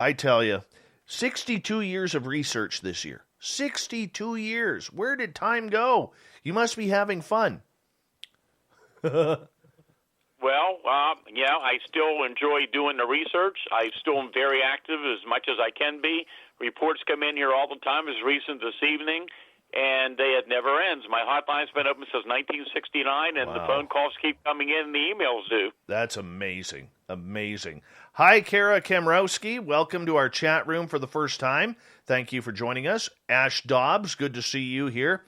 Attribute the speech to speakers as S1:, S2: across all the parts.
S1: I tell you, 62 years of research this year. 62 years. Where did time go? You must be having fun.
S2: Well, yeah, I still enjoy doing the research. I still am very active as much as I can be. Reports come in here all the time, as recent this evening, and it never ends. My hotline's been open since 1969, and the phone calls keep coming in and the emails do.
S1: That's amazing. Amazing. Hi, Kara Kamrowski. Welcome to our chat room for the first time. Thank you for joining us. Ash Dobbs, good to see you here.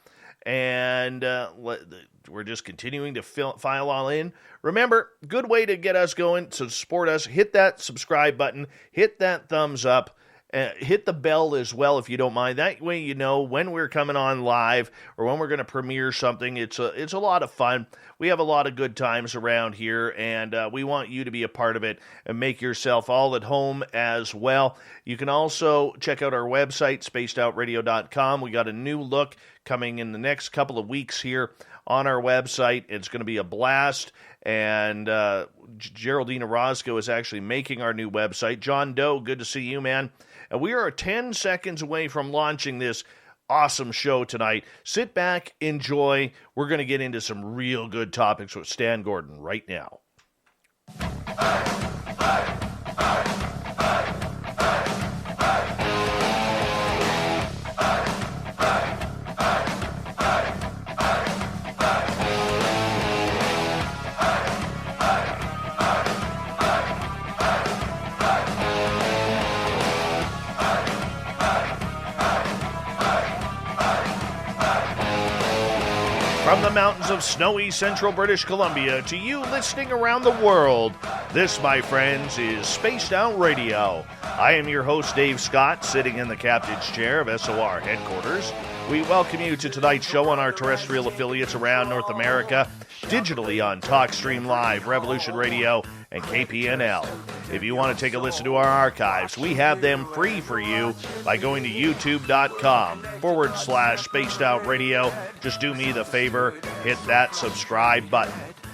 S1: And we're just continuing to file all in. Remember, good way to get us going, to support us, hit that subscribe button, hit that thumbs up, hit the bell as well if you don't mind. That way you know when we're coming on live or when we're going to premiere something. It's a lot of fun. We have a lot of good times around here, and we want you to be a part of it and make yourself all at home as well. You can also check out our website, spacedoutradio.com. We got a new look coming in the next couple of weeks here on our website. It's going to be a blast, and Geraldine Orozco is actually making our new website. John Doe, good to see you, man. And we are 10 seconds away from launching this awesome show tonight. Sit back, enjoy. We're going to get into some real good topics with Stan Gordon right now. From the mountains of snowy central British Columbia to you listening around the world, this, my friends, is Spaced Out Radio. I am your host, Dave Scott, sitting in the captain's chair of SOR headquarters. We welcome you to tonight's show on our terrestrial affiliates around North America, digitally on TalkStream Live, Revolution Radio, and KPNL. If you want to take a listen to our archives, we have them free for you by going to youtube.com/Spaced Out Radio. Just do me the favor, hit that subscribe button.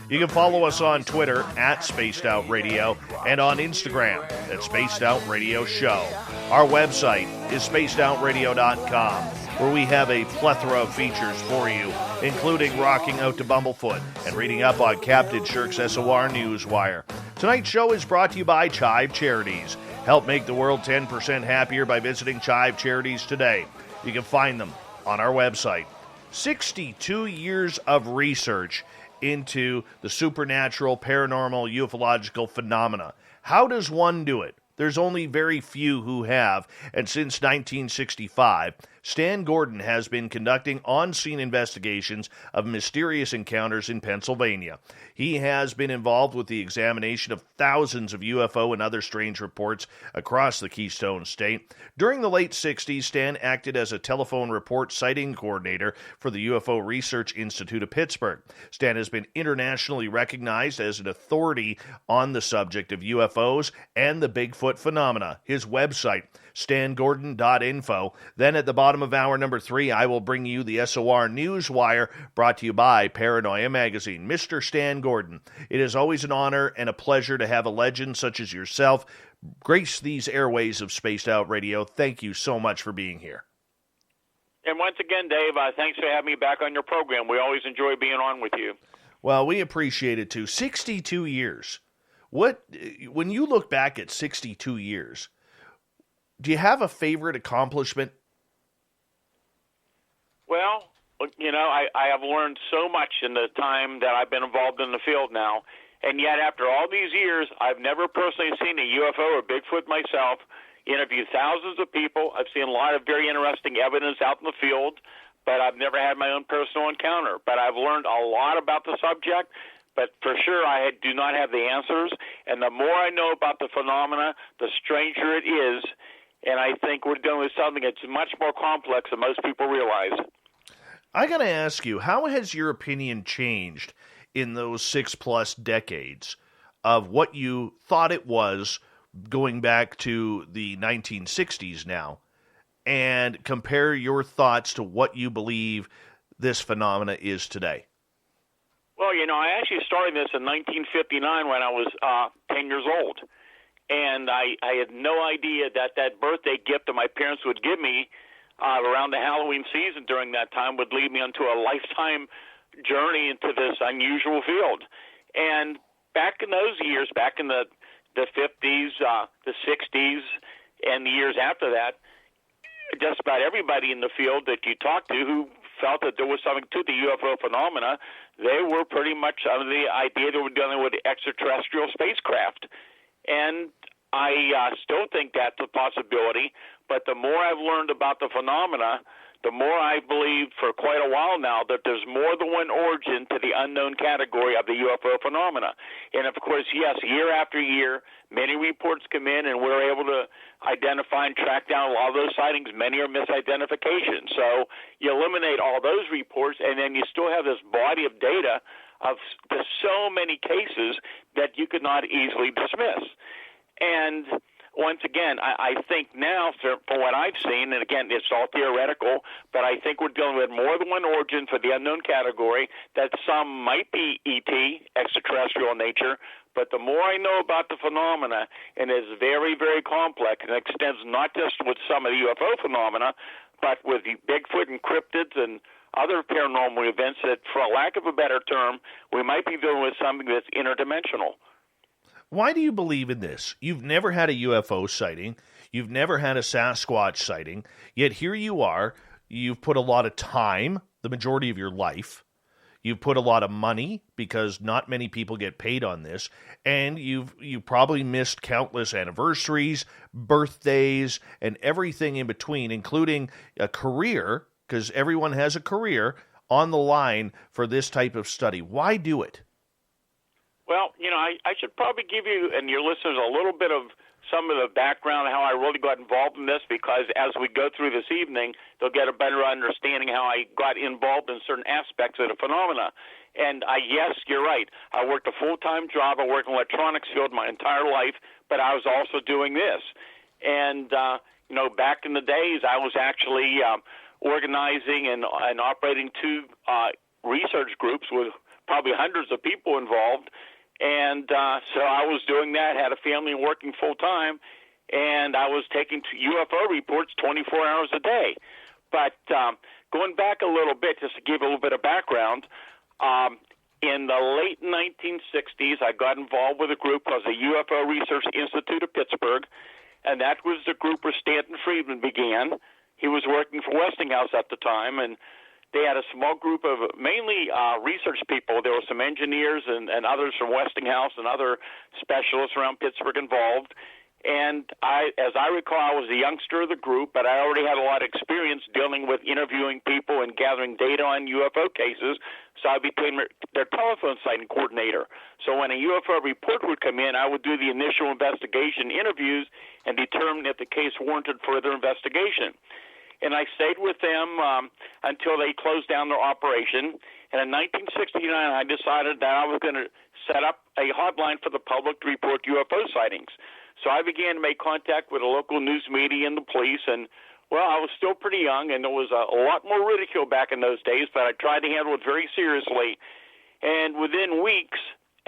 S1: You can follow us on Twitter at Spaced Out Radio and on Instagram at Spaced Out Radio Show. Our website is spacedoutradio.com, where we have a plethora of features for you, including rocking out to Bumblefoot and reading up on Captain Shirk's SOR Newswire. Tonight's show is brought to you by Chive Charities. Help make the world 10% happier by visiting Chive Charities today. You can find them on our website. 62 years of research into the supernatural, paranormal, ufological phenomena. How does one do it? There's only very few who have, and since 1965, Stan Gordon has been conducting on-scene investigations of mysterious encounters in Pennsylvania. He has been involved with the examination of thousands of UFO and other strange reports across the Keystone State. During the late 60s, Stan acted as a telephone report sighting coordinator for the UFO Research Institute of Pittsburgh. Stan has been internationally recognized as an authority on the subject of UFOs and the Bigfoot phenomena. His website, stangordon.info. Then at the bottom of hour number 3, I will bring you the SOR Newswire, brought to you by Paranoia Magazine. Mr. Stan Gordon, it is always an honor and a pleasure to have a legend such as yourself grace these airways of Spaced Out Radio. Thank you so much for being here.
S2: And once again, Dave, thanks for having me back on your program. We always enjoy being on with you.
S1: Well, we appreciate it too. 62 years. When you look back at 62 years, do you have a favorite accomplishment?
S2: Well, you know, I have learned so much in the time that I've been involved in the field now, and yet after all these years, I've never personally seen a UFO or Bigfoot myself. Interviewed thousands of people. I've seen a lot of very interesting evidence out in the field, but I've never had my own personal encounter. But I've learned a lot about the subject, but for sure I do not have the answers, and the more I know about the phenomena, the stranger it is. And I think we're dealing with something that's much more complex than most people realize.
S1: I got to ask you, how has your opinion changed in those 6+ decades of what you thought it was going back to the 1960s now, and compare your thoughts to what you believe this phenomena is today?
S2: Well, you know, I actually started this in 1959 when I was 10 years old. And I had no idea that birthday gift that my parents would give me around the Halloween season during that time would lead me onto a lifetime journey into this unusual field. And back in those years, back in the 50s, the 60s, and the years after that, just about everybody in the field that you talked to who felt that there was something to the UFO phenomena, they were pretty much under the idea that we're dealing with extraterrestrial spacecraft. And I still think that's a possibility, but the more I've learned about the phenomena, the more I believe for quite a while now that there's more than one origin to the unknown category of the UFO phenomena. And, of course, yes, year after year, many reports come in, and we're able to identify and track down a lot of those sightings. Many are misidentifications. So you eliminate all those reports, and then you still have this body of data of so many cases that you could not easily dismiss. And once again, I think now, from what I've seen, and again, it's all theoretical, but I think we're dealing with more than one origin for the unknown category, that some might be ET, extraterrestrial in nature, but the more I know about the phenomena, and it's very, very complex, and extends not just with some of the UFO phenomena, but with the Bigfoot and cryptids and other paranormal events that, for a lack of a better term, we might be dealing with something that's interdimensional.
S1: Why do you believe in this? You've never had a UFO sighting. You've never had a Sasquatch sighting. Yet here you are. You've put a lot of time, the majority of your life. You've put a lot of money because not many people get paid on this. And you probably missed countless anniversaries, birthdays, and everything in between, including a career, because everyone has a career on the line for this type of study. Why do it?
S2: Well, I should probably give you and your listeners a little bit of some of the background, how I really got involved in this, because as we go through this evening, they'll get a better understanding how I got involved in certain aspects of the phenomena. And yes, you're right. I worked a full-time job. I worked in the electronics field my entire life, but I was also doing this. And, back in the days, I was actually organizing and operating two research groups with probably hundreds of people involved. And so I was doing that, had a family and working full-time, and I was taking UFO reports 24 hours a day. But going back a little bit, just to give a little bit of background, in the late 1960s, I got involved with a group called the UFO Research Institute of Pittsburgh, and that was the group where Stanton Friedman began. He was working for Westinghouse at the time, and they had a small group of mainly research people. There were some engineers and others from Westinghouse and other specialists around Pittsburgh involved. And as I recall, I was the youngster of the group, but I already had a lot of experience dealing with interviewing people and gathering data on UFO cases. So I became their telephone sighting coordinator. So when a UFO report would come in, I would do the initial investigation interviews and determine if the case warranted further investigation. And I stayed with them until they closed down their operation. And in 1969, I decided that I was going to set up a hotline for the public to report UFO sightings. So I began to make contact with the local news media and the police. And, well, I was still pretty young, and there was a lot more ridicule back in those days, but I tried to handle it very seriously. And within weeks,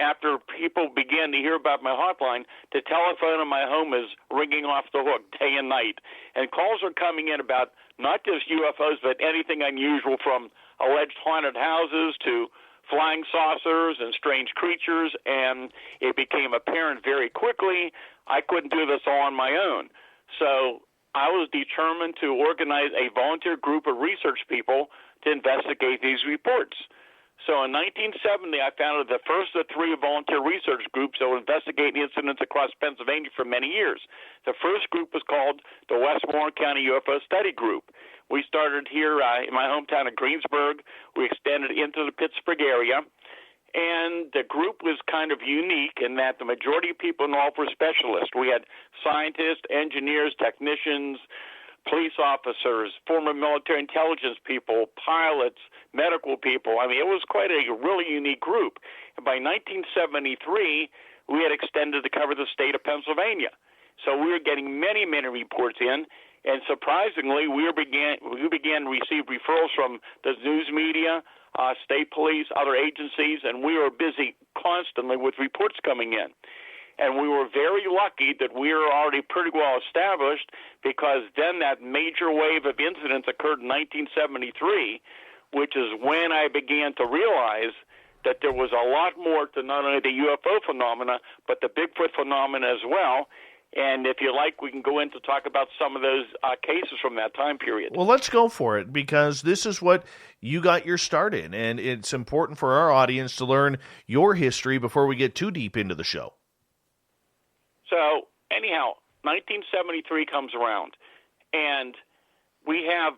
S2: after people began to hear about my hotline, the telephone in my home is ringing off the hook day and night. And calls are coming in about not just UFOs, but anything unusual from alleged haunted houses to flying saucers and strange creatures. And it became apparent very quickly I couldn't do this all on my own. So I was determined to organize a volunteer group of research people to investigate these reports. So in 1970, I founded the first of three volunteer research groups that would investigate incidents across Pennsylvania for many years. The first group was called the Westmoreland County UFO Study Group. We started here in my hometown of Greensburg. We extended into the Pittsburgh area. And the group was kind of unique in that the majority of people involved were specialists. We had scientists, engineers, technicians, police officers, former military intelligence people, pilots, medical people. I mean, it was quite a really unique group. And by 1973, we had extended to cover the state of Pennsylvania. So we were getting many, many reports in. And surprisingly, we began to receive referrals from the news media, state police, other agencies, and we were busy constantly with reports coming in. And we were very lucky that we were already pretty well established, because then that major wave of incidents occurred in 1973, which is when I began to realize that there was a lot more to not only the UFO phenomena, but the Bigfoot phenomena as well. And if you like, we can go in to talk about some of those cases from that time period.
S1: Well, let's go for it, because this is what you got your start in, and it's important for our audience to learn your history before we get too deep into the show.
S2: So, anyhow, 1973 comes around, and we have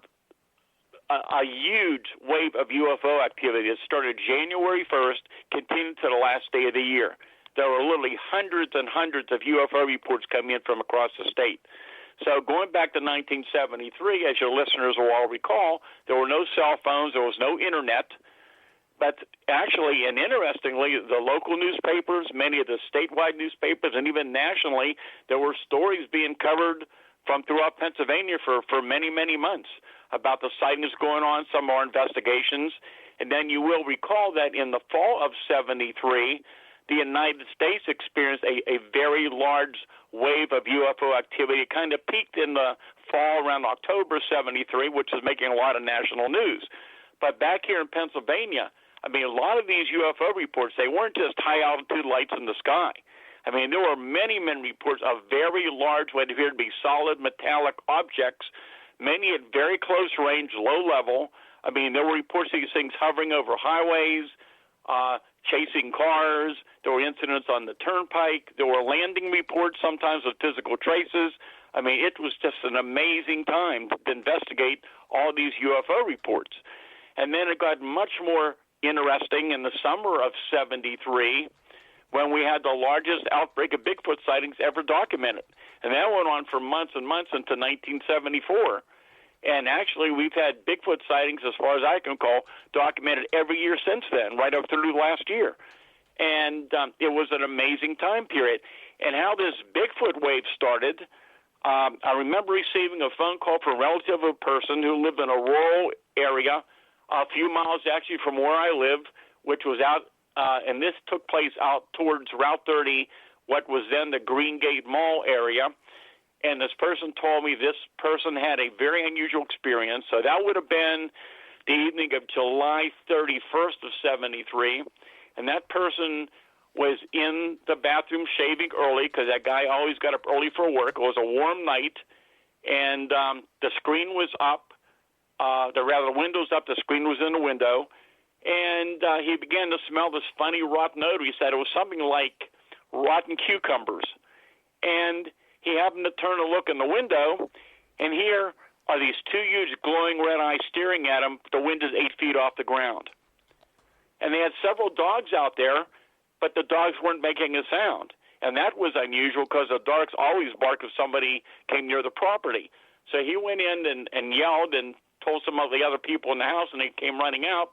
S2: a huge wave of UFO activity that started January 1st, continued to the last day of the year. There were literally hundreds and hundreds of UFO reports coming in from across the state. So going back to 1973, as your listeners will all recall, there were no cell phones, there was no internet. But actually, and interestingly, the local newspapers, many of the statewide newspapers, and even nationally, there were stories being covered from throughout Pennsylvania for many, many months about the sightings going on, some more investigations. And then you will recall that in the fall of 73, the United States experienced a very large wave of UFO activity. It kind of peaked in the fall around October 73, which is making a lot of national news. But back here in Pennsylvania, I mean, a lot of these UFO reports, they weren't just high-altitude lights in the sky. I mean, there were many, many reports of very large, what appeared to be solid metallic objects, many at very close range, low level. I mean, there were reports of these things hovering over highways, chasing cars. There were incidents on the turnpike. There were landing reports, sometimes with physical traces. I mean, it was just an amazing time to investigate all these UFO reports. And then it got much more interesting in the summer of 73, when we had the largest outbreak of Bigfoot sightings ever documented. And that went on for months and months into 1974. And actually, we've had Bigfoot sightings, as far as I can recall, documented every year since then, right up through last year. And it was an amazing time period. And how this Bigfoot wave started, I remember receiving a phone call from a relative of a person who lived in a rural area, a few miles actually from where I live, which was out, and this took place out towards Route 30, what was then the Green Gate Mall area. And this person told me this person had a very unusual experience. So that would have been the evening of July 31st of 73. And that person was in the bathroom shaving early, because that guy always got up early for work. It was a warm night, and the screen was up. The windows up, the screen was in the window. And he began to smell this funny rotten odor. He said it was something like rotten cucumbers. And he happened to turn a look in the window, and here are these two huge glowing red eyes staring at him. The wind is 8 feet off the ground. And they had several dogs out there, but the dogs weren't making a sound. And that was unusual, because the dogs always bark if somebody came near the property. So he went in and yelled and told some of the other people in the house, and they came running out,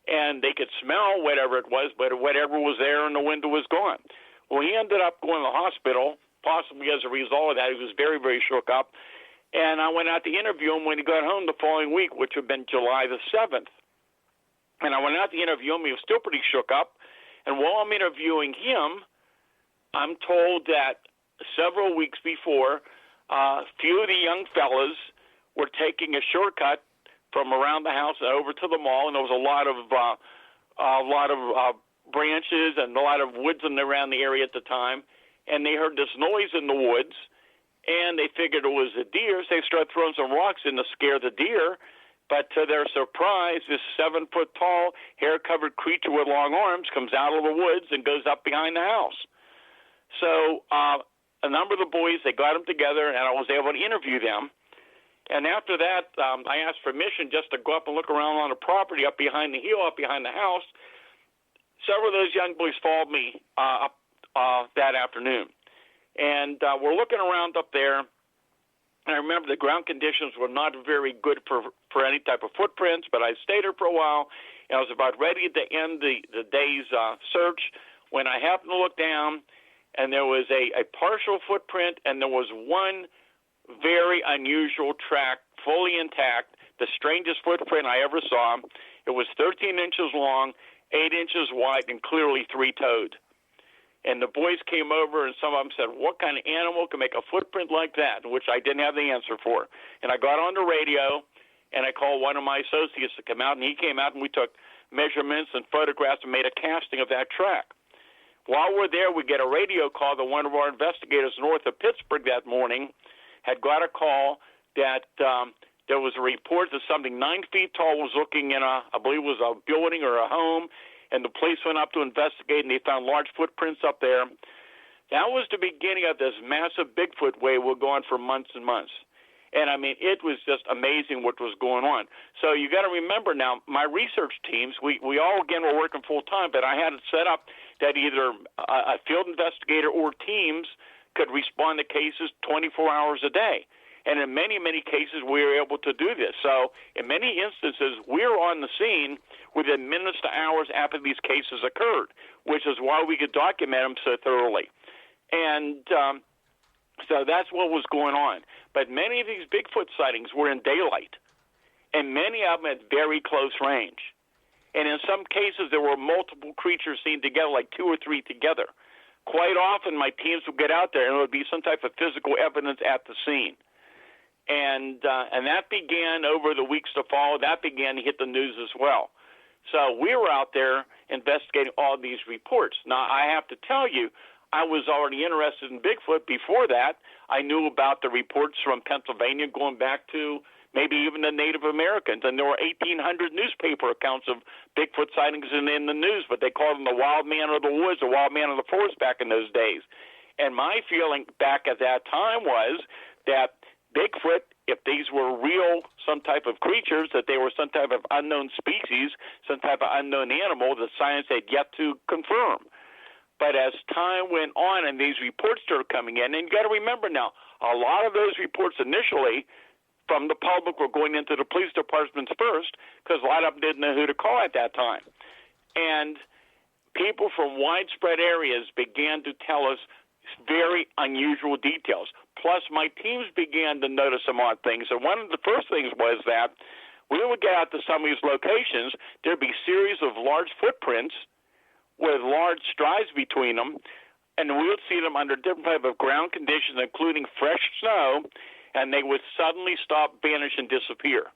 S2: and they could smell whatever it was, but whatever was there in the window was gone. Well, he ended up going to the hospital. Possibly as a result of that, he was very, very shook up. And I went out to interview him when he got home the following week, which would have been July the 7th. And I went out to interview him. He was still pretty shook up. And while I'm interviewing him, I'm told that several weeks before, a few of the young fellas were taking a shortcut from around the house and over to the mall, and there was a lot of branches and a lot of woods in around the area at the time. And they heard this noise in the woods, and they figured it was a deer. So they started throwing some rocks in to scare the deer. But to their surprise, this 7-foot-tall, hair-covered creature with long arms comes out of the woods and goes up behind the house. So a number of the boys, they got them together, and I was able to interview them. And after that, I asked permission just to go up and look around on the property up behind the hill, up behind the house. Several of those young boys followed me up that afternoon. And we're looking around up there. And I remember the ground conditions were not very good for any type of footprints, but I stayed there for a while, and I was about ready to end the day's search when I happened to look down, and there was a partial footprint, and there was one very unusual track, fully intact, the strangest footprint I ever saw. It was 13 inches long, 8 inches wide, and clearly three-toed. And the boys came over, and some of them said, what kind of animal can make a footprint like that, which I didn't have the answer for. And I got on the radio, and I called one of my associates to come out, and he came out, and we took measurements and photographs and made a casting of that track. While we're there, we get a radio call that one of our investigators north of Pittsburgh that morning had got a call that there was a report that something 9 feet tall was looking in I believe it was a building or a home, and the police went up to investigate, and they found large footprints up there. That was the beginning of this massive Bigfoot wave we're going for months and months. And, I mean, it was just amazing what was going on. So you got to remember now, my research teams, we all, again, were working full-time, but I had it set up that either a field investigator or teams could respond to cases 24 hours a day. And in many, many cases, we were able to do this. So in many instances, we were on the scene within minutes to hours after these cases occurred, which is why we could document them so thoroughly. And so that's what was going on. But many of these Bigfoot sightings were in daylight, and many of them at very close range. And in some cases, there were multiple creatures seen together, like 2 or 3 together. Quite often, my teams would get out there, and there would be some type of physical evidence at the scene. And that began over the weeks to follow. That began to hit the news as well. So we were out there investigating all these reports. Now, I have to tell you, I was already interested in Bigfoot before that. I knew about the reports from Pennsylvania going back to maybe even the Native Americans. And there were 1,800 newspaper accounts of Bigfoot sightings in the news, but they called him the wild man of the woods, the wild man of the forest back in those days. And my feeling back at that time was that Bigfoot, if these were real, some type of creatures, that they were some type of unknown species, some type of unknown animal that science had yet to confirm. But as time went on and these reports started coming in, and you got to remember now, a lot of those reports initially from the public were going into the police departments first because a lot of them didn't know who to call at that time. And people from widespread areas began to tell us very unusual details. Plus, my teams began to notice some odd things. And one of the first things was that we would get out to some of these locations, there'd be a series of large footprints with large strides between them, and we would see them under different type of ground conditions, including fresh snow, and they would suddenly stop, vanish, and disappear.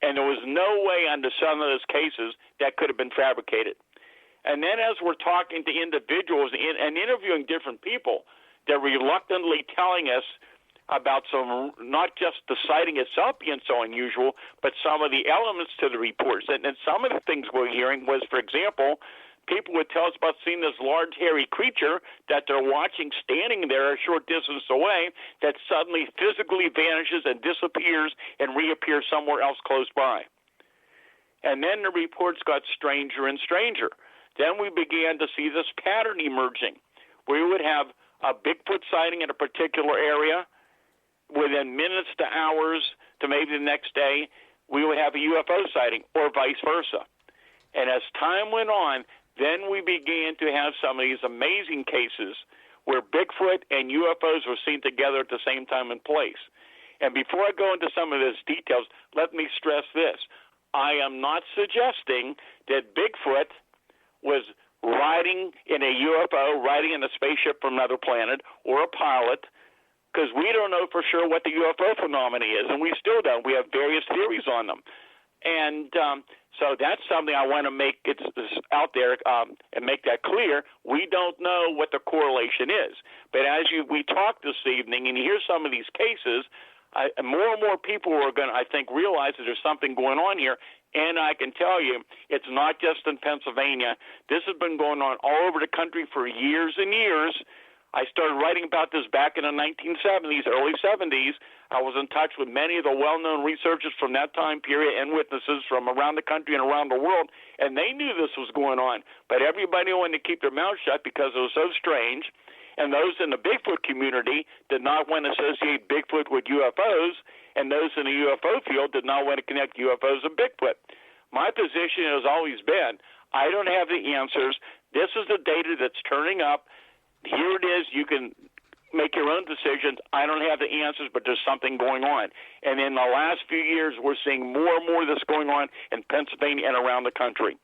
S2: And there was no way under some of those cases that could have been fabricated. And then as we're talking to individuals and interviewing different people, they're reluctantly telling us about some, not just the sighting itself being so unusual, but some of the elements to the reports. And some of the things we're hearing was, for example, people would tell us about seeing this large, hairy creature that they're watching standing there a short distance away that suddenly physically vanishes and disappears and reappears somewhere else close by. And then the reports got stranger and stranger. Then we began to see this pattern emerging. We would have a Bigfoot sighting in a particular area. Within minutes to hours to maybe the next day, we would have a UFO sighting or vice versa. And as time went on, then we began to have some of these amazing cases where Bigfoot and UFOs were seen together at the same time and place. And before I go into some of those details, let me stress this. I am not suggesting that Bigfoot was riding in a UFO, riding in a spaceship from another planet, or a pilot, because we don't know for sure what the UFO phenomenon is, and we still don't. We have various theories on them. And so that's something I want to make it out there and make that clear. We don't know what the correlation is. But as we talk this evening and you hear some of these cases, more and more people are going to, I think, realize that there's something going on here. And I can tell you, it's not just in Pennsylvania. This has been going on all over the country for years and years. I started writing about this back in the 1970s, early 70s. I was in touch with many of the well-known researchers from that time period and witnesses from around the country and around the world, and they knew this was going on. But everybody wanted to keep their mouth shut because it was so strange, and those in the Bigfoot community did not want to associate Bigfoot with UFOs, and those in the UFO field did not want to connect UFOs and Bigfoot. My position has always been, I don't have the answers. This is the data that's turning up. Here it is. You can make your own decisions. I don't have the answers, but there's something going on. And in the last few years, we're seeing more and more of this going on in Pennsylvania and around the country.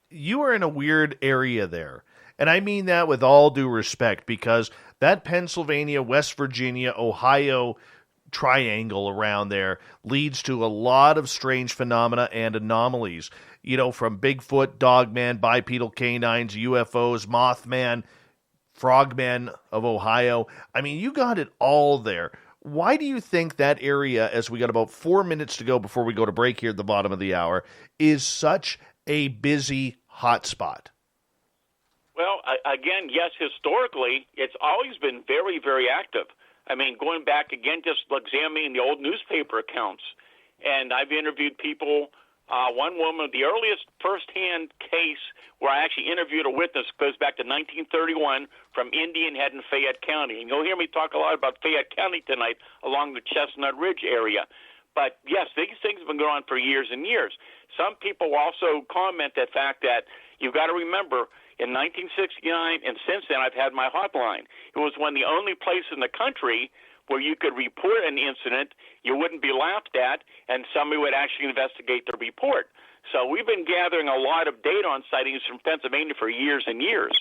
S1: You are in a weird area there. And I mean that with all due respect, because that Pennsylvania, West Virginia, Ohio triangle around there leads to a lot of strange phenomena and anomalies. You know, from Bigfoot, Dogman, bipedal canines, UFOs, Mothman, Frogmen of Ohio. I mean, you got it all there. Why do you think that area, as we got about 4 minutes to go before we go to break here at the bottom of the hour, is such a busy hotspot?
S2: Well, again, yes, historically, it's always been very, very active. I mean, going back again, just examining the old newspaper accounts, and I've interviewed people. One woman, the earliest first-hand case where I actually interviewed a witness goes back to 1931 from Indian Head in Fayette County. And you'll hear me talk a lot about Fayette County tonight along the Chestnut Ridge area. But, yes, these things have been going on for years and years. Some people also comment the fact that you've got to remember, in 1969 and since then, I've had my hotline. It was one of the only places in the country where you could report an incident, you wouldn't be laughed at, and somebody would actually investigate the report. So we've been gathering a lot of data on sightings from Pennsylvania for years and years.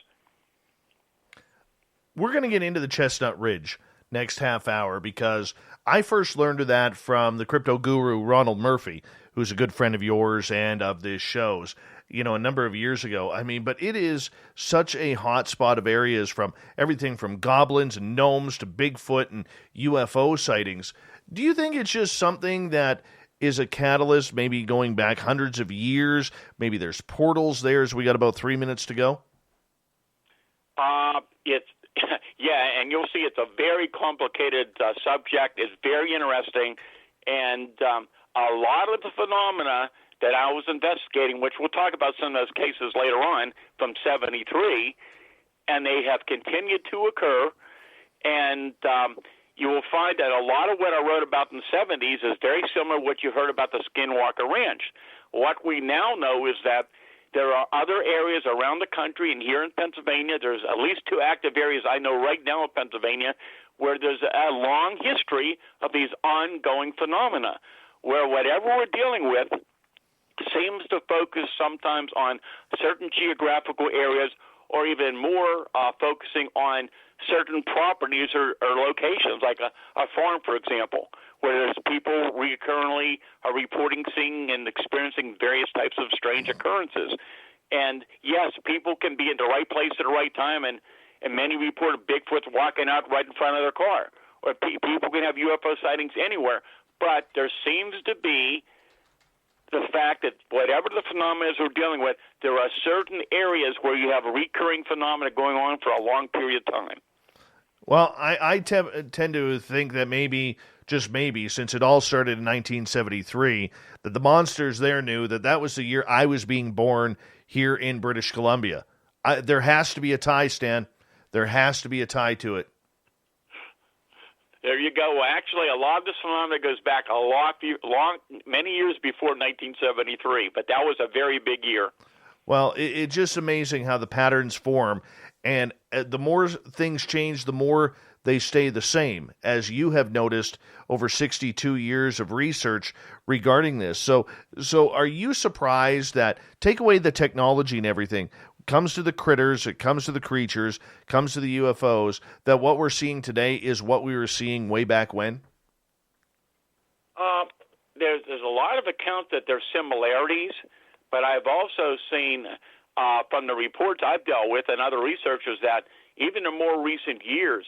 S1: We're going to get into the Chestnut Ridge next half hour, because I first learned of that from the crypto guru Ronald Murphy, who's a good friend of yours and of this show's, you know, a number of years ago. I mean, but it is such a hot spot of areas, from everything from goblins and gnomes to Bigfoot and UFO sightings. Do you think it's just something that is a catalyst, maybe going back hundreds of years? Maybe there's portals there, as we got about 3 minutes to go?
S2: It's yeah, and you'll see it's a very complicated subject. It's very interesting, and a lot of the phenomena that I was investigating, which we'll talk about some of those cases later on from 73, and they have continued to occur, and you will find that a lot of what I wrote about in the 70s is very similar to what you heard about the Skinwalker Ranch. What we now know is that there are other areas around the country, and here in Pennsylvania, there's at least 2 active areas I know right now in Pennsylvania where there's a long history of these ongoing phenomena, where whatever we're dealing with seems to focus sometimes on certain geographical areas, or even more focusing on certain properties or locations, like a farm, for example, where there's people recurrently are reporting seeing and experiencing various types of strange occurrences. And yes, people can be in the right place at the right time, and many report Bigfoot's walking out right in front of their car, or people can have UFO sightings anywhere. But there seems to be the fact that whatever the phenomena is we're dealing with, there are certain areas where you have a recurring phenomena going on for a long period of time.
S1: Well, I tend to think that maybe, just maybe, since it all started in 1973, that the monsters there knew that that was the year I was being born here in British Columbia. There has to be a tie, Stan. There has to be a tie to it.
S2: There you go. Well, actually, a lot of this phenomena goes back many years before 1973, but that was a very big year.
S1: Well, it's just amazing how the patterns form, and the more things change, the more they stay the same, as you have noticed over 62 years of research regarding this. So are you surprised that, take away the technology and everything, comes to the critters, it comes to the creatures, comes to the UFOs, that what we're seeing today is what we were seeing way back when?
S2: There's a lot of accounts that there's similarities, but I've also seen from the reports I've dealt with and other researchers that even in more recent years,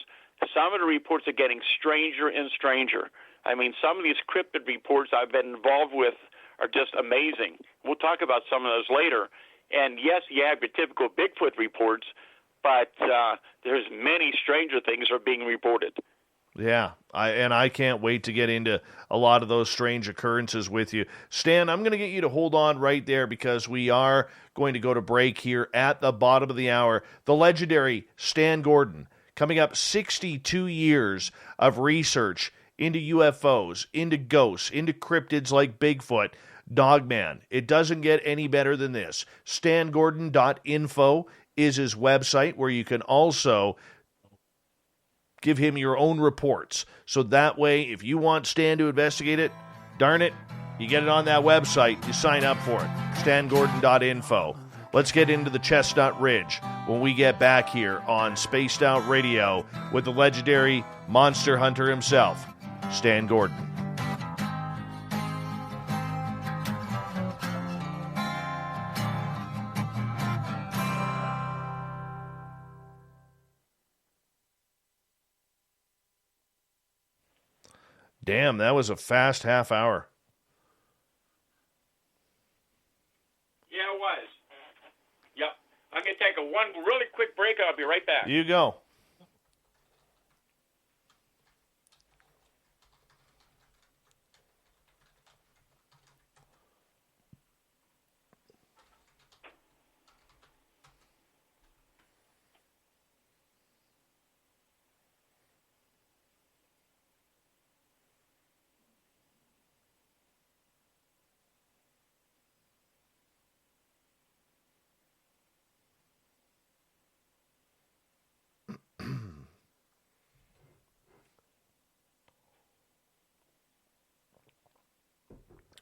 S2: some of the reports are getting stranger and stranger. I mean, some of these cryptid reports I've been involved with are just amazing. We'll talk about some of those later. And yes, you have your typical Bigfoot reports, but there's many stranger things are being reported.
S1: Yeah, I can't wait to get into a lot of those strange occurrences with you. Stan, I'm going to get you to hold on right there, because we are going to go to break here at the bottom of the hour. The legendary Stan Gordon, coming up, 62 years of research into UFOs, into ghosts, into cryptids like Bigfoot, Dogman. It doesn't get any better than this. StanGordon.info is his website, where you can also give him your own reports. So that way, if you want Stan to investigate it, darn it, you get it on that website. You sign up for it. StanGordon.info. Let's get into the Chestnut Ridge when we get back here on Spaced Out Radio with the legendary monster hunter himself, Stan Gordon. Damn, that was a fast half hour.
S2: Yeah, it was. Yep. I'm going to take one really quick break. I'll be right back.
S1: You go.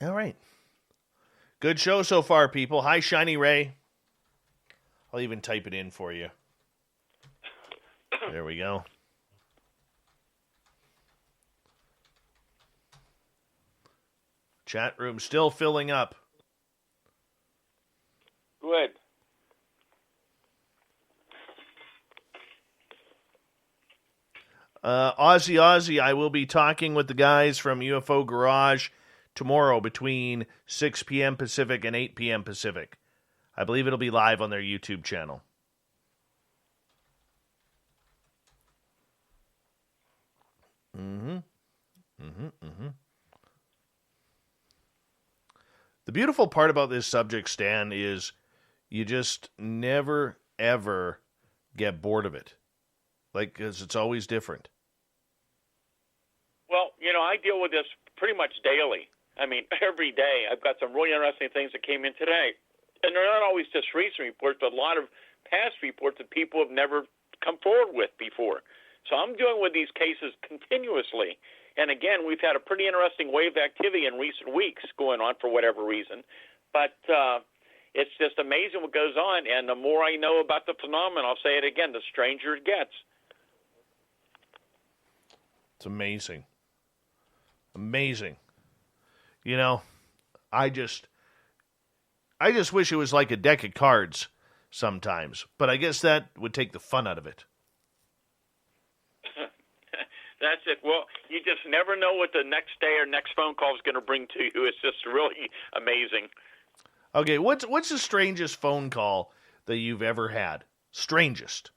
S1: All right. Good show so far, people. Hi, Shiny Ray. I'll even type it in for you. There we go. Chat room still filling up.
S2: Good.
S1: Aussie, I will be talking with the guys from UFO Garage tomorrow between 6 p.m. Pacific and 8 p.m. Pacific. I believe it'll be live on their YouTube channel. The beautiful part about this subject, Stan, is you just never, ever get bored of it. Like, because it's always different.
S2: Well, I deal with this pretty much daily. I mean, every day. I've got some really interesting things that came in today. And they're not always just recent reports, but a lot of past reports that people have never come forward with before. So I'm dealing with these cases continuously. And again, we've had a pretty interesting wave of activity in recent weeks going on for whatever reason. But it's just amazing what goes on. And the more I know about the phenomenon, I'll say it again, the stranger it gets.
S1: It's amazing. Amazing. I just wish it was like a deck of cards sometimes. But I guess that would take the fun out of it.
S2: That's it. Well, you just never know what the next day or next phone call is going to bring to you. It's just really amazing.
S1: Okay, what's the strangest phone call that you've ever had? Strangest.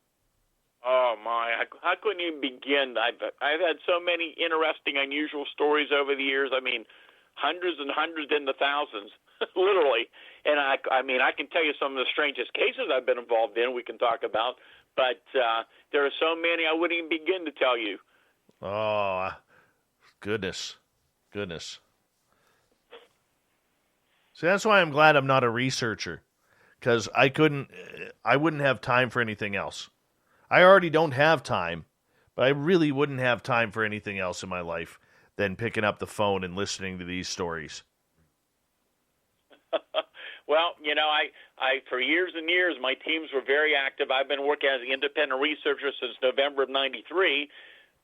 S2: Oh my! I couldn't even begin. I've had so many interesting, unusual stories over the years. I mean, hundreds and hundreds in the thousands, literally. And I can tell you some of the strangest cases I've been involved in. We can talk about, but there are so many I wouldn't even begin to tell you.
S1: Oh, goodness. See, that's why I'm glad I'm not a researcher, because I wouldn't have time for anything else. I already don't have time, but I really wouldn't have time for anything else in my life than picking up the phone and listening to these stories.
S2: Well, I for years and years, my teams were very active. I've been working as an independent researcher since November of '93.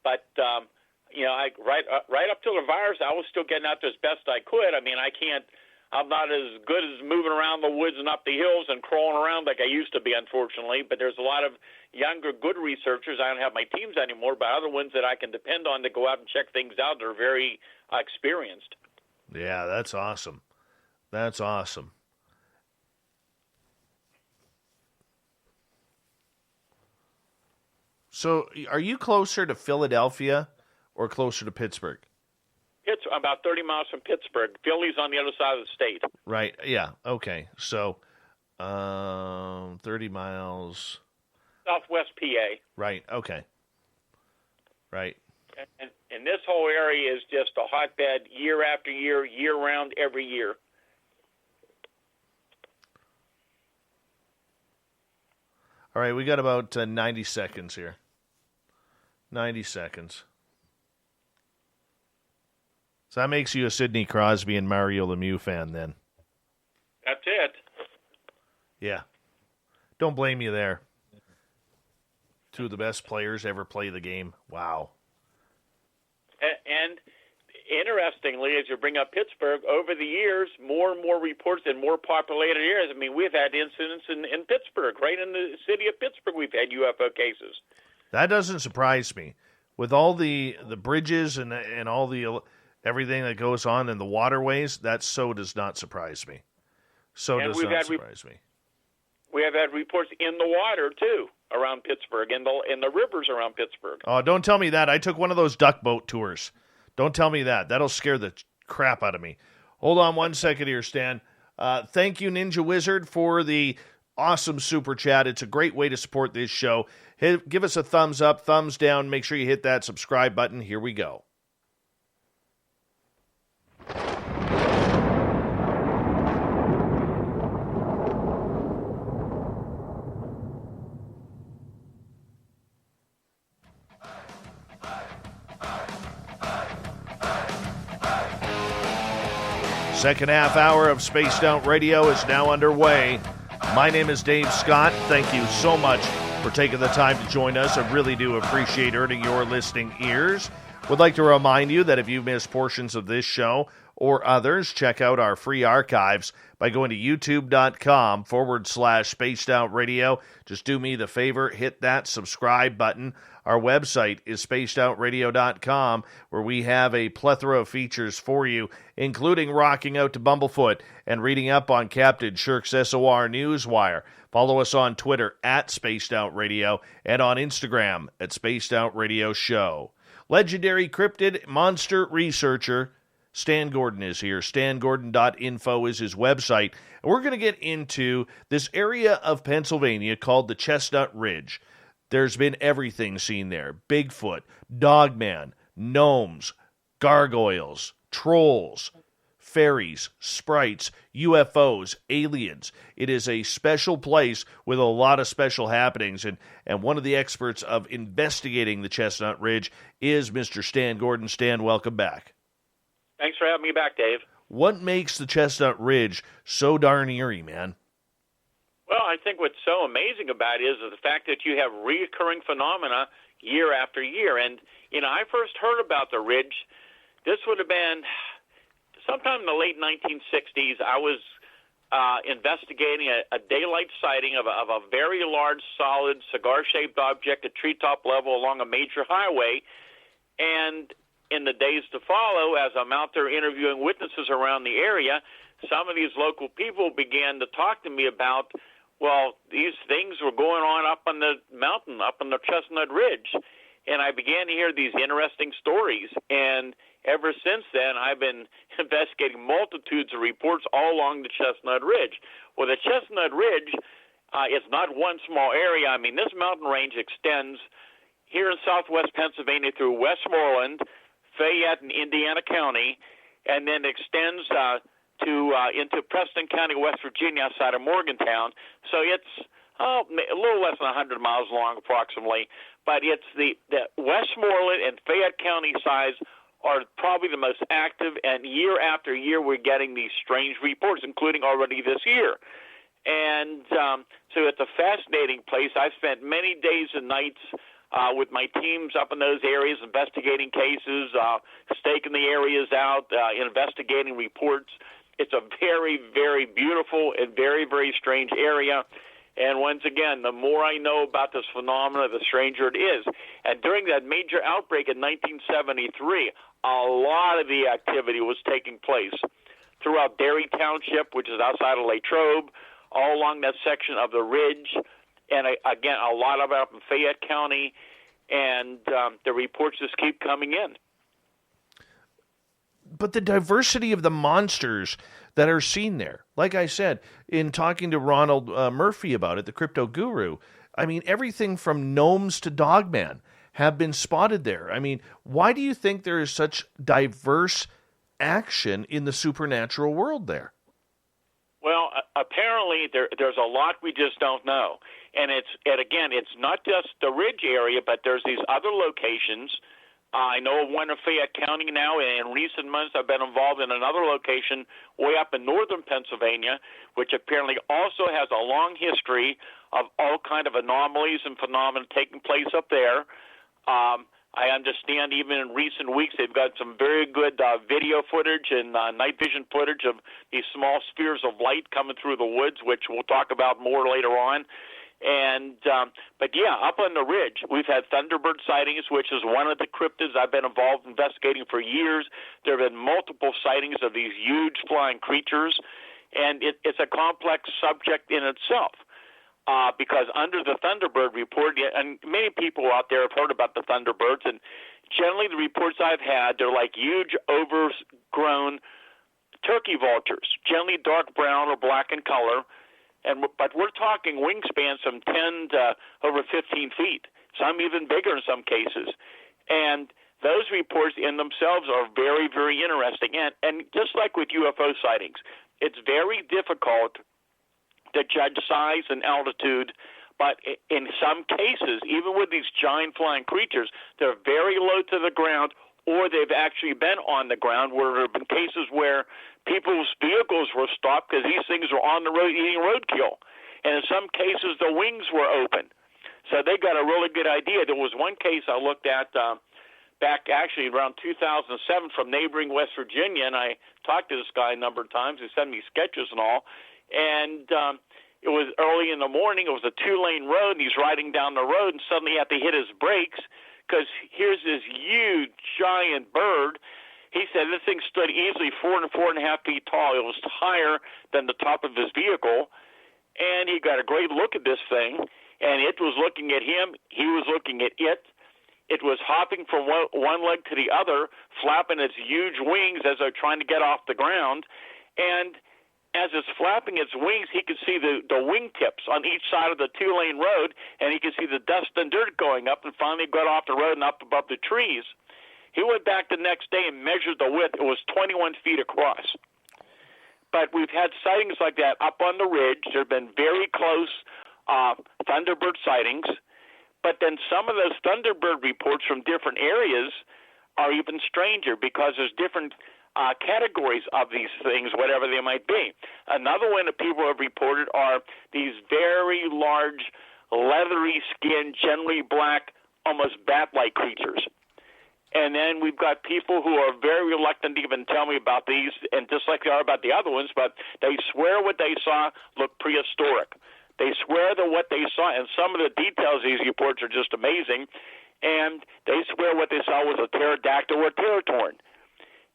S2: But, right up till the virus, I was still getting out there as best I could. I mean, I'm not as good as moving around the woods and up the hills and crawling around like I used to be, unfortunately. But there's a lot of younger, good researchers. I don't have my teams anymore, but other ones that I can depend on to go out and check things out that are very experienced.
S1: Yeah, that's awesome. That's awesome. So, are you closer to Philadelphia or closer to Pittsburgh?
S2: It's about 30 miles from Pittsburgh. Philly's on the other side of the state.
S1: Right. Yeah. Okay. So, 30 miles.
S2: Southwest PA.
S1: Right. Okay. Right.
S2: And this whole area is just a hotbed year after year, year-round, every year.
S1: All right. We got about 90 seconds here. 90 seconds. So that makes you a Sidney Crosby and Mario Lemieux fan then.
S2: That's it.
S1: Yeah. Don't blame you there. Two of the best players ever play the game. Wow.
S2: And interestingly, as you bring up Pittsburgh, over the years, more and more reports in more populated areas. I mean, we've had incidents in Pittsburgh, right in the city of Pittsburgh, we've had UFO cases.
S1: That doesn't surprise me. With all the bridges and all the everything that goes on in the waterways, that so does not surprise me. Surprise me.
S2: We have had reports in the water, too, around Pittsburgh, in the rivers around Pittsburgh.
S1: Oh, don't tell me that. I took one of those duck boat tours. Don't tell me that. That'll scare the crap out of me. Hold on one second here, Stan. Thank you, Ninja Wizard, for the awesome super chat. It's a great way to support this show. Give us a thumbs up, thumbs down. Make sure you hit that subscribe button. Here we go. Second half hour of Spaced Out Radio is now underway. My name is Dave Scott. Thank you so much for taking the time to join us. I really do appreciate earning your listening ears. Would like to remind you that if you missed portions of this show or others, check out our free archives by going to youtube.com/Spaced Out Radio. Just do me the favor, hit that subscribe button. Our website is spacedoutradio.com, where we have a plethora of features for you, including rocking out to Bumblefoot and reading up on Captain Shirk's SOR Newswire. Follow us on Twitter @SpacedOutRadio and on Instagram @SpacedOutRadioShow. Legendary cryptid monster researcher Stan Gordon is here. StanGordon.info is his website. And we're going to get into this area of Pennsylvania called the Chestnut Ridge. There's been everything seen there. Bigfoot, Dogman, gnomes, gargoyles, trolls, fairies, sprites, UFOs, aliens. It is a special place with a lot of special happenings, and one of the experts of investigating the Chestnut Ridge is Mr. Stan Gordon. Stan, welcome back.
S2: Thanks for having me back, Dave.
S1: What makes the Chestnut Ridge so darn eerie, man?
S2: Well, I think what's so amazing about it is the fact that you have reoccurring phenomena year after year. And, I first heard about the ridge. This would have been sometime in the late 1960s. I was investigating a daylight sighting of a very large, solid, cigar-shaped object at treetop level along a major highway. And in the days to follow, as I'm out there interviewing witnesses around the area, some of these local people began to talk to me about, well, these things were going on up on the mountain, up on the Chestnut Ridge. And I began to hear these interesting stories. And ever since then, I've been investigating multitudes of reports all along the Chestnut Ridge. Well, the Chestnut Ridge is not one small area. I mean, this mountain range extends here in southwest Pennsylvania through Westmoreland, Fayette, and Indiana County, and then extends into Preston County, West Virginia, outside of Morgantown. So it's a little less than 100 miles long, approximately. But it's the Westmoreland and Fayette County sides are probably the most active, and year after year we're getting these strange reports, including already this year. And so it's a fascinating place. I've spent many days and nights with my teams up in those areas, investigating cases, staking the areas out, investigating reports. It's a very, very beautiful and very, very strange area. And once again, the more I know about this phenomena, the stranger it is. And during that major outbreak in 1973, a lot of the activity was taking place throughout Derry Township, which is outside of Latrobe, all along that section of the ridge. And again, a lot of it up in Fayette County, and the reports just keep coming in.
S1: But the diversity of the monsters that are seen there, like I said, in talking to Ronald Murphy about it, the crypto guru, I mean, everything from gnomes to Dogman have been spotted there. I mean, why do you think there is such diverse action in the supernatural world there?
S2: Well, apparently there's a lot we just don't know. And again, it's not just the ridge area, but there's these other locations. I know of one in Fayette County now, and in recent months I've been involved in another location way up in northern Pennsylvania, which apparently also has a long history of all kind of anomalies and phenomena taking place up there. I understand even in recent weeks they've got some very good video footage and night vision footage of these small spheres of light coming through the woods, which we'll talk about more later on. And but yeah, up on the ridge, we've had Thunderbird sightings, which is one of the cryptids I've been involved investigating for years. There have been multiple sightings of these huge flying creatures, and it's a complex subject in itself. Because under the Thunderbird report, and many people out there have heard about the Thunderbirds, and generally the reports I've had, they're like huge, overgrown turkey vultures, generally dark brown or black in color, but we're talking wingspans from 10 to over 15 feet, some even bigger in some cases. And those reports in themselves are very, very interesting. And just like with UFO sightings, it's very difficult to judge size and altitude, but in some cases, even with these giant flying creatures, they're very low to the ground, or they've actually been on the ground, where there have been cases where people's vehicles were stopped because these things were on the road eating roadkill. And in some cases, the wings were open. So they got a really good idea. There was one case I looked at back actually around 2007 from neighboring West Virginia, and I talked to this guy a number of times. He sent me sketches and all. And it was early in the morning. It was a 2-lane road, and he's riding down the road, and suddenly he had to hit his brakes because here's this huge, giant bird. He said this thing stood easily 4 to 4.5 feet tall. It was higher than the top of his vehicle, and he got a great look at this thing, and it was looking at him. He was looking at it. It was hopping from one leg to the other, flapping its huge wings as they're trying to get off the ground, and as it's flapping its wings, he could see the wingtips on each side of the 2-lane road, and he could see the dust and dirt going up, and finally got off the road and up above the trees. He went back the next day and measured the width. It was 21 feet across. But we've had sightings like that up on the ridge. There have been very close Thunderbird sightings, but then some of those Thunderbird reports from different areas are even stranger because there's different categories of these things, whatever they might be. Another one that people have reported are these very large, leathery skinned, generally black, almost bat-like creatures. And then we've got people who are very reluctant to even tell me about these, and just like they are about the other ones, but they swear what they saw looked prehistoric. They swear that what they saw, and some of the details of these reports are just amazing, and they swear what they saw was a pterodactyl or a pterotorn.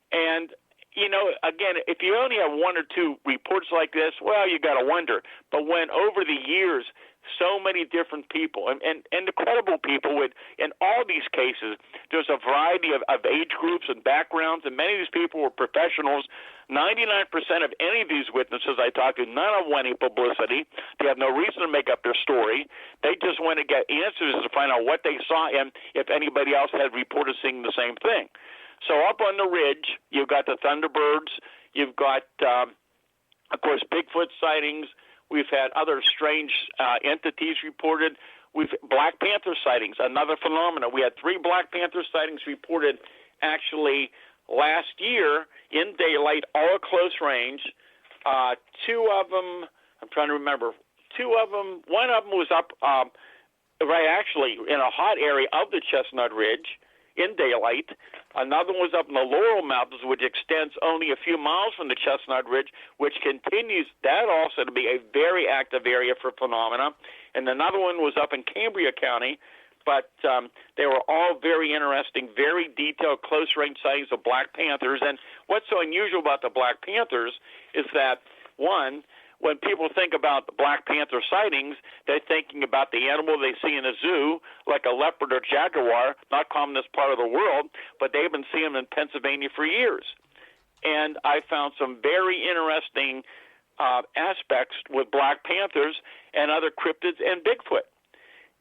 S2: And, you know, again, if you only have 1 or 2 reports like this, well, you got to wonder. But when over the years, so many different people and incredible people in all these cases, there's a variety of age groups and backgrounds, and many of these people were professionals. 99% of any of these witnesses I talked to, none of them want any publicity. They have no reason to make up their story. They just want to get answers to find out what they saw and if anybody else had reported seeing the same thing. So up on the ridge, you've got the Thunderbirds. You've got, of course, Bigfoot sightings. We've had other strange entities reported. We've Black Panther sightings, another phenomenon. We had 3 Black Panther sightings reported actually last year in daylight, all at close range. 2 of them, I'm trying to remember, 2 of them, one of them was up right actually in a hot area of the Chestnut Ridge in daylight. Another one was up in the Laurel Mountains, which extends only a few miles from the Chestnut Ridge, which continues that also to be a very active area for phenomena. And another one was up in Cambria County, but they were all very interesting, very detailed, close-range sightings of Black Panthers. And what's so unusual about the Black Panthers is that, one, when people think about the Black Panther sightings, they're thinking about the animal they see in a zoo, like a leopard or jaguar, not common in this part of the world, but they've been seeing them in Pennsylvania for years. And I found some very interesting aspects with Black Panthers and other cryptids and Bigfoot.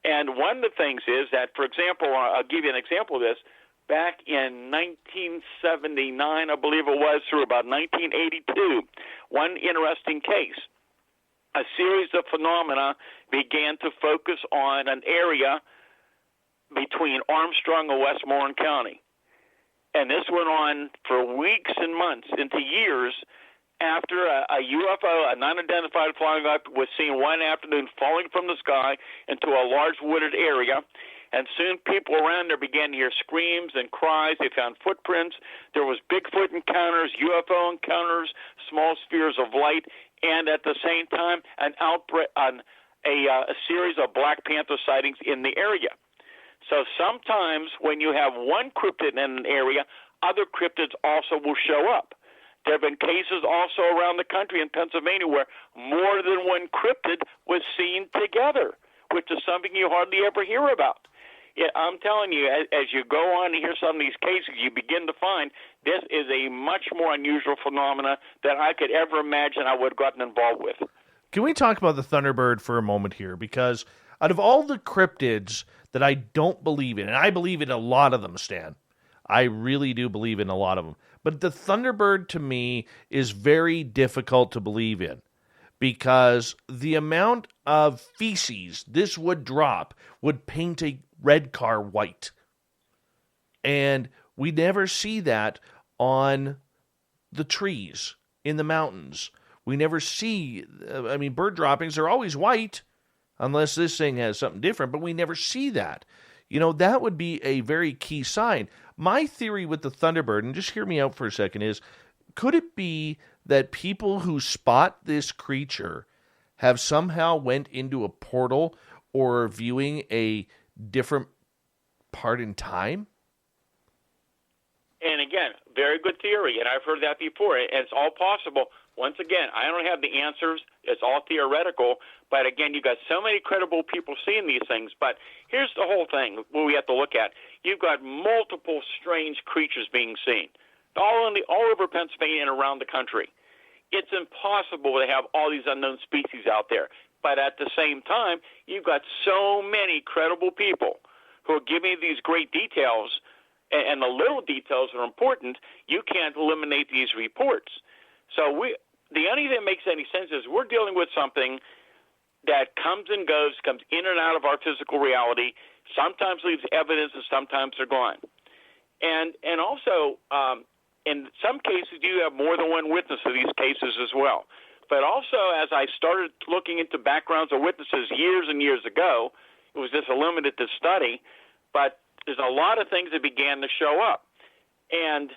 S2: And one of the things is that, for example, I'll give you an example of this. Back in 1979, I believe it was, through about 1982, one interesting case. A series of phenomena began to focus on an area between Armstrong and Westmoreland County. And this went on for weeks and months, into years, after a UFO, an unidentified flying object, was seen one afternoon falling from the sky into a large wooded area. And soon people around there began to hear screams and cries. They found footprints. There was Bigfoot encounters, UFO encounters, small spheres of light, and at the same time, a series of Black Panther sightings in the area. So sometimes when you have one cryptid in an area, other cryptids also will show up. There have been cases also around the country in Pennsylvania where more than one cryptid was seen together, which is something you hardly ever hear about. Yeah, I'm telling you, as you go on to hear some of these cases, you begin to find this is a much more unusual phenomena than I could ever imagine I would have gotten involved with.
S1: Can we talk about the Thunderbird for a moment here? Because out of all the cryptids that I don't believe in, and I believe in a lot of them, Stan, I really do believe in a lot of them, but the Thunderbird to me is very difficult to believe in because the amount of feces this would drop would paint a red car white. And we never see that on the trees in the mountains. We never see, bird droppings are always white, unless this thing has something different, but we never see that. You know, that would be a very key sign. My theory with the Thunderbird, and just hear me out for a second, is could it be that people who spot this creature have somehow went into a portal or are viewing a different part in time?
S2: And again, very good theory, and I've heard that before, and it's all possible. Once again, I don't have the answers. It's all theoretical. But again, you've got so many credible people seeing these things. But here's the whole thing we have to look at. You've got multiple strange creatures being seen, all over Pennsylvania and around the country. It's impossible to have all these unknown species out there. But at the same time, you've got so many credible people who are giving you these great details, and the little details are important. You can't eliminate these reports. So the only thing that makes any sense is we're dealing with something that comes and goes, comes in and out of our physical reality, sometimes leaves evidence and sometimes they're gone. And also, in some cases, you have more than one witness of these cases as well. But also, as I started looking into backgrounds of witnesses years and years ago, it was just a limited to study, but there's a lot of things that began to show up. And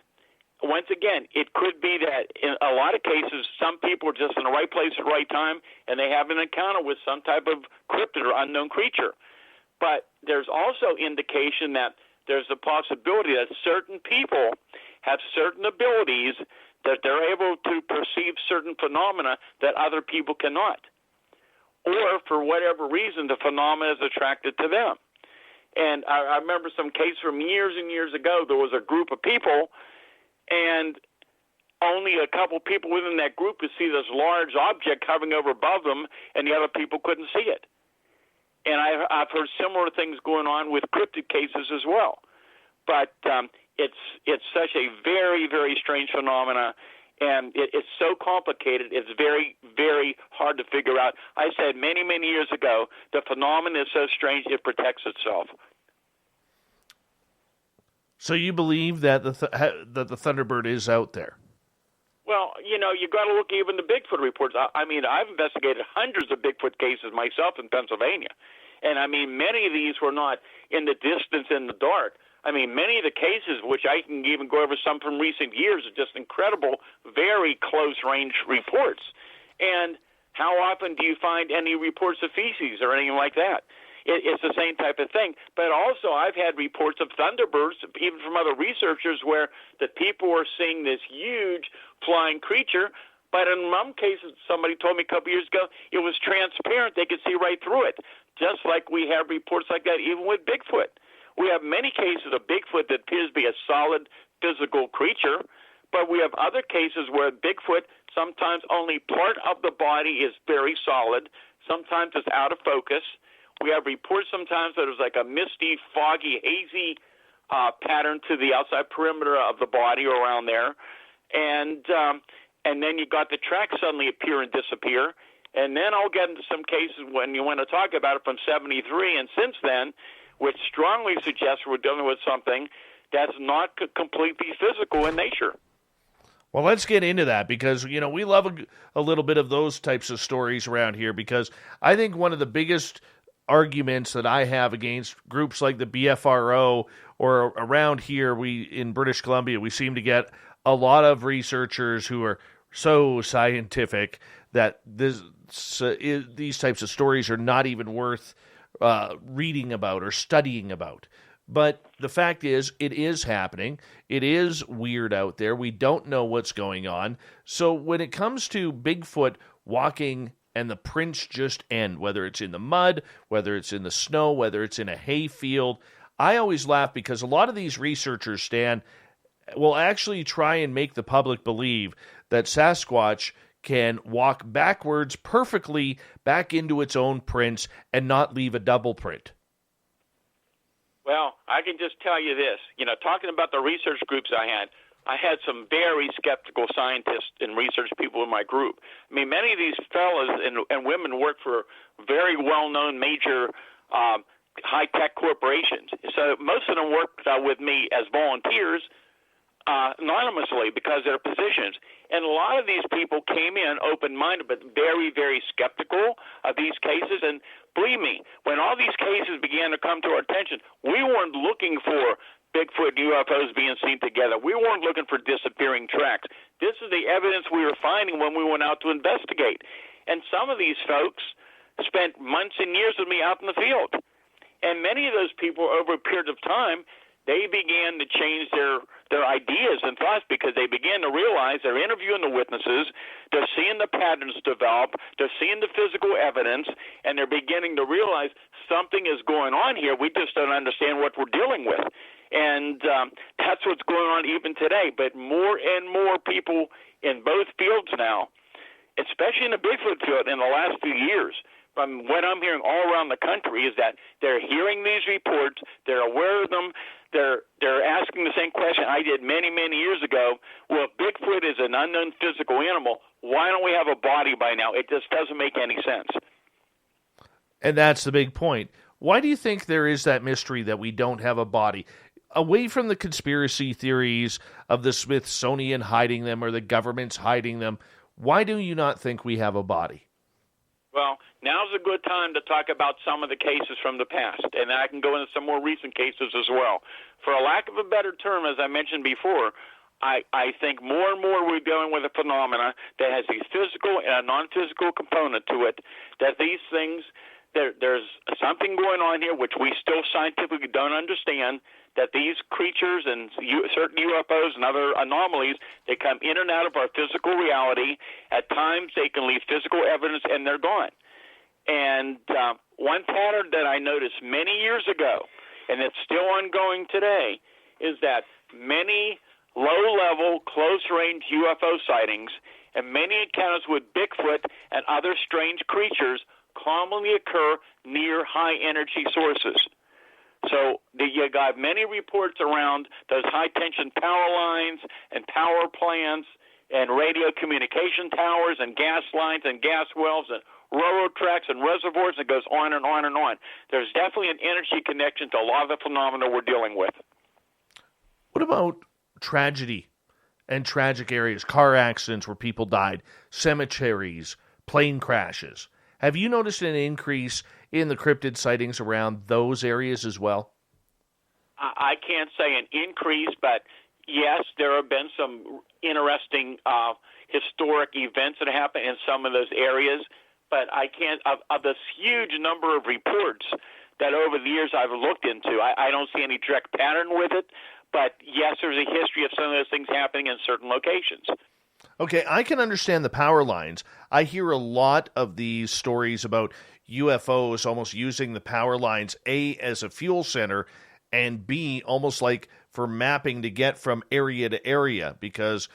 S2: once again, it could be that in a lot of cases, some people are just in the right place at the right time, and they have an encounter with some type of cryptid or unknown creature. But there's also indication that there's a possibility that certain people have certain abilities that they're able to perceive certain phenomena that other people cannot. Or for whatever reason, the phenomena is attracted to them. And I remember some case from years and years ago, there was a group of people, and only a couple people within that group could see this large object hovering over above them, and the other people couldn't see it. And I've heard similar things going on with cryptid cases as well. But it's such a very, very strange phenomena, and it's so complicated, it's very, very hard to figure out. I said many, many years ago, the phenomenon is so strange it protects itself.
S1: So you believe that the Thunderbird is out there?
S2: Well, you got to look even the Bigfoot reports. I mean, I've investigated hundreds of Bigfoot cases myself in Pennsylvania. And, I mean, many of these were not in the distance, in the dark. I mean, many of the cases, which I can even go over some from recent years, are just incredible, very close-range reports. And how often do you find any reports of feces or anything like that? It's the same type of thing. But also, I've had reports of Thunderbirds, even from other researchers, where the people were seeing this huge flying creature, but in some cases, somebody told me a couple years ago, it was transparent. They could see right through it, just like we have reports like that even with Bigfoot. We have many cases of Bigfoot that appears to be a solid physical creature, but we have other cases where Bigfoot, sometimes only part of the body is very solid, sometimes it's out of focus. We have reports sometimes that there's like a misty, foggy, hazy pattern to the outside perimeter of the body or around there. And then you got the tracks suddenly appear and disappear. And then I'll get into some cases when you want to talk about it from 73 and since then, which strongly suggests we're dealing with something that's not completely physical in nature.
S1: Well, let's get into that because, we love a little bit of those types of stories around here because I think one of the biggest arguments that I have against groups like the BFRO or around here, in British Columbia, we seem to get a lot of researchers who are so scientific that these types of stories are not even worth reading about or studying about. But the fact is, it is happening. It is weird out there. We don't know what's going on. So when it comes to Bigfoot walking and the prints just end, whether it's in the mud, whether it's in the snow, whether it's in a hay field, I always laugh because a lot of these researchers, Stan, will actually try and make the public believe that Sasquatch can walk backwards perfectly back into its own prints and not leave a double print.
S2: Well, I can just tell you this. Talking about the research groups I had some very skeptical scientists and research people in my group. I mean, many of these fellas and women work for very well-known major high-tech corporations. So most of them worked with me as volunteers anonymously because of their positions. And a lot of these people came in open-minded but very, very skeptical of these cases. And believe me, when all these cases began to come to our attention, we weren't looking for Bigfoot and UFOs being seen together. We weren't looking for disappearing tracks. This is the evidence we were finding when we went out to investigate. And some of these folks spent months and years with me out in the field. And many of those people, over a period of time, they began to change their ideas and thoughts because they began to realize they're interviewing the witnesses, they're seeing the patterns develop, they're seeing the physical evidence, and they're beginning to realize something is going on here. We just don't understand what we're dealing with. And that's what's going on even today. But more and more people in both fields now, especially in the Bigfoot field in the last few years, from what I'm hearing all around the country, is that they're hearing these reports, they're aware of them, they're asking the same question I did many, many years ago. Well, if Bigfoot is an unknown physical animal, why don't we have a body by now? It just doesn't make any sense.
S1: And that's the big point. Why do you think there is that mystery that we don't have a body? Away from the conspiracy theories of the Smithsonian hiding them or the government's hiding them, why do you not think we have a body?
S2: Well, now's a good time to talk about some of the cases from the past, and I can go into some more recent cases as well. For a lack of a better term, as I mentioned before, I think more and more we're dealing with a phenomena that has a physical and a non-physical component to it, that these things, there's something going on here which we still scientifically don't understand, that these creatures and certain UFOs and other anomalies, they come in and out of our physical reality. At times they can leave physical evidence and they're gone. And one pattern that I noticed many years ago, and it's still ongoing today, is that many low-level, close-range UFO sightings and many encounters with Bigfoot and other strange creatures commonly occur near high-energy sources. So you got many reports around those high-tension power lines and power plants and radio communication towers and gas lines and gas wells and railroad tracks and reservoirs. It goes on and on and on. There's definitely an energy connection to a lot of the phenomena we're dealing with.
S1: What about tragedy and tragic areas, car accidents where people died, cemeteries, plane crashes? Have you noticed an increase in the cryptid sightings around those areas as well?
S2: I can't say an increase, but yes, there have been some interesting historic events that happen in some of those areas. But I can't, of this huge number of reports that over the years I've looked into, I don't see any direct pattern with it. But yes, there's a history of some of those things happening in certain locations.
S1: Okay, I can understand the power lines. I hear a lot of these stories about UFOs almost using the power lines, A, as a fuel center, and B, almost like for mapping to get from area to area, because,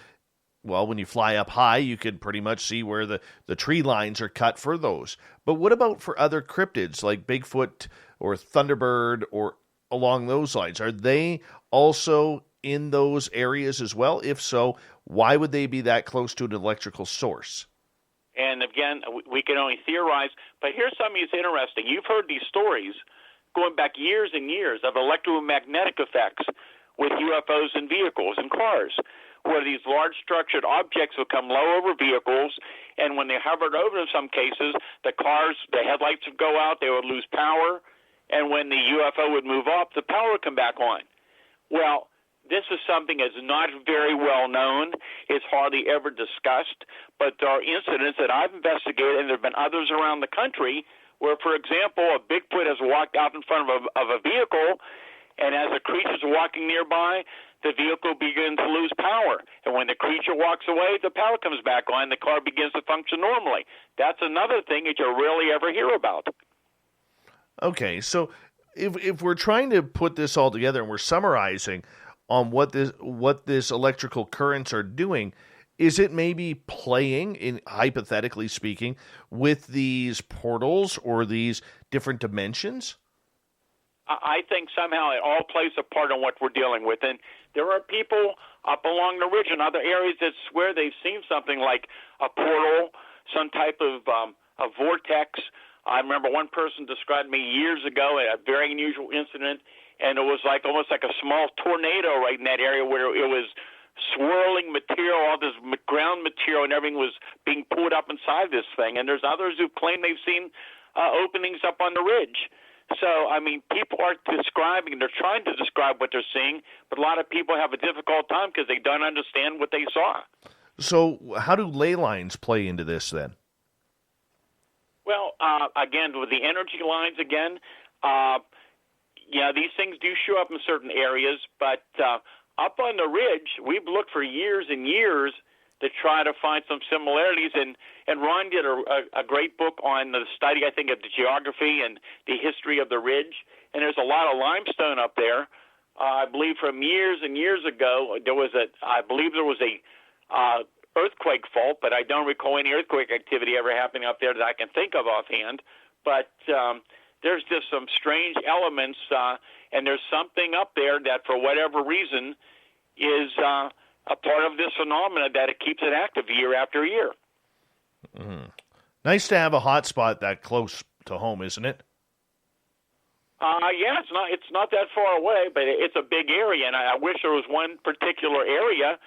S1: well, when you fly up high, you can pretty much see where the tree lines are cut for those. But what about for other cryptids like Bigfoot or Thunderbird or along those lines? Are they also in those areas as well? If so, why would they be that close to an electrical source?
S2: And again, we can only theorize, but here's something that's interesting. You've heard these stories going back years and years of electromagnetic effects with UFOs and vehicles and cars. where these large structured objects would come low over vehicles, and when they hovered over in some cases, the headlights would go out, they would lose power, and when the UFO would move up, the power would come back on. Well, this is something that's not very well known. It's hardly ever discussed, but there are incidents that I've investigated, and there have been others around the country where, for example, a Bigfoot has walked out in front of a vehicle, and as the creature's walking nearby, the vehicle begins to lose power. And when the creature walks away, the power comes back on, the car begins to function normally. That's another thing that you rarely ever hear about.
S1: Okay, so if we're trying to put this all together and we're summarizing on what this electrical currents are doing, is it maybe playing, in hypothetically speaking, with these portals or these different dimensions?
S2: I think somehow it all plays a part in what we're dealing with. And there are people up along the ridge in other areas that swear they've seen something like a portal, some type of a vortex. I remember one person described me years ago a very unusual incident, and it was like almost like a small tornado right in that area where it was swirling material, all this ground material, and everything was being pulled up inside this thing. And there's others who claim they've seen openings up on the ridge. So, I mean, people are describing, they're trying to describe what they're seeing, but a lot of people have a difficult time because they don't understand what they saw.
S1: So how do ley lines play into this then?
S2: Well, again, with the energy lines, these things do show up in certain areas, but up on the ridge, we've looked for years and years to try to find some similarities, and Ron did a great book on the study, I think, of the geography and the history of the ridge, and there's a lot of limestone up there. I believe from years and years ago, there was a earthquake fault, but I don't recall any earthquake activity ever happening up there that I can think of offhand. But there's just some strange elements, and there's something up there that, for whatever reason, is a part of this phenomena that it keeps it active year after year.
S1: Mm. Nice to have a hot spot that close to home, isn't it?
S2: Yeah, it's not that far away, but it's a big area, and I wish there was one particular area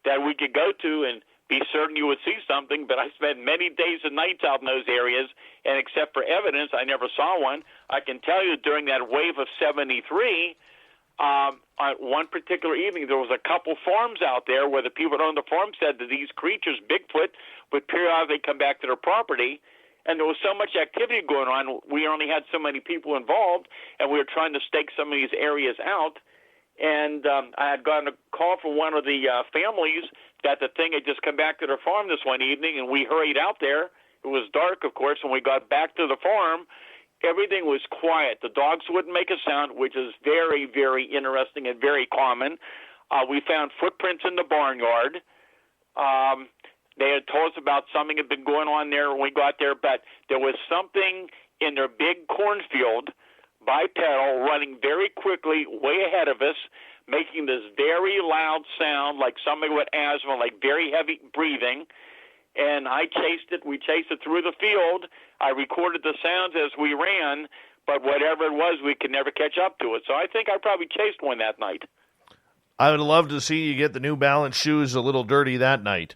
S2: that we could go to and be certain you would see something, but I spent many days and nights out in those areas, and except for evidence, I never saw one. I can tell you during that wave of 73, on one particular evening, there was a couple farms out there where the people that owned the farm said that these creatures, Bigfoot, would periodically come back to their property, and there was so much activity going on, we only had so many people involved, and we were trying to stake some of these areas out. And I had gotten a call from one of the families that the thing had just come back to their farm this one evening, and we hurried out there. It was dark, of course. When we got back to the farm, everything was quiet. The dogs wouldn't make a sound, which is very, very interesting and very common. We found footprints in the barnyard. They had told us about something had been going on there when we got there, but there was something in their big cornfield, bipedal, running very quickly, way ahead of us, making this very loud sound like somebody with asthma, like very heavy breathing. And I chased it. We chased it through the field. I recorded the sounds as we ran, but whatever it was, we could never catch up to it. So I think I probably chased one that night.
S1: I would love to see you get the New Balance shoes a little dirty that night.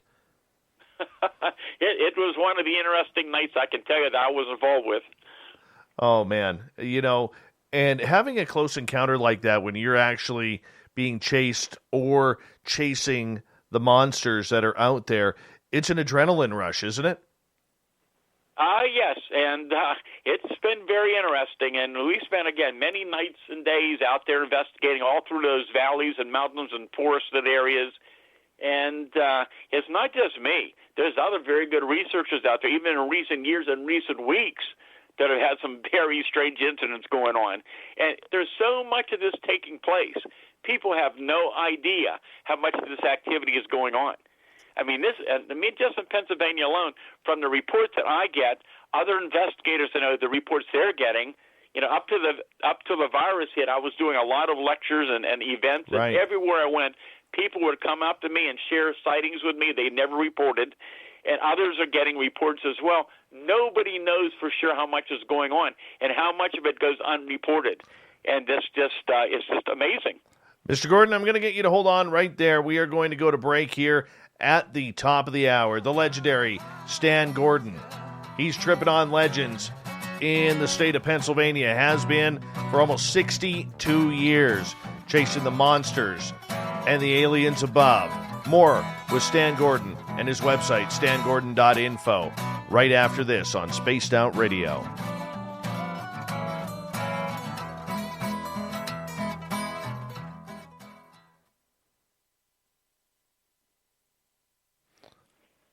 S2: It was one of the interesting nights, I can tell you, that I was involved with.
S1: Oh, man. And having a close encounter like that when you're actually being chased or chasing the monsters that are out there, it's an adrenaline rush, isn't it?
S2: Yes, and it's been very interesting. And we spent, again, many nights and days out there investigating all through those valleys and mountains and forested areas. And it's not just me. There's other very good researchers out there, even in recent years and recent weeks, that have had some very strange incidents going on. And there's so much of this taking place. People have no idea how much of this activity is going on. I mean, just in Pennsylvania alone, from the reports that I get, other investigators that know the reports they're getting, up to the virus hit, I was doing a lot of lectures and events,
S1: right.
S2: And everywhere I went, people would come up to me and share sightings with me they never reported, and others are getting reports as well. Nobody knows for sure how much is going on and how much of it goes unreported, and this it's just amazing.
S1: Mr. Gordon, I'm going to get you to hold on right there. We are going to go to break here at the top of the hour. The legendary Stan Gordon. He's tripping on legends in the state of Pennsylvania, has been for almost 62 years, chasing the monsters and the aliens above. More with Stan Gordon and his website, stangordon.info, right after this on Spaced Out Radio.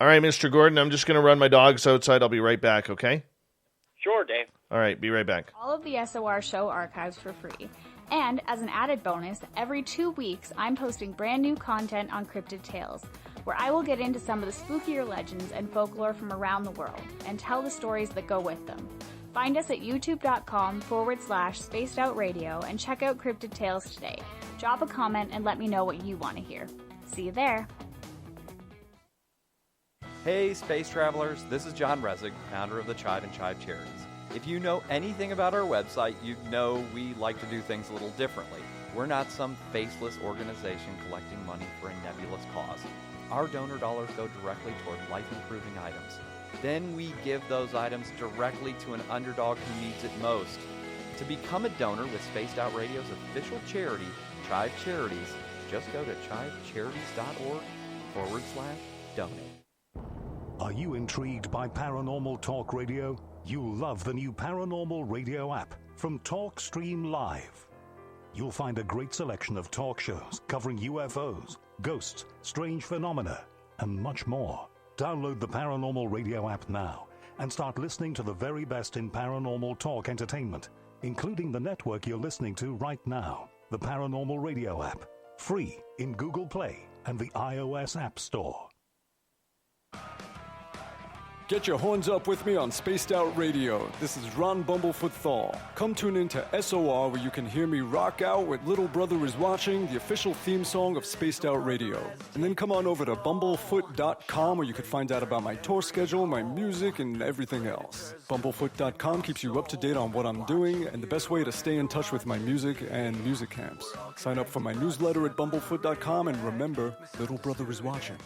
S1: All right, Mr. Gordon, I'm just going to run my dogs outside. I'll be right back, okay?
S2: Sure, Dave.
S1: All right, be right back.
S3: All of the SOR show archives for free. And as an added bonus, every 2 weeks, I'm posting brand new content on Cryptid Tales, where I will get into some of the spookier legends and folklore from around the world and tell the stories that go with them. Find us at youtube.com/Spaced Out Radio and check out Cryptid Tales today. Drop a comment and let me know what you want to hear. See you there.
S4: Hey, space travelers, this is John Resig, founder of the Chive and Chive Charities. If you know anything about our website, you know we like to do things a little differently. We're not some faceless organization collecting money for a nebulous cause. Our donor dollars go directly toward life-improving items. Then we give those items directly to an underdog who needs it most. To become a donor with Spaced Out Radio's official charity, Chive Charities, just go to chivecharities.org/donate.
S5: Are you intrigued by Paranormal Talk Radio? You'll love the new Paranormal Radio app from TalkStream Live. You'll find a great selection of talk shows covering UFOs, ghosts, strange phenomena, and much more. Download the Paranormal Radio app now and start listening to the very best in paranormal talk entertainment, including the network you're listening to right now, the Paranormal Radio app, free in Google Play and the iOS App Store.
S6: Get your horns up with me on Spaced Out Radio. This is Ron Bumblefoot Thal. Come tune in to SOR where you can hear me rock out with Little Brother is Watching, the official theme song of Spaced Out Radio. And then come on over to bumblefoot.com where you can find out about my tour schedule, my music, and everything else. Bumblefoot.com keeps you up to date on what I'm doing and the best way to stay in touch with my music and music camps. Sign up for my newsletter at bumblefoot.com and remember, Little Brother is Watching.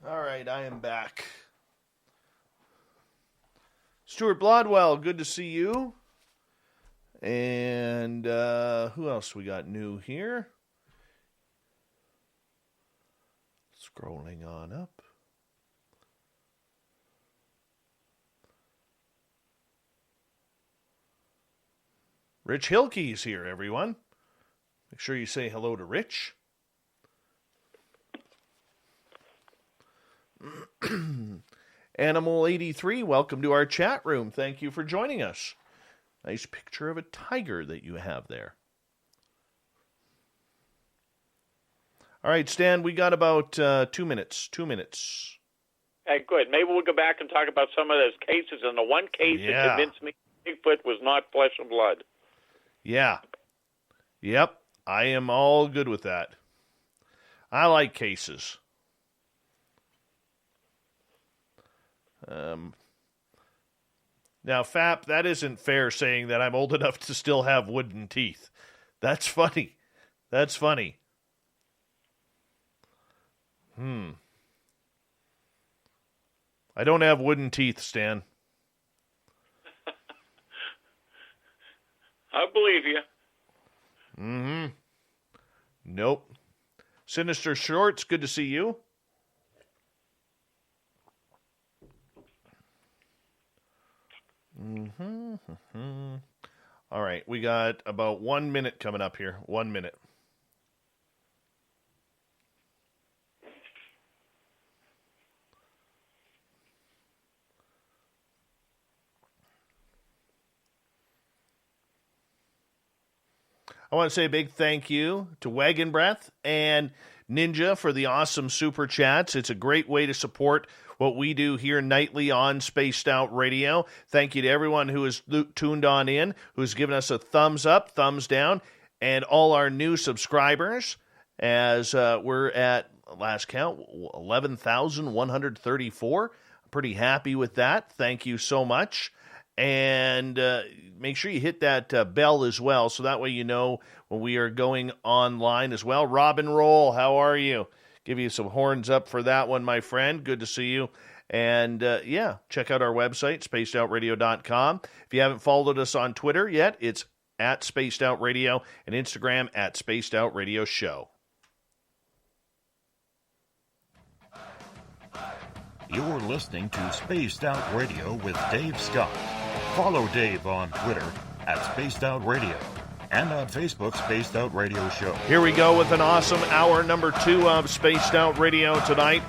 S1: All right, I am back. Stuart Blodwell, good to see you. And who else we got new here? Scrolling on up. Rich Hilke's here, everyone. Make sure you say hello to Rich. Animal 83, welcome to our chat room. Thank you for joining us. Nice picture of a tiger that you have there. All right, Stan, we got about 2 minutes. 2 minutes.
S2: Hey, good. Maybe we'll go back and talk about some of those cases. And the one case that convinced me Bigfoot was not flesh and blood.
S1: Yeah. Yep. I am all good with that. I like cases. Now, Fap, that isn't fair saying that I'm old enough to still have wooden teeth. That's funny. That's funny. I don't have wooden teeth, Stan.
S2: I believe you.
S1: Nope. Sinister Shorts, good to see you. All right, we got about 1 minute coming up here. 1 minute. I want to say a big thank you to Wagon Breath and Ninja for the awesome super chats. It's a great way to support what we do here nightly on Spaced Out Radio. Thank you to everyone who has tuned on in, who's given us a thumbs up, thumbs down, and all our new subscribers as we're at, last count, 11,134. I'm pretty happy with that. Thank you so much. And make sure you hit that bell as well, so that way you know when we are going online as well. Robin Roll, how are you? Give you some horns up for that one, my friend. Good to see you. And, check out our website, spacedoutradio.com. If you haven't followed us on Twitter yet, it's at Spaced Out Radio, and Instagram at Spaced Out Radio Show.
S7: You're listening to Spaced Out Radio with Dave Scott. Follow Dave on Twitter at Spaced Out Radio and on Facebook, Spaced Out Radio Show.
S1: Here we go with an awesome hour number 2 of Spaced Out Radio tonight.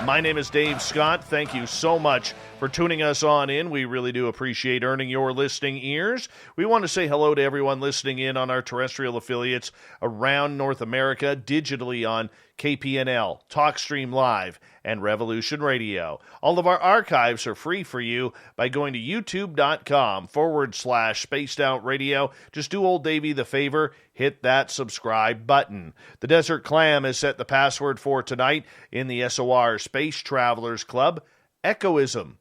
S1: My name is Dave Scott. Thank you so much for tuning us on in. We really do appreciate earning your listening ears. We want to say hello to everyone listening in on our terrestrial affiliates around North America, digitally on KPNL, TalkStream Live, and Revolution Radio. All of our archives are free for you by going to youtube.com/Spaced Out Radio. Just do old Davey the favor, hit that subscribe button. The Desert Clam has set the password for tonight in the SOR Space Travelers Club, Echoism.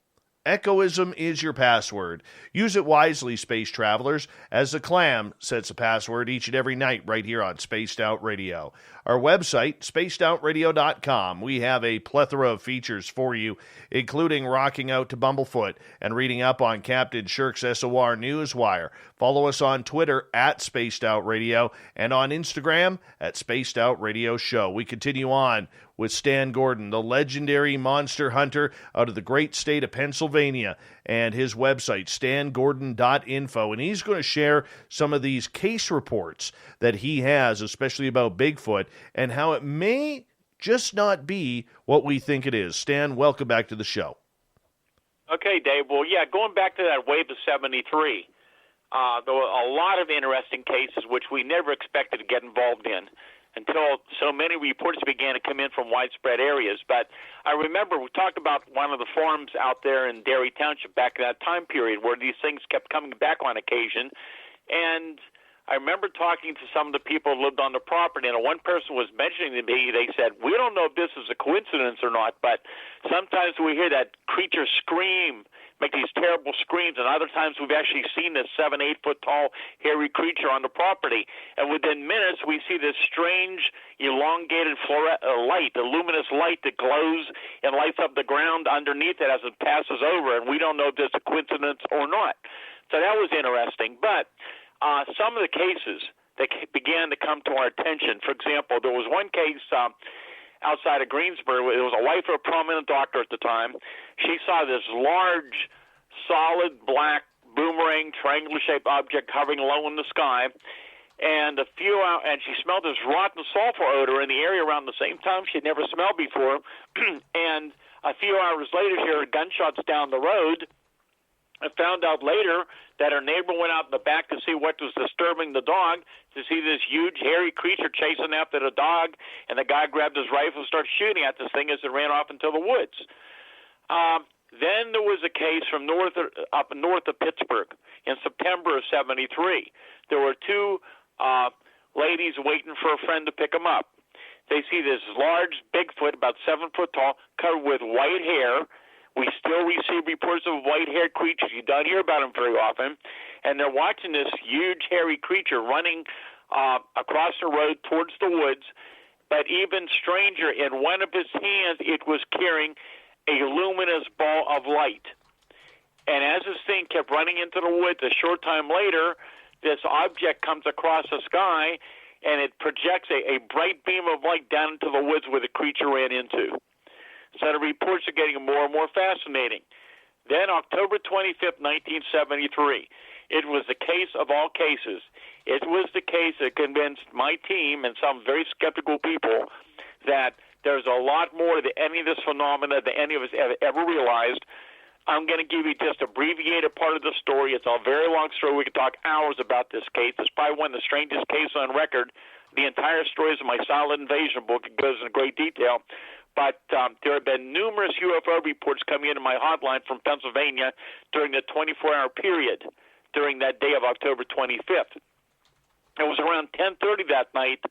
S1: Echoism is your password. Use it wisely, space travelers, as the Clam sets a password each and every night right here on Spaced Out Radio. Our website, spacedoutradio.com. We have a plethora of features for you, including rocking out to Bumblefoot and reading up on Captain Shirk's SOR Newswire. Follow us on Twitter at Spaced Out Radio and on Instagram at Spaced Out Radio Show. We continue on with Stan Gordon, the legendary monster hunter out of the great state of Pennsylvania, and his website, stangordon.info. And he's going to share some of these case reports that he has, especially about Bigfoot, and how it may just not be what we think it is. Stan, welcome back to the show.
S2: Okay, Dave. Well, yeah, going back to that wave of 73, there were a lot of interesting cases which we never expected to get involved in until so many reports began to come in from widespread areas. But I remember we talked about one of the forums out there in Derry Township back in that time period where these things kept coming back on occasion. And I remember talking to some of the people who lived on the property, and one person was mentioning to me, they said, we don't know if this is a coincidence or not, but sometimes we hear that creature scream, make these terrible screams, and other times we've actually seen this 7-8 foot tall hairy creature on the property, and within minutes we see this strange elongated light, a luminous light that glows and lights up the ground underneath it as it passes over, and we don't know if there's a coincidence or not. So that was interesting. But some of the cases that began to come to our attention, for example, there was one case outside of Greensboro. It was a wife of a prominent doctor at the time. She saw this large, solid, black, boomerang, triangular-shaped object hovering low in the sky, and she smelled this rotten sulfur odor in the area around the same time she'd never smelled before. And a few hours later, she heard gunshots down the road, I found out later that her neighbor went out in the back to see what was disturbing the dog, to see this huge, hairy creature chasing after the dog, and the guy grabbed his rifle and started shooting at this thing as it ran off into the woods. Then there was a case from up north of Pittsburgh in September of '73. There were two ladies waiting for a friend to pick them up. They see this large Bigfoot, about 7 foot tall, covered with white hair. We still receive reports of white-haired creatures. You don't hear about them very often. And they're watching this huge, hairy creature running across the road towards the woods. But even stranger, in one of its hands, it was carrying a luminous ball of light. And as this thing kept running into the woods, a short time later, this object comes across the sky, and it projects a bright beam of light down into the woods where the creature ran into. So the reports are getting more and more fascinating. Then October 25th, 1973, it was the case of all cases. It was the case that convinced my team and some very skeptical people that there's a lot more to any of this phenomena than any of us ever realized. I'm going to give you just an abbreviated part of the story. It's a very long story. We could talk hours about this case. It's probably one of the strangest cases on record. The entire story is in my Silent Invasion book. It goes into great detail. But there have been numerous UFO reports coming into my hotline from Pennsylvania during the 24-hour period during that day of October 25th. It was around 10:30 that night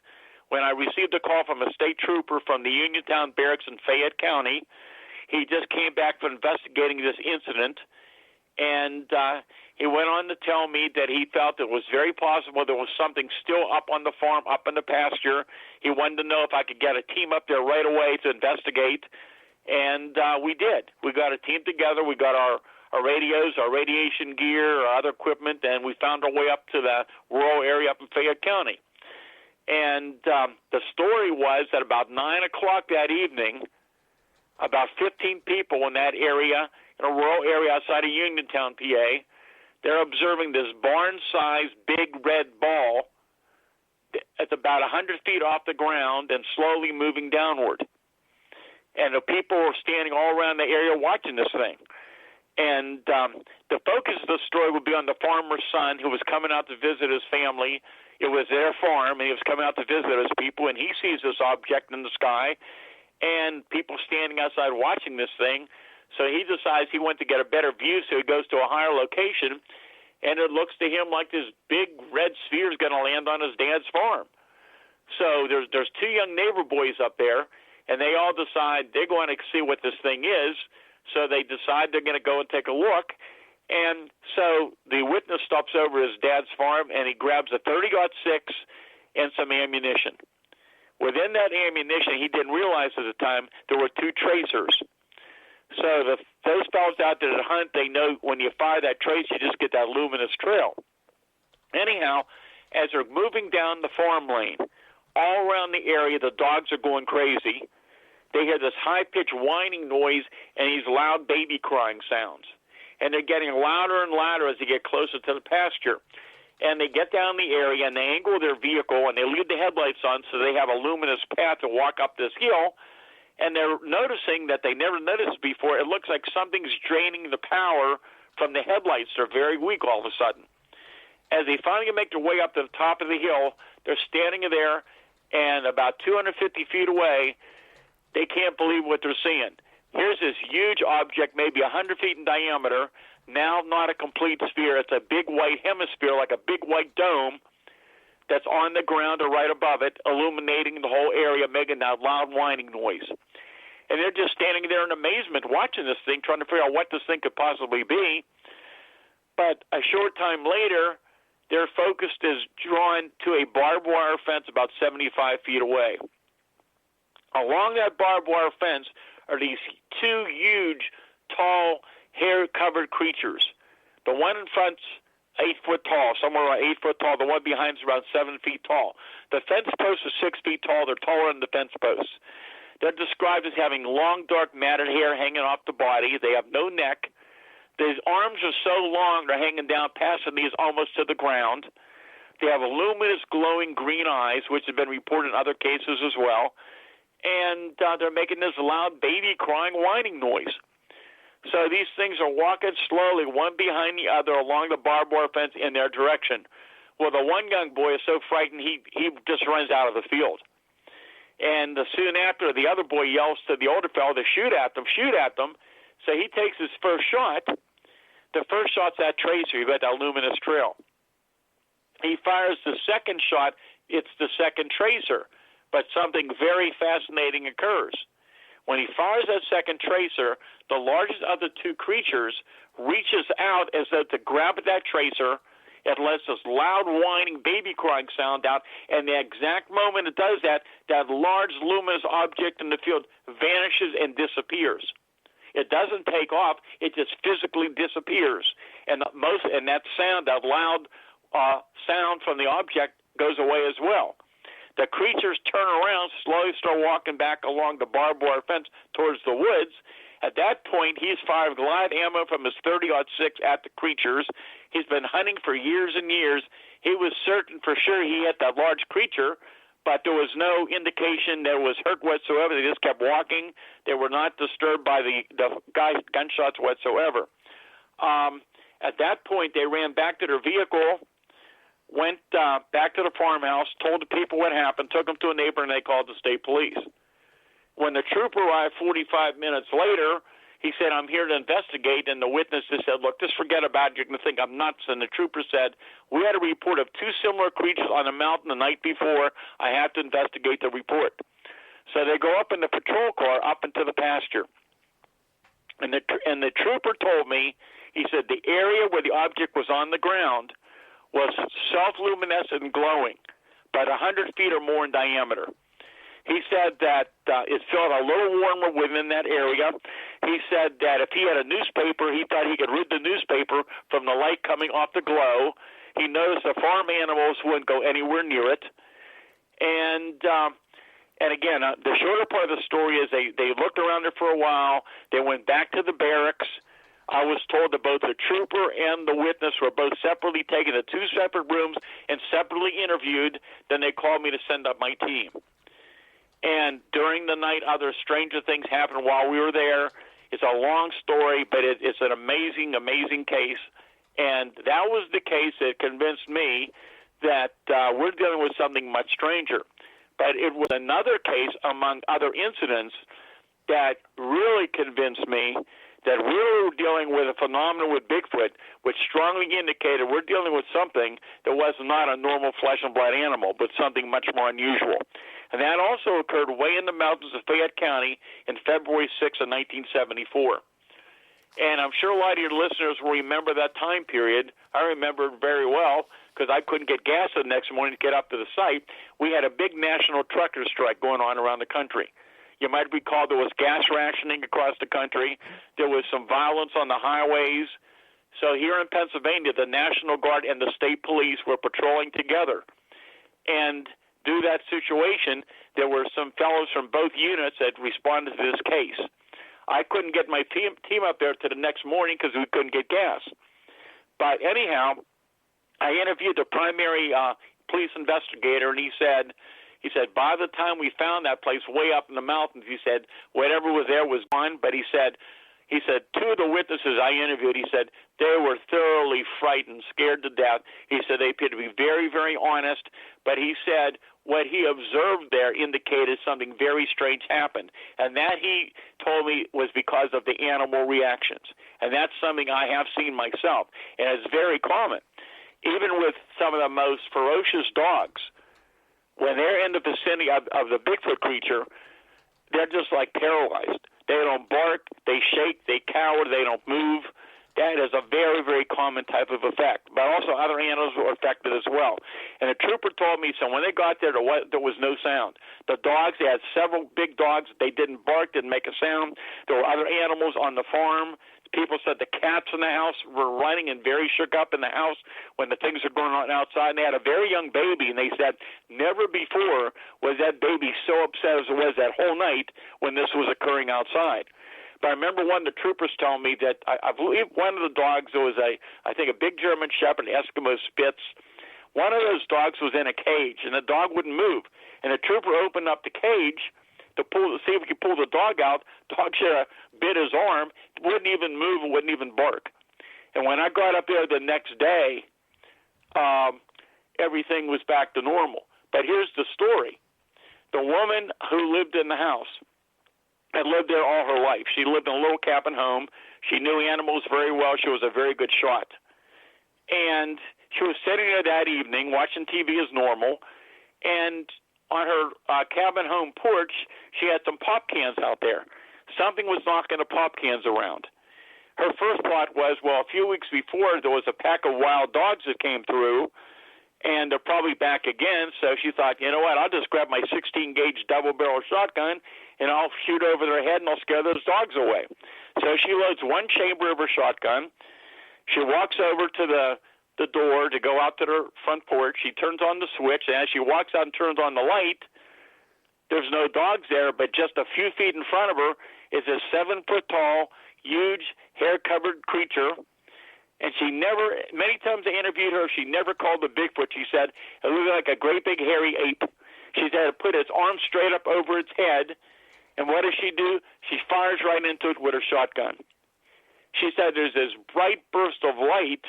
S2: when I received a call from a state trooper from the Uniontown Barracks in Fayette County. He just came back from investigating this incident, and he went on to tell me that he felt it was very possible there was something still up on the farm, up in the pasture. He wanted to know if I could get a team up there right away to investigate, and we did. We got a team together. We got our radios, our radiation gear, our other equipment, and we found our way up to the rural area up in Fayette County. And the story was that about 9 o'clock that evening, about 15 people in that area, in a rural area outside of Uniontown, PA, they're observing this barn-sized big red ball. It's about 100 feet off the ground and slowly moving downward. And the people were standing all around the area watching this thing. And the focus of the story would be on the farmer's son who was coming out to visit his family. It was their farm, and he was coming out to visit his people, and he sees this object in the sky and people standing outside watching this thing. So he decides he wants to get a better view, so he goes to a higher location, and it looks to him like this big red sphere is going to land on his dad's farm. So there's two young neighbor boys up there, and they all decide they're going to see what this thing is. So they decide they're going to go and take a look. And so the witness stops over his dad's farm, and he grabs a .30-06 and some ammunition. Within that ammunition, he didn't realize at the time, there were two tracers. So those fellows out there that hunt, they know when you fire that trace, you just get that luminous trail. Anyhow, as they're moving down the farm lane, all around the area, the dogs are going crazy. They hear this high-pitched whining noise and these loud baby crying sounds. And they're getting louder and louder as they get closer to the pasture. And they get down the area, and they angle their vehicle, and they leave the headlights on so they have a luminous path to walk up this hill. And they're noticing that they never noticed before. It looks like something's draining the power from the headlights. They're very weak all of a sudden. As they finally make their way up to the top of the hill, they're standing there, and about 250 feet away, they can't believe what they're seeing. Here's this huge object, maybe 100 feet in diameter, now not a complete sphere. It's a big white hemisphere, like a big white dome, that's on the ground or right above it, illuminating the whole area, making that loud whining noise. And they're just standing there in amazement watching this thing, trying to figure out what this thing could possibly be. But a short time later, their focus is drawn to a barbed wire fence about 75 feet away. Along that barbed wire fence are these two huge, tall, hair-covered creatures. The one in front's 8 foot tall, somewhere around 8 foot tall. The one behind is around 7 feet tall. The fence posts are 6 feet tall. They're taller than the fence posts. They're described as having long, dark, matted hair hanging off the body. They have no neck. Their arms are so long they're hanging down past the knees almost to the ground. They have luminous, glowing green eyes, which have been reported in other cases as well. And they're making this loud baby crying, whining noise. So these things are walking slowly, one behind the other, along the barbed wire fence in their direction. Well, the one young boy is so frightened, he just runs out of the field. And soon after, the other boy yells to the older fellow to shoot at them. So he takes his first shot. The first shot's that tracer. You've got that luminous trail. He fires the second shot. It's the second tracer. But something very fascinating occurs. When he fires that second tracer, the largest of the two creatures reaches out as though to grab at that tracer. It lets this loud whining baby crying sound out, and the exact moment it does that, that large luminous object in the field vanishes and disappears. It doesn't take off; it just physically disappears, and that sound, that loud sound from the object, goes away as well. The creatures turn around, slowly start walking back along the barbed wire fence towards the woods. At that point, he's fired live ammo from his .30-06 at the creatures. He's been hunting for years and years. He was certain for sure he hit that large creature, but there was no indication there was hurt whatsoever. They just kept walking. They were not disturbed by the guy's gunshots whatsoever. At that point, they ran back to their vehicle, went back to the farmhouse, told the people what happened, took them to a neighbor, and they called the state police. When the trooper arrived 45 minutes later, he said, "I'm here to investigate," and the witness just said, "Look, just forget about it. You're going to think I'm nuts." And the trooper said, "We had a report of two similar creatures on a mountain the night before. I have to investigate the report." So they go up in the patrol car up into the pasture. And the trooper told me, he said, the area where the object was on the ground was self-luminescent and glowing, about 100 feet or more in diameter. He said that it felt a little warmer within that area. He said that if he had a newspaper, he thought he could read the newspaper from the light coming off the glow. He noticed the farm animals wouldn't go anywhere near it. And again, the shorter part of the story is they looked around there for a while. They went back to the barracks. I was told that both the trooper and the witness were both separately taken to two separate rooms and separately interviewed. Then they called me to send up my team. And during the night, other stranger things happened while we were there. It's a long story, but it's an amazing, amazing case. And that was the case that convinced me that we're dealing with something much stranger. But it was another case among other incidents that really convinced me that we were dealing with a phenomenon with Bigfoot, which strongly indicated we're dealing with something that was not a normal flesh and blood animal, but something much more unusual. And that also occurred way in the mountains of Fayette County in February 6 of 1974. And I'm sure a lot of your listeners will remember that time period. I remember it very well because I couldn't get gas the next morning to get up to the site. We had a big national trucker strike going on around the country. You might recall there was gas rationing across the country. There was some violence on the highways. So here in Pennsylvania, the National Guard and the state police were patrolling together. And due to that situation, there were some fellows from both units that responded to this case. I couldn't get my team up there to the next morning because we couldn't get gas. But anyhow, I interviewed the primary police investigator, and he said, by the time we found that place way up in the mountains, he said, whatever was there was gone. But he said, two of the witnesses I interviewed, he said, they were thoroughly frightened, scared to death. He said they appeared to be very, very honest. But he said what he observed there indicated something very strange happened. And that, he told me, was because of the animal reactions. And that's something I have seen myself. And it's very common. Even with some of the most ferocious dogs, when they're in the vicinity of the Bigfoot creature, they're just like paralyzed. They don't bark, they shake, they cower, they don't move. That is a very, very common type of effect. But also other animals were affected as well. And the trooper told me, so when they got there was no sound. The dogs, they had several big dogs. They didn't bark, didn't make a sound. There were other animals on the farm. People said the cats in the house were running and very shook up in the house when the things were going on outside. And they had a very young baby, and they said never before was that baby so upset as it was that whole night when this was occurring outside. But I remember one of the troopers telling me that I believe one of the dogs, there was I think a big German Shepherd, Eskimo Spitz. One of those dogs was in a cage, and the dog wouldn't move. And the trooper opened up the cage, to see if we could pull the dog out. Dog should have bit his arm, wouldn't even move, wouldn't even bark. And when I got up there the next day, everything was back to normal. But here's the story. The woman who lived in the house had lived there all her life. She lived in a little cabin home. She knew animals very well. She was a very good shot. And she was sitting there that evening watching TV as normal, and on her cabin home porch, she had some pop cans out there. Something was knocking the pop cans around. Her first thought was, well, a few weeks before, there was a pack of wild dogs that came through, and they're probably back again. So she thought, you know what, I'll just grab my 16-gauge double-barrel shotgun, and I'll shoot over their head, and I'll scare those dogs away. So she loads one chamber of her shotgun. She walks over to the door to go out to her front porch. She turns on the switch, and as she walks out and turns on the light, there's no dogs there, but just a few feet in front of her is a 7-foot-tall, huge, hair-covered creature. And she never, many times I interviewed her, she never called it Bigfoot. She said it looked like a great big hairy ape. She said it put its arm straight up over its head, and what does she do? She fires right into it with her shotgun. She said there's this bright burst of light,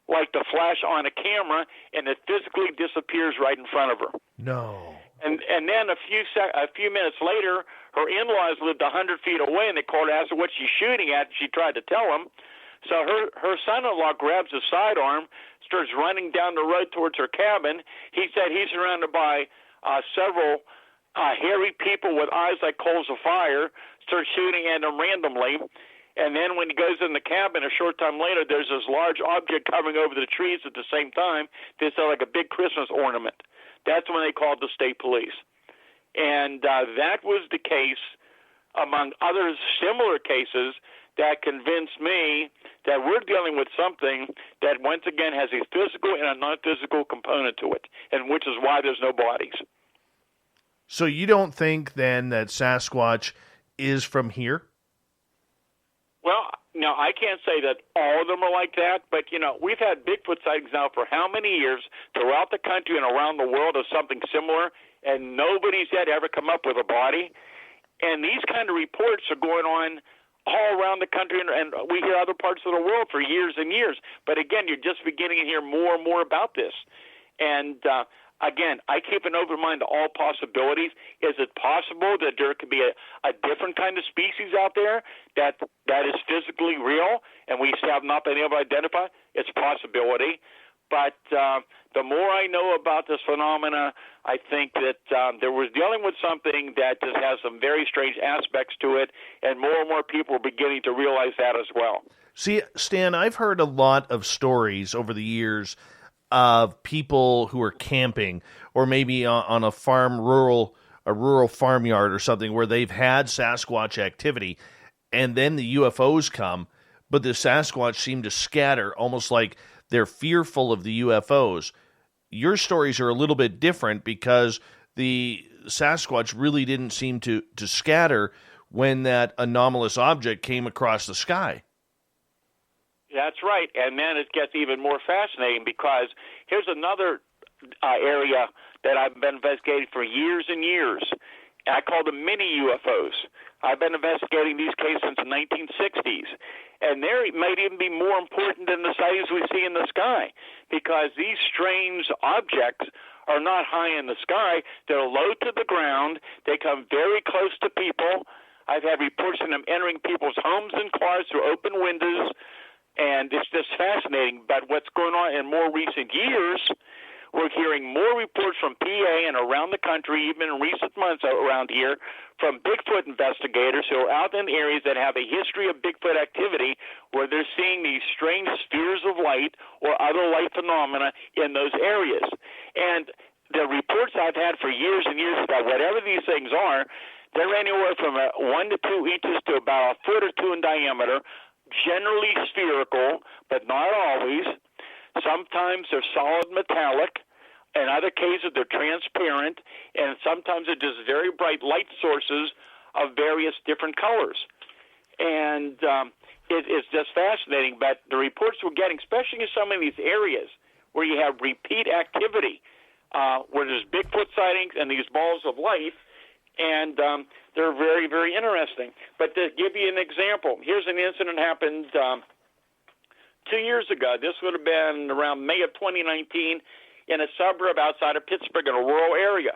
S2: like the flash on a camera, and it physically disappears right in front of her.
S1: No.
S2: And then a few minutes later, her in-laws lived 100 feet away, and they called her, asked her what she's shooting at, and she tried to tell them. So her son-in-law grabs a sidearm, starts running down the road towards her cabin. He said he's surrounded by several hairy people with eyes like coals of fire, starts shooting at them randomly. And then when he goes in the cabin, a short time later, there's this large object coming over the trees at the same time. It's like a big Christmas ornament. That's when they called the state police. And that was the case, among other similar cases, that convinced me that we're dealing with something that, once again, has a physical and a non-physical component to it, and which is why there's no bodies.
S1: So you don't think, then, that Sasquatch is from here?
S2: Well, no, I can't say that all of them are like that, but, we've had Bigfoot sightings now for how many years throughout the country and around the world of something similar, and nobody's yet ever come up with a body. And these kind of reports are going on all around the country, and we hear other parts of the world for years and years. But, again, you're just beginning to hear more and more about this. And, again, I keep an open mind to all possibilities. Is it possible that there could be a different kind of species out there that is physically real and we have not been able to identify? It's a possibility. But the more I know about this phenomena, I think that we're dealing with something that just has some very strange aspects to it, and more people are beginning to realize that as well.
S1: See, Stan, I've heard a lot of stories over the years of people who are camping, or maybe on a rural farmyard or something, where they've had Sasquatch activity, and then the UFOs come, but the Sasquatch seem to scatter, almost like they're fearful of the UFOs. Your stories are a little bit different because the Sasquatch really didn't seem to scatter when that anomalous object came across the sky.
S2: That's right, and then it gets even more fascinating because here's another area that I've been investigating for years and years. I call them mini UFOs. I've been investigating these cases since the 1960s, and they might even be more important than the sightings we see in the sky, because these strange objects are not high in the sky. They're low to the ground. They come very close to people. I've had reports of them entering people's homes and cars through open windows, and it's just fascinating. But what's going on in more recent years, we're hearing more reports from PA and around the country, even in recent months around here, from Bigfoot investigators who are out in areas that have a history of Bigfoot activity, where they're seeing these strange spheres of light or other light phenomena in those areas. And the reports I've had for years and years about whatever these things are, they're anywhere from 1 to 2 inches to about a foot or two in diameter, generally spherical, but not always. Sometimes they're solid metallic. In other cases, they're transparent. And sometimes they're just very bright light sources of various different colors. And it's just fascinating. But the reports we're getting, especially in some of these areas where you have repeat activity, where there's Bigfoot sightings and these balls of light, and they're very, very interesting. But to give you an example, here's an incident happened 2 years ago. This would have been around May of 2019 in a suburb outside of Pittsburgh in a rural area.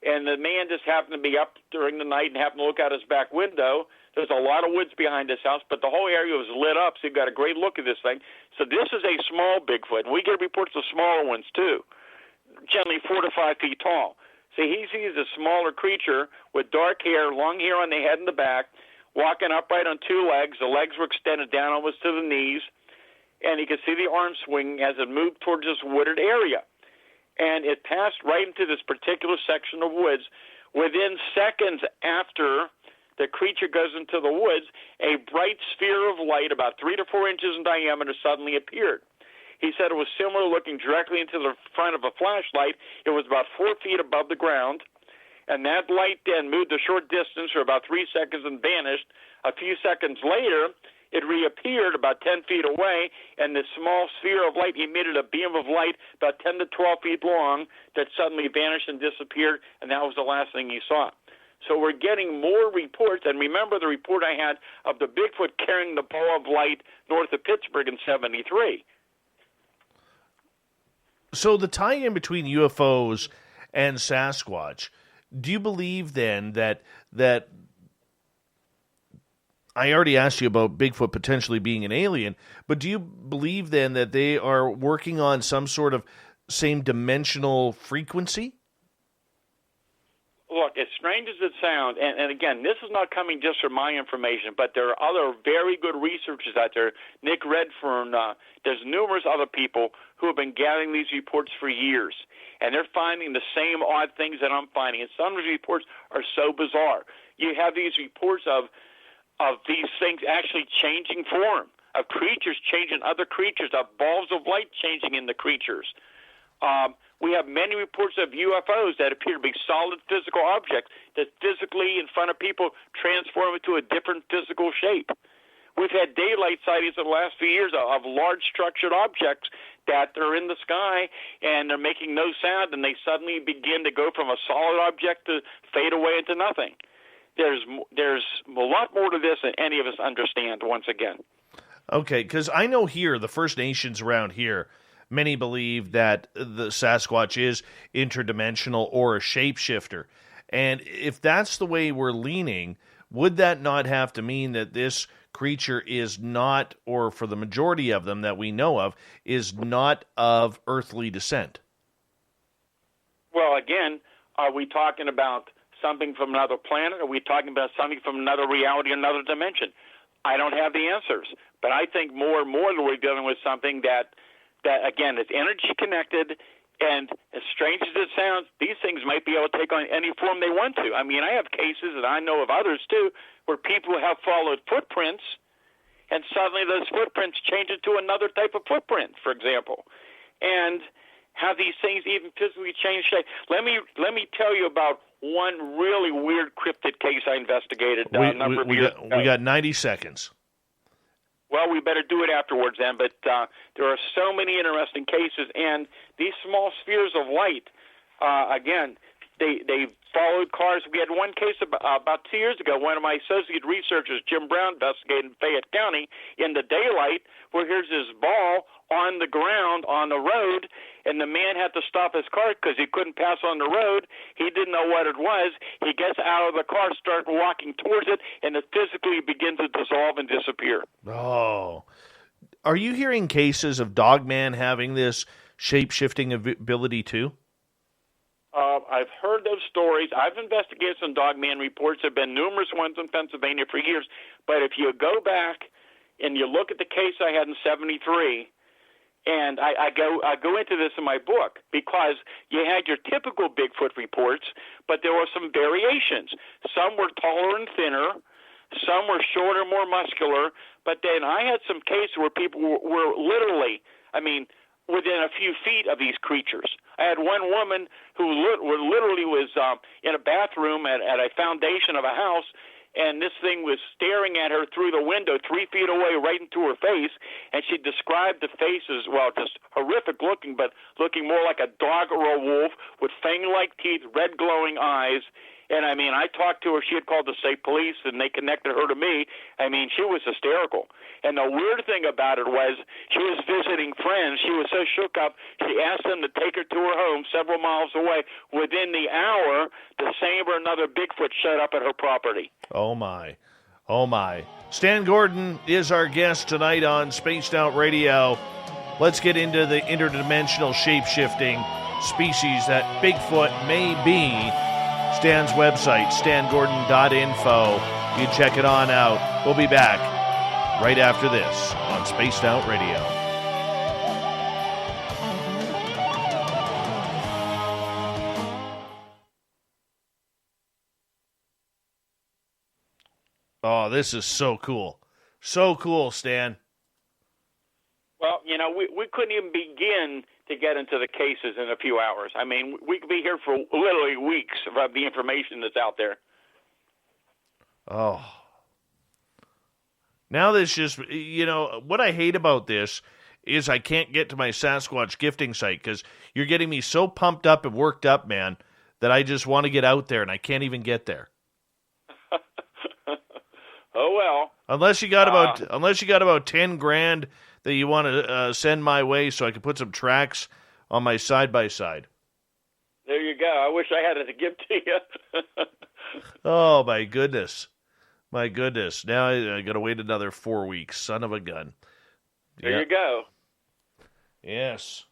S2: And the man just happened to be up during the night and happened to look out his back window. There's a lot of woods behind his house, but the whole area was lit up, so you got a great look at this thing. So this is a small Bigfoot. We get reports of smaller ones, too, generally 4 to 5 feet tall. So he sees a smaller creature with dark hair, long hair on the head and the back, walking upright on 2 legs. The legs were extended down almost to the knees, and he could see the arm swinging as it moved towards this wooded area. And it passed right into this particular section of woods. Within seconds after the creature goes into the woods, a bright sphere of light about 3 to 4 inches in diameter suddenly appeared. He said it was similar looking directly into the front of a flashlight. It was about 4 feet above the ground, and that light then moved a short distance for about 3 seconds and vanished. A few seconds later, it reappeared about 10 feet away, and this small sphere of light emitted a beam of light about 10 to 12 feet long that suddenly vanished and disappeared, and that was the last thing he saw. So we're getting more reports, and remember the report I had of the Bigfoot carrying the ball of light north of Pittsburgh in 73.
S1: So the tie-in between UFOs and Sasquatch, do you believe then that I already asked you about Bigfoot potentially being an alien, but do you believe then that they are working on some sort of same dimensional frequency?
S2: Look, as strange as it sounds, and again, this is not coming just from my information, but there are other very good researchers out there. Nick Redfern, there's numerous other people who have been gathering these reports for years, and they're finding the same odd things that I'm finding. And some of these reports are so bizarre. You have these reports of these things actually changing form, of creatures changing other creatures, of balls of light changing in the creatures. We have many reports of UFOs that appear to be solid physical objects that physically in front of people transform into a different physical shape. We've had daylight sightings in the last few years of large structured objects that are in the sky and they're making no sound, and they suddenly begin to go from a solid object to fade away into nothing. There's a lot more to this than any of us understand, once again.
S1: Okay, because I know here, the First Nations around here, many believe that the Sasquatch is interdimensional or a shapeshifter. And if that's the way we're leaning, would that not have to mean that this creature is not, or for the majority of them that we know of, is not of earthly descent?
S2: Well, again, are we talking about something from another planet? Are we talking about something from another reality, another dimension? I don't have the answers. But I think more and more that we're dealing with something that again, is energy connected, and as strange as it sounds, these things might be able to take on any form they want to. I mean, I have cases, and I know of others too, where people have followed footprints, and suddenly those footprints change into another type of footprint, for example, and how these things even physically change shape. Let me tell you about one really weird cryptid case I investigated a number of years ago.
S1: We got 90 seconds.
S2: Well, we better do it afterwards then, but there are so many interesting cases, and these small spheres of light, again, they followed cars. We had one case about 2 years ago. One of my associate researchers, Jim Brown, investigated in Fayette County in the daylight, where here's this ball on the ground on the road, and the man had to stop his car because he couldn't pass on the road. He didn't know what it was. He gets out of the car, starts walking towards it, and it physically begins to dissolve and disappear.
S1: Oh. Are you hearing cases of Dogman having this shape-shifting ability too?
S2: I've heard those stories. I've investigated some Dogman reports. There have been numerous ones in Pennsylvania for years. But if you go back and you look at the case I had in 73, and I go into this in my book, because you had your typical Bigfoot reports, but there were some variations. Some were taller and thinner. Some were shorter, more muscular. But then I had some cases where people were literally, within a few feet of these creatures. I had one woman who literally was in a bathroom at a foundation of a house, and this thing was staring at her through the window 3 feet away right into her face, and she described the face as, well, just horrific looking, but looking more like a dog or a wolf with fang-like teeth, red glowing eyes, And, I mean, I talked to her. She had called the state police, and they connected her to me. I mean, she was hysterical. And the weird thing about it was she was visiting friends. She was so shook up, she asked them to take her to her home several miles away. Within the hour, the same or another Bigfoot showed up at her property.
S1: Oh, my. Oh, my. Stan Gordon is our guest tonight on Spaced Out Radio. Let's get into the interdimensional shape-shifting species that Bigfoot may be. Stan's website, stangordon.info. You check it on out. We'll be back right after this on Spaced Out Radio. Oh, this is so cool. So cool, Stan.
S2: Well, you know, we couldn't even begin to get into the cases in a few hours. I mean, we could be here for literally weeks about the information that's out there.
S1: Oh. Now this just, you know, what I hate about this is I can't get to my Sasquatch gifting site because you're getting me so pumped up and worked up, man, that I just want to get out there and I can't even get there.
S2: Oh, well.
S1: Unless you got about 10 grand that you want to send my way so I can put some tracks on my side-by-side.
S2: There you go. I wish I had it to give to you.
S1: Oh, my goodness. My goodness. Now I got to wait another 4 weeks. Son of a gun.
S2: There you go.
S1: Yes.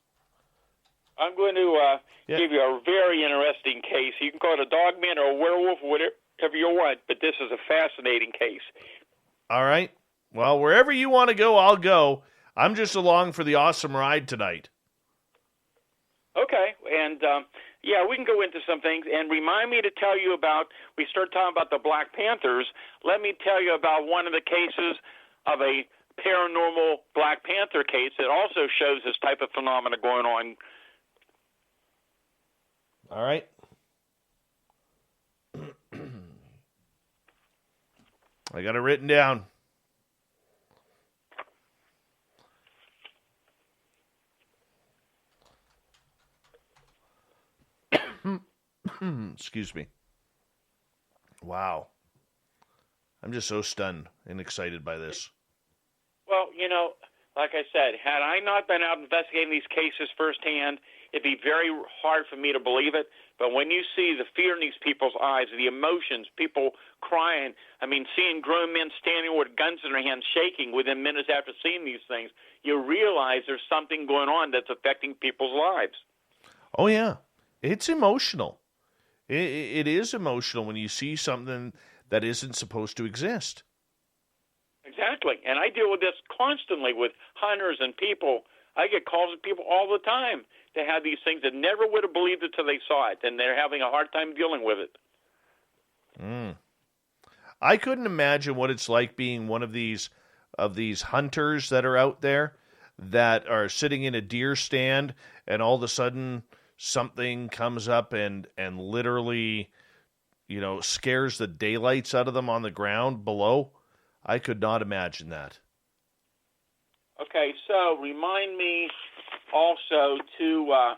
S2: I'm going to give you a very interesting case. You can call it a dogman or a werewolf, whatever you want, but this is a fascinating case.
S1: All right. Well, wherever you want to go, I'll go. I'm just along for the awesome ride tonight.
S2: Okay, and yeah, we can go into some things. And remind me to tell you about, we start talking about the Black Panthers. Let me tell you about one of the cases of a paranormal Black Panther case that also shows this type of phenomena going on.
S1: All right. I got it written down. Excuse me. Wow. I'm just so stunned and excited by this.
S2: Well, you know, like I said, had I not been out investigating these cases firsthand, it'd be very hard for me to believe it. But when you see the fear in these people's eyes, the emotions, people crying, I mean, seeing grown men standing with guns in their hands shaking within minutes after seeing these things, you realize there's something going on that's affecting people's lives.
S1: Oh, yeah. It's emotional. It is emotional when you see something that isn't supposed to exist.
S2: Exactly. And I deal with this constantly with hunters and people. I get calls from people all the time to have these things that never would have believed it till they saw it, and they're having a hard time dealing with it.
S1: I couldn't imagine what it's like being one of these hunters that are out there that are sitting in a deer stand, and all of a sudden something comes up and literally, you know, scares the daylights out of them on the ground below. I could not imagine that.
S2: Okay, so remind me also to,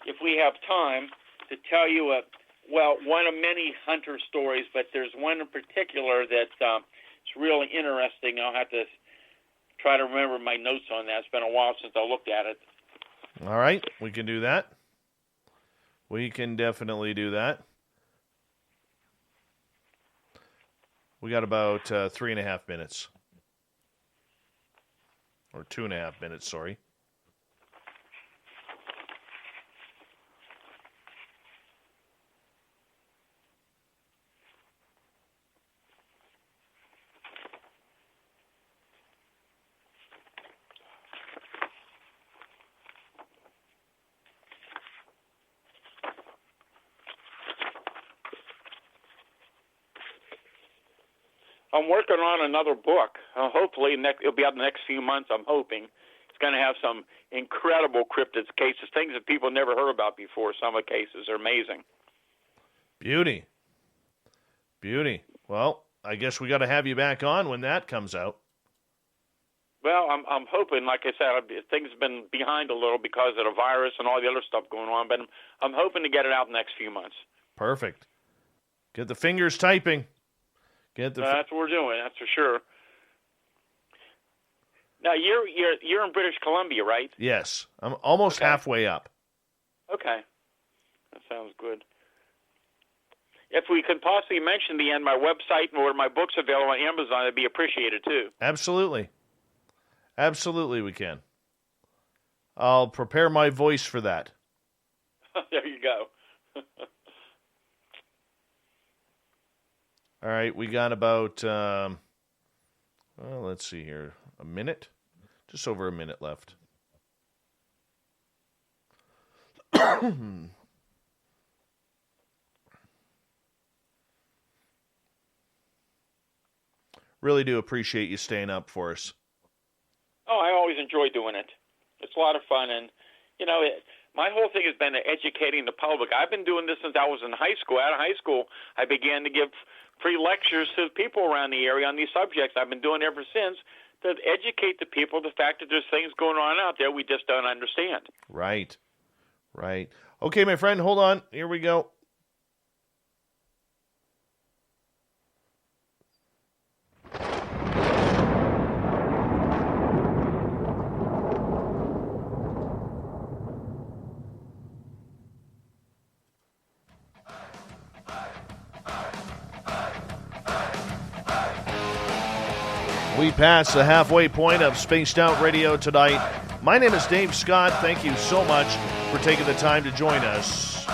S2: if we have time, to tell you one of many hunter stories, but there's one in particular that it's really interesting. I'll have to try to remember my notes on that. It's been a while since I looked at it.
S1: All right, we can do that. We can definitely do that. We got about 3.5 minutes. Or 2.5 minutes, sorry.
S2: I'm working on another book. Hopefully, it'll be out in the next few months, I'm hoping. It's going to have some incredible cryptid cases, things that people never heard about before. Some of the cases are amazing.
S1: Beauty. Beauty. Well, I guess we got to have you back on when that comes out.
S2: Well, I'm hoping, like I said, things have been behind a little because of the virus and all the other stuff going on, but I'm hoping to get it out in the next few months.
S1: Perfect. Get the fingers typing.
S2: That's what we're doing. That's for sure. Now you're in British Columbia, right?
S1: Yes, I'm almost halfway up.
S2: Okay, that sounds good. If we could possibly mention the end, my website or my books available on Amazon, it'd be appreciated too.
S1: Absolutely, we can. I'll prepare my voice for that.
S2: There you go.
S1: All right, we got about, let's see here, a minute? Just over a minute left. Really do appreciate you staying up for us.
S2: Oh, I always enjoy doing it. It's a lot of fun, and, my whole thing has been educating the public. I've been doing this since I was in high school. Out of high school, I began to give free lectures to people around the area on these subjects. I've been doing it ever since to educate the people the fact that there's things going on out there we just don't understand.
S1: Right. Okay, my friend, hold on. Here we go. We pass the halfway point of Spaced Out Radio tonight. My name is Dave Scott. Thank you so much for taking the time to join us.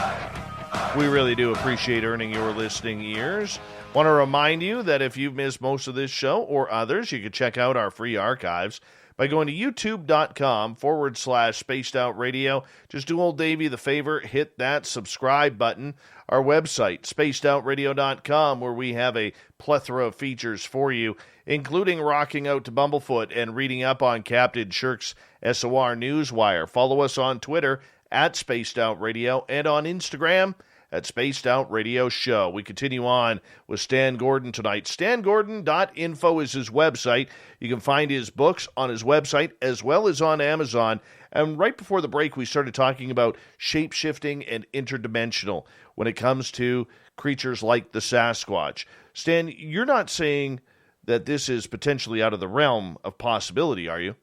S1: We really do appreciate earning your listening ears. Want to remind you that if you've missed most of this show or others, you can check out our free archives by going to youtube.com/Spaced Out Radio. Just do old Davey the favor, hit that subscribe button. Our website, spacedoutradio.com, where we have a plethora of features for you, including rocking out to Bumblefoot and reading up on Captain Shirk's SOR Newswire. Follow us on Twitter at Spaced Out Radio and on Instagram at Spaced Out Radio Show. We continue on with Stan Gordon tonight. StanGordon.info is his website. You can find his books on his website as well as on Amazon. And right before the break, we started talking about shape-shifting and interdimensional when it comes to creatures like the Sasquatch. Stan, you're not saying that this is potentially out of the realm of possibility, are you?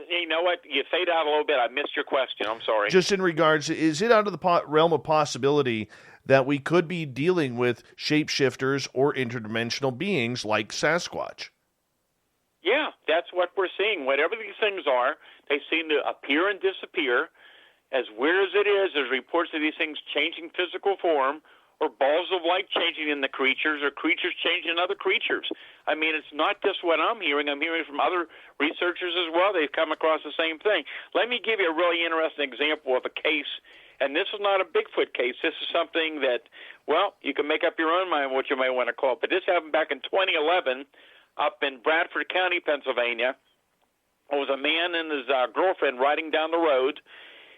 S2: You know what? You fade out a little bit. I missed your question. I'm sorry.
S1: Just in regards, is it out of the realm of possibility that we could be dealing with shapeshifters or interdimensional beings like Sasquatch?
S2: Yeah, that's what we're seeing. Whatever these things are, they seem to appear and disappear. As weird as it is, there's reports of these things changing physical form, or balls of light changing in the creatures, or creatures changing other creatures. I mean, it's not just what I'm hearing. I'm hearing from other researchers as well. They've come across the same thing. Let me give you a really interesting example of a case, and this is not a Bigfoot case. This is something that, well, you can make up your own mind what you may want to call it, but this happened back in 2011 up in Bradford County, Pennsylvania. It was a man and his girlfriend riding down the road.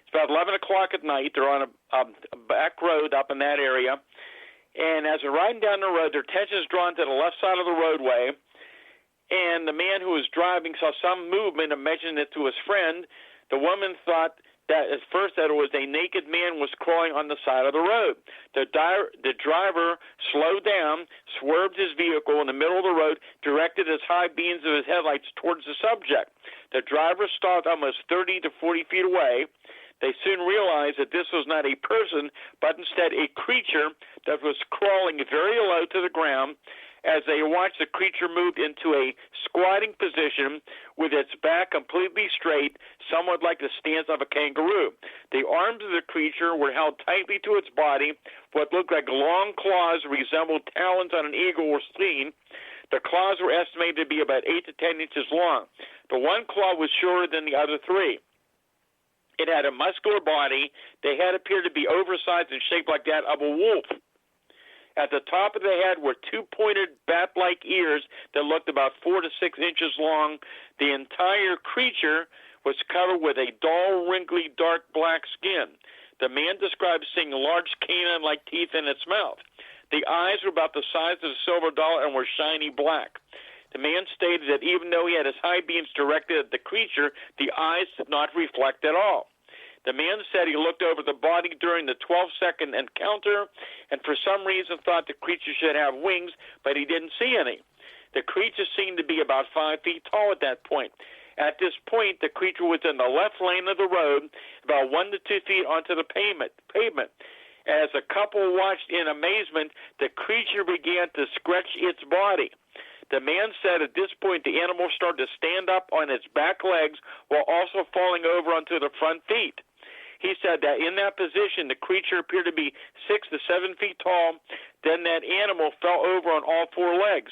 S2: It's about 11 o'clock at night. They're on a back road up in that area. And as they're riding down the road, their attention is drawn to the left side of the roadway. And the man who was driving saw some movement and mentioned it to his friend. The woman thought that at first that it was a naked man was crawling on the side of the road. The driver slowed down, swerved his vehicle in the middle of the road, directed his high beams of his headlights towards the subject. The driver stopped almost 30 to 40 feet away. They soon realized that this was not a person, but instead a creature that was crawling very low to the ground. As they watched, the creature moved into a squatting position with its back completely straight, somewhat like the stance of a kangaroo. The arms of the creature were held tightly to its body. What looked like long claws resembled talons on an eagle were seen. The claws were estimated to be about 8 to 10 inches long. The one claw was shorter than the other three. It had a muscular body. The head appeared to be oversized and shaped like that of a wolf. At the top of the head were two pointed bat-like ears that looked about 4 to 6 inches long. The entire creature was covered with a dull, wrinkly, dark black skin. The man described seeing large canine-like teeth in its mouth. The eyes were about the size of a silver dollar and were shiny black. The man stated that even though he had his high beams directed at the creature, the eyes did not reflect at all. The man said he looked over the body during the 12-second encounter and for some reason thought the creature should have wings, but he didn't see any. The creature seemed to be about 5 feet tall at that point. At this point, the creature was in the left lane of the road, about 1 to 2 feet onto the pavement. As the couple watched in amazement, the creature began to stretch its body. The man said at this point the animal started to stand up on its back legs while also falling over onto the front feet. He said that in that position, the creature appeared to be 6 to 7 feet tall. Then that animal fell over on all 4 legs.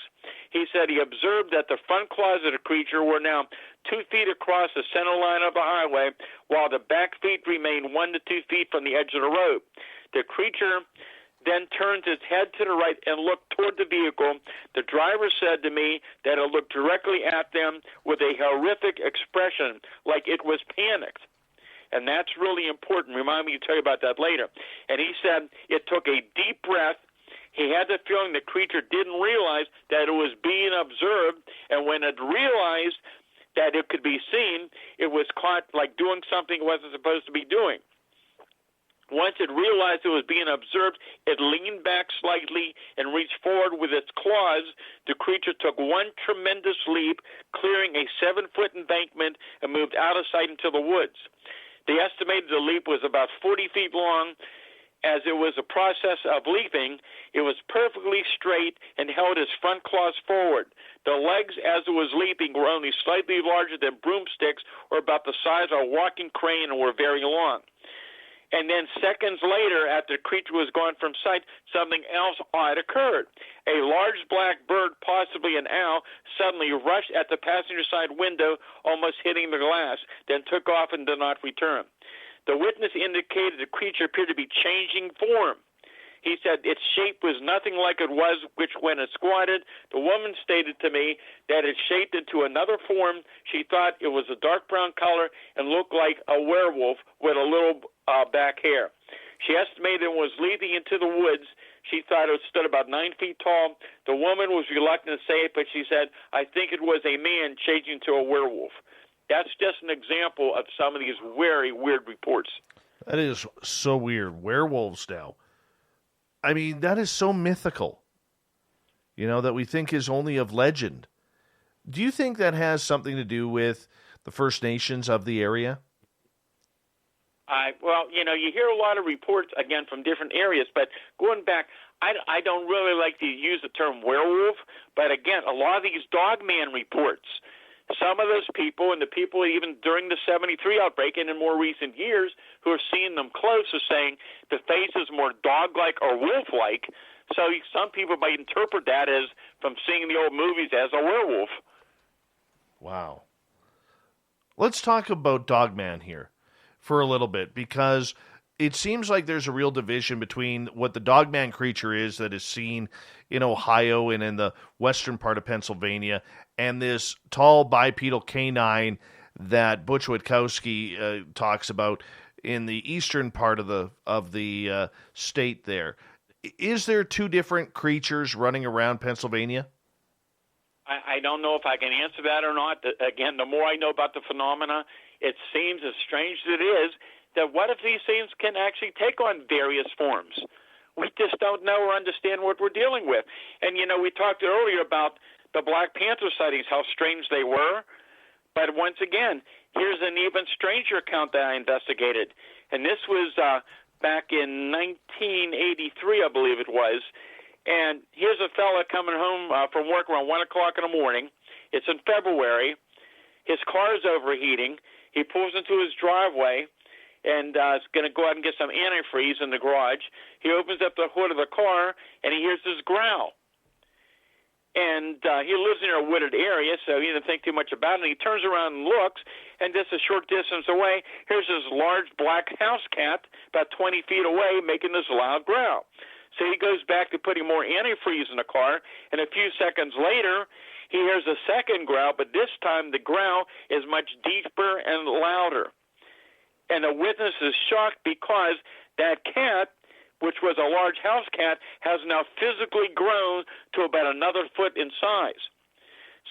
S2: He said he observed that the front claws of the creature were now 2 feet across the center line of the highway, while the back feet remained 1 to 2 feet from the edge of the road. The creature then turned its head to the right and looked toward the vehicle. The driver said to me that it looked directly at them with a horrific expression, like it was panicked. And that's really important. Remind me to tell you about that later. And he said it took a deep breath. He had the feeling the creature didn't realize that it was being observed, and when it realized that it could be seen, it was caught like doing something it wasn't supposed to be doing. Once it realized it was being observed, it leaned back slightly and reached forward with its claws. The creature took one tremendous leap, clearing a 7-foot embankment, and moved out of sight into the woods. They estimated the leap was about 40 feet long. As it was a process of leaping, it was perfectly straight and held its front claws forward. The legs, as it was leaping, were only slightly larger than broomsticks or about the size of a walking crane and were very long. And then seconds later, after the creature was gone from sight, something else odd occurred. A large black bird, possibly an owl, suddenly rushed at the passenger side window, almost hitting the glass, then took off and did not return. The witness indicated the creature appeared to be changing form. He said its shape was nothing like it was, which when it squatted, the woman stated to me that it shaped into another form. She thought it was a dark brown color and looked like a werewolf with a little back hair. She estimated it was leaping into the woods. She thought it stood about 9 feet tall. The woman was reluctant to say it, but she said, I think it was a man changing to a werewolf. That's just an example of some of these very weird reports.
S1: That is so weird. Werewolves now. I mean, that is so mythical, that we think is only of legend. Do you think that has something to do with the First Nations of the area?
S2: Well, you hear a lot of reports, again, from different areas, but going back, I don't really like to use the term werewolf, but again, a lot of these dogman reports, some of those people, and the people even during the 73 outbreak and in more recent years who have seen them close are saying the face is more dog-like or wolf-like. So some people might interpret that as, from seeing the old movies, as a werewolf.
S1: Wow. Let's talk about Dogman here for a little bit, because it seems like there's a real division between what the Dogman creature is that is seen in Ohio and in the western part of Pennsylvania, and this tall bipedal canine that Butch Witkowski talks about in the eastern part of the state there. Is there two different creatures running around Pennsylvania?
S2: I don't know if I can answer that or not. Again, the more I know about the phenomena, it seems, as strange as it is, that what if these things can actually take on various forms? We just don't know or understand what we're dealing with. And, we talked earlier about the Black Panther sightings, how strange they were. But once again, here's an even stranger account that I investigated. And this was back in 1983, I believe it was. And here's a fella coming home from work around 1 o'clock in the morning. It's in February. His car is overheating. He pulls into his driveway and is going to go out and get some antifreeze in the garage. He opens up the hood of the car, and he hears this growl. And he lives near a wooded area, so he didn't think too much about it. And he turns around and looks, and just a short distance away, here's this large black house cat about 20 feet away making this loud growl. So he goes back to putting more antifreeze in the car, and a few seconds later, he hears a second growl, but this time the growl is much deeper and louder. And the witness is shocked because that cat, which was a large house cat, has now physically grown to about another foot in size.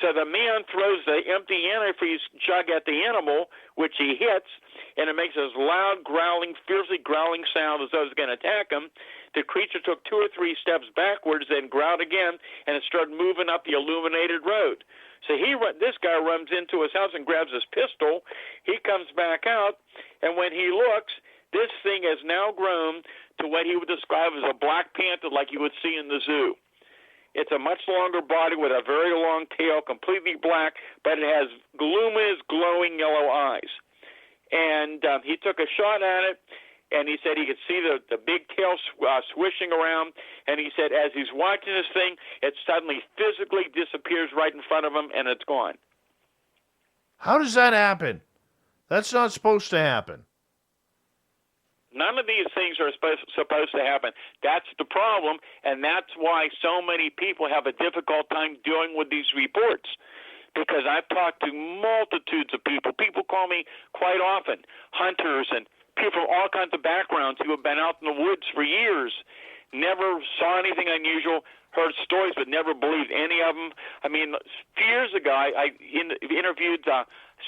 S2: So the man throws the empty antifreeze jug at the animal, which he hits, and it makes this loud, growling, fiercely growling sound as though it's going to attack him. The creature took 2 or 3 steps backwards, then growled again, and it started moving up the illuminated road. So this guy runs into his house and grabs his pistol. He comes back out, and when he looks, this thing has now grown to what he would describe as a black panther like you would see in the zoo. It's a much longer body with a very long tail, completely black, but it has luminous, glowing yellow eyes. And he took a shot at it, and he said he could see the big tail swishing around. And he said as he's watching this thing, it suddenly physically disappears right in front of him, and it's gone.
S1: How does that happen? That's not supposed to happen.
S2: None of these things are supposed to happen. That's the problem, and that's why so many people have a difficult time dealing with these reports. Because I've talked to multitudes of people. People call me quite often, hunters and people from all kinds of backgrounds who have been out in the woods for years, never saw anything unusual, heard stories, but never believed any of them. I mean, years ago, I interviewed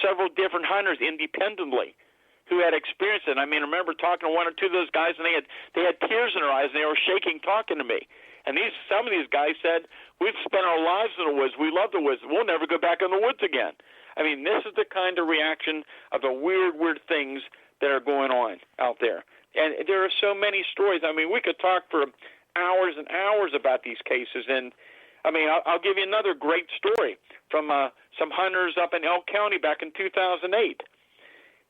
S2: several different hunters independently who had experienced it. I mean, I remember talking to 1 or 2 of those guys, and they had tears in their eyes, and they were shaking talking to me. And some of these guys said, we've spent our lives in the woods. We love the woods. We'll never go back in the woods again. I mean, this is the kind of reaction of the weird things that are going on out there. And there are so many stories. I mean, we could talk for hours and hours about these cases. And, I mean, I'll give you another great story from some hunters up in Elk County back in 2008.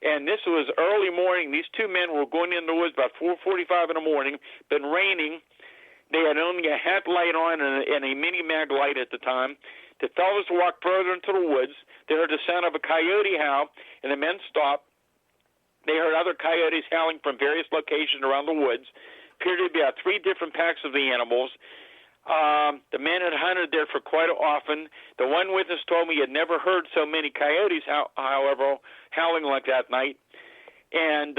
S2: And this was early morning. These 2 men were going in the woods about 4:45 in the morning. Been raining. They had only a headlight on and a mini mag light at the time. The fellows walked further into the woods. They heard the sound of a coyote howl, and the men stopped. They heard other coyotes howling from various locations around the woods. Appeared to be about 3 different packs of the animals. The men had hunted there for quite often. The one witness told me he had never heard so many coyotes, however, howling like that night. And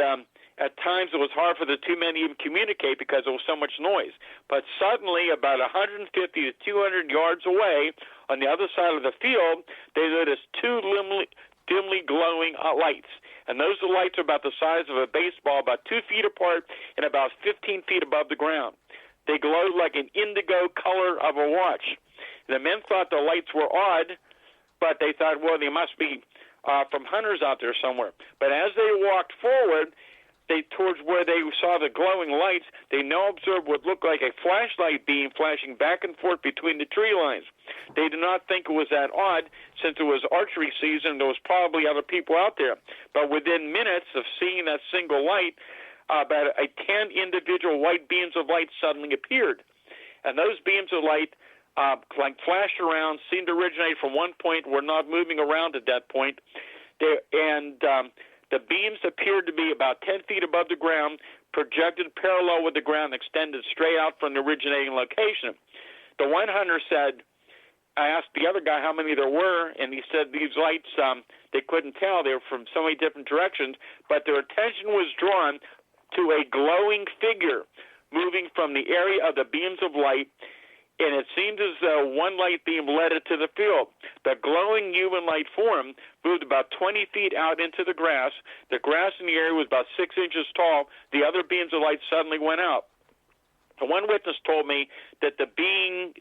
S2: at times it was hard for the 2 men to even communicate because there was so much noise. But suddenly, about 150 to 200 yards away, on the other side of the field, they noticed 2 dimly glowing lights. And those lights are about the size of a baseball, about 2 feet apart and about 15 feet above the ground. They glowed like an indigo color of a watch. The men thought the lights were odd, but they thought, well, they must be from hunters out there somewhere. But as they walked forward, towards where they saw the glowing lights, they now observed what looked like a flashlight beam flashing back and forth between the tree lines. They did not think it was that odd, since it was archery season. There was probably other people out there. But within minutes of seeing that single light, about 10 individual white beams of light suddenly appeared. And those beams of light flashed around, seemed to originate from one point, were not moving around at that point. The beams appeared to be about 10 feet above the ground, projected parallel with the ground, extended straight out from the originating location. The one hunter said, I asked the other guy how many there were, and he said these lights, they couldn't tell. They were from so many different directions, but their attention was drawn to a glowing figure moving from the area of the beams of light, and it seemed as though one light beam led it to the field. The glowing human light form moved about 20 feet out into the grass. The grass in the area was about 6 inches tall. The other beams of light suddenly went out. The one witness told me that the being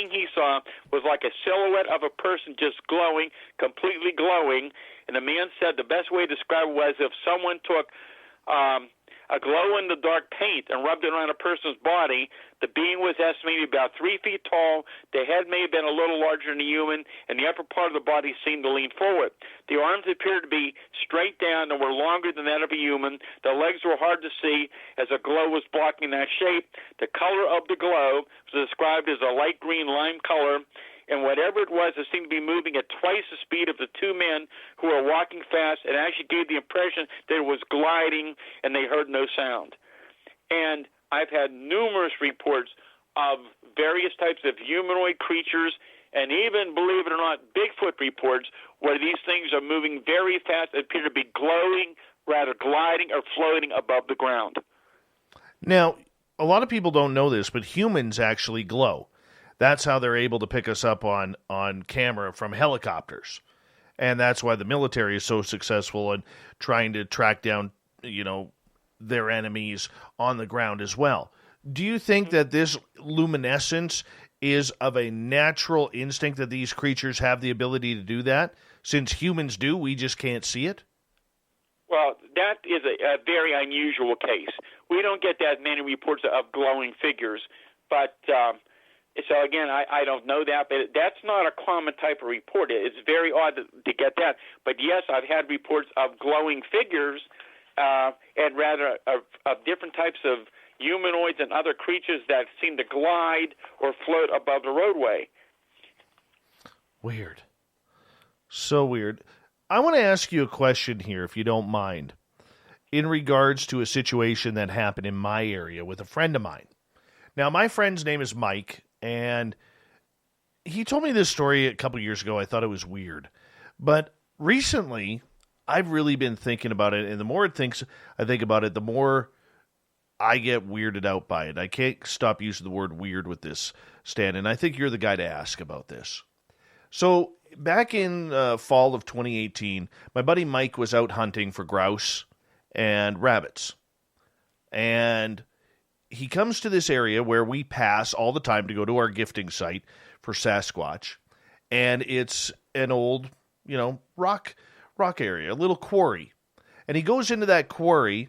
S2: he saw was like a silhouette of a person just glowing, completely glowing. And the man said the best way to describe it was if someone took a glow-in-the-dark paint and rubbed it around a person's body. The being was estimated about 3 feet tall. The head may have been a little larger than a human, and the upper part of the body seemed to lean forward. The arms appeared to be straight down and were longer than that of a human. The legs were hard to see as a glow was blocking that shape. The color of the glow was described as a light green lime color, and whatever it was, it seemed to be moving at twice the speed of the 2 men who were walking fast. It actually gave the impression that it was gliding, and they heard no sound. And I've had numerous reports of various types of humanoid creatures, and even, believe it or not, Bigfoot reports where these things are moving very fast, appear to be glowing, rather gliding or floating above the ground.
S1: Now, a lot of people don't know this, but humans actually glow. That's how they're able to pick us up on camera from helicopters. And that's why the military is so successful in trying to track down, their enemies on the ground as well. Do you think that this luminescence is of a natural instinct that these creatures have the ability to do that? Since humans do, we just can't see it?
S2: Well, that is a very unusual case. We don't get that many reports of glowing figures. But, so again, I don't know that, but that's not a common type of report. It's very odd to get that. But yes, I've had reports of glowing figures and rather of different types of humanoids and other creatures that seem to glide or float above the roadway.
S1: Weird. So weird. I want to ask you a question here, if you don't mind, in regards to a situation that happened in my area with a friend of mine. Now, my friend's name is Mike, and he told me this story a couple years ago. I thought it was weird. But recently, I've really been thinking about it, and the more I think about it, the more I get weirded out by it. I can't stop using the word weird with this, Stan, and I think you're the guy to ask about this. So, back in fall of 2018, my buddy Mike was out hunting for grouse and rabbits. And he comes to this area where we pass all the time to go to our gifting site for Sasquatch. And it's an old, rock area, a little quarry. And he goes into that quarry,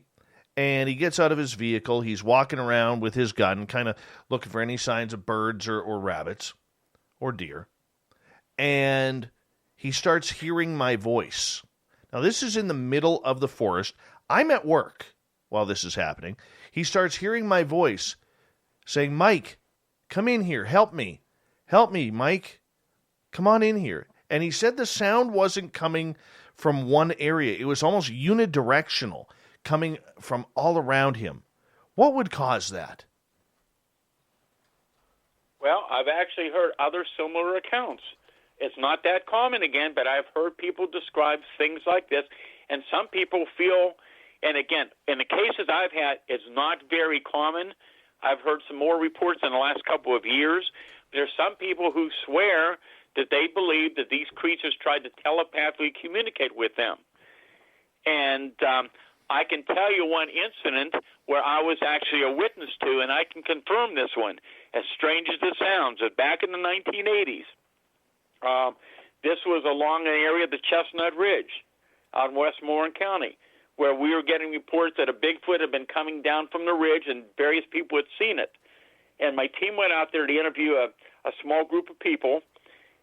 S1: and he gets out of his vehicle. He's walking around with his gun, kind of looking for any signs of birds or rabbits or deer. And he starts hearing my voice. Now, this is in the middle of the forest. I'm at work while this is happening. He starts hearing my voice saying, "Mike, come in here. Help me. Help me, Mike. Come on in here." And he said the sound wasn't coming from one area. It was almost unidirectional, coming from all around him. What would cause that?
S2: Well, I've actually heard other similar accounts. It's not that common again, but I've heard people describe things like this, and some people feel, and again, in the cases I've had, it's not very common. I've heard some more reports in the last couple of years. There's some people who swear that they believe that these creatures tried to telepathically communicate with them. And I can tell you one incident where I was actually a witness to, and I can confirm this one, as strange as it sounds, that back in the 1980s, this was along an area of the Chestnut Ridge out in Westmoreland County, where we were getting reports that a Bigfoot had been coming down from the ridge, and various people had seen it. And my team went out there to interview a small group of people,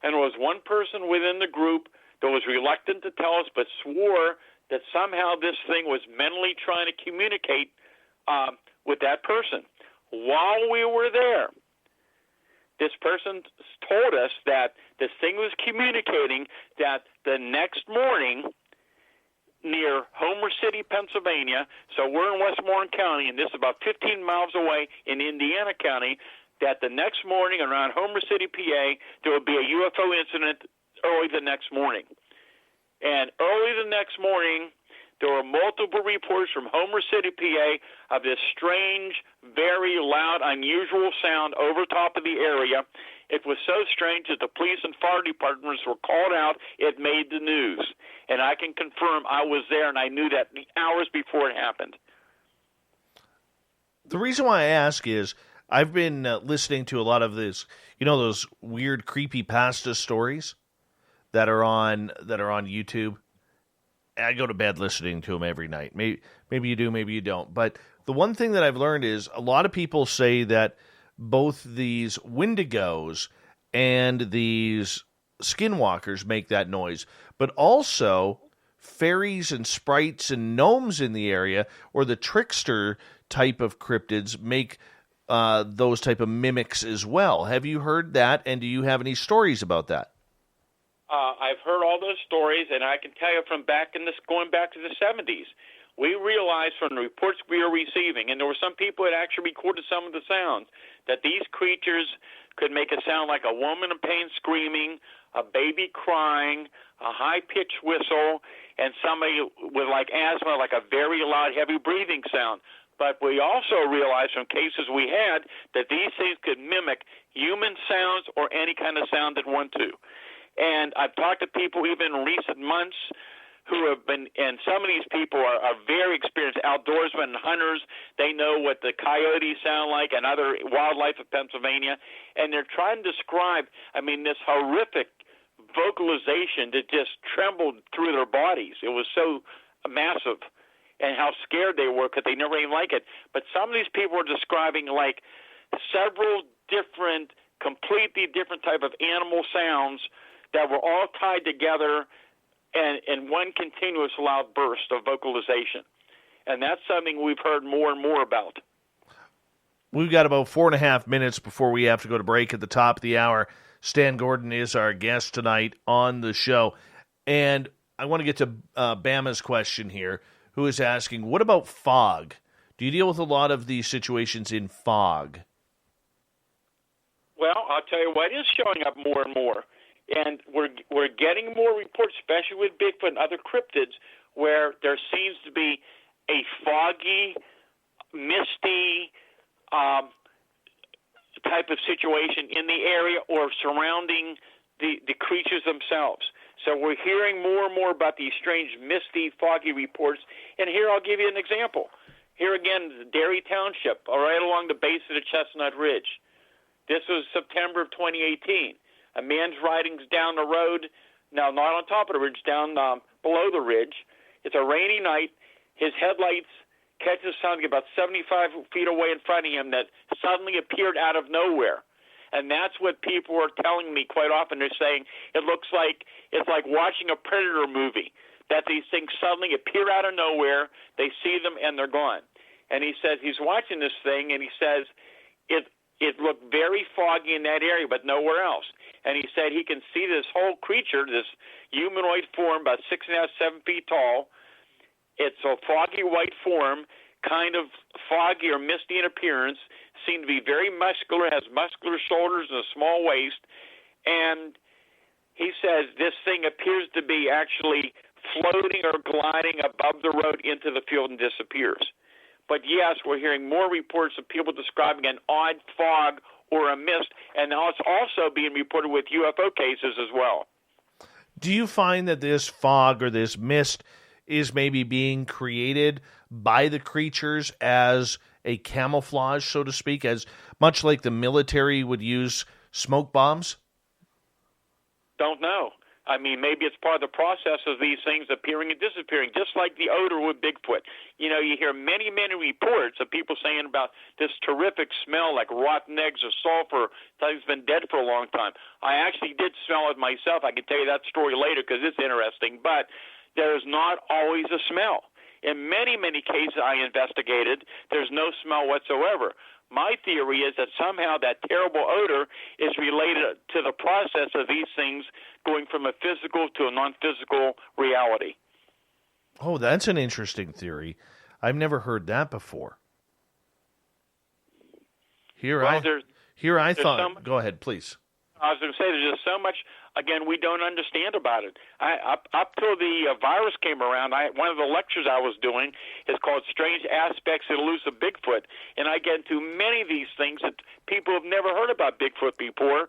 S2: and there was one person within the group that was reluctant to tell us but swore that somehow this thing was mentally trying to communicate with that person. While we were there, this person told us that this thing was communicating that the next morning near Homer City, Pennsylvania, so we're in Westmoreland County, and this is about 15 miles away in Indiana County, that the next morning around Homer City, PA, there would be a UFO incident early the next morning. And early the next morning, there were multiple reports from Homer City, PA, of this strange, very loud, unusual sound over top of the area. It was so strange that the police and fire departments were called out. It made the news. And I can confirm I was there, and I knew that hours before it happened.
S1: The reason why I ask is I've been listening to a lot of this, those weird creepypasta stories that are on YouTube. I go to bed listening to them every night. Maybe you do, maybe you don't. But the one thing that I've learned is a lot of people say that both these Wendigos and these skinwalkers make that noise, but also fairies and sprites and gnomes in the area, or the trickster type of cryptids, make those type of mimics as well. Have you heard that, and do you have any stories about that?
S2: I've heard all those stories, and I can tell you from going back to the 70s, we realized from the reports we were receiving, and there were some people that actually recorded some of the sounds, that these creatures could make a sound like a woman in pain screaming, a baby crying, a high-pitched whistle, and somebody with like asthma, like a very loud, heavy breathing sound. But we also realized from cases we had that these things could mimic human sounds or any kind of sound that want to. And I've talked to people even in recent months who have been, and some of these people are very experienced outdoorsmen and hunters. They know what the coyotes sound like and other wildlife of Pennsylvania. And they're trying to describe, this horrific vocalization that just trembled through their bodies. It was so massive. And how scared they were because they never even like it. But some of these people were describing like several different, completely different type of animal sounds that were all tied together and in one continuous loud burst of vocalization. And that's something we've heard more and more about.
S1: We've got about 4.5 minutes before we have to go to break at the top of the hour. Stan Gordon is our guest tonight on the show. And I want to get to Bama's question here, who is asking, what about fog? Do you deal with a lot of these situations in fog?
S2: Well, I'll tell you what is showing up more and more. And we're getting more reports, especially with Bigfoot and other cryptids, where there seems to be a foggy, misty type of situation in the area or surrounding the creatures themselves. So we're hearing more and more about these strange, misty, foggy reports. And here I'll give you an example. Here again, Derry Township, right along the base of the Chestnut Ridge. This was September of 2018. A man's riding down the road, now not on top of the ridge, down below the ridge. It's a rainy night. His headlights catches something about 75 feet away in front of him that suddenly appeared out of nowhere. And that's what people are telling me quite often. They're saying it looks like it's like watching a Predator movie, that these things suddenly appear out of nowhere, they see them, and they're gone. And he says he's watching this thing, and he says it looked very foggy in that area, but nowhere else. And he said he can see this whole creature, this humanoid form, about 6.5, 7 feet tall. It's a foggy white form, kind of foggy or misty in appearance, seemed to be very muscular, has muscular shoulders and a small waist. And he says this thing appears to be actually floating or gliding above the road into the field and disappears. But yes, we're hearing more reports of people describing an odd fog or a mist, and now it's also being reported with UFO cases as well.
S1: Do you find that this fog or this mist is maybe being created by the creatures as a camouflage, so to speak, as much like the military would use smoke bombs?
S2: Don't know. Maybe it's part of the process of these things appearing and disappearing, just like the odor with Bigfoot. You hear many, many reports of people saying about this terrific smell like rotten eggs or sulfur. It's been dead for a long time. I actually did smell it myself. I can tell you that story later because it's interesting. But there's not always a smell. In many, many cases I investigated, there's no smell whatsoever. My theory is that somehow that terrible odor is related to the process of these things going from a physical to a non-physical reality.
S1: Oh, that's an interesting theory. I've never heard that before. I thought. Go ahead, please.
S2: I was going to say there's just so much, again, we don't understand about it. Up till the virus came around, one of the lectures I was doing is called Strange Aspects of Elusive Bigfoot, and I get into many of these things that people have never heard about Bigfoot before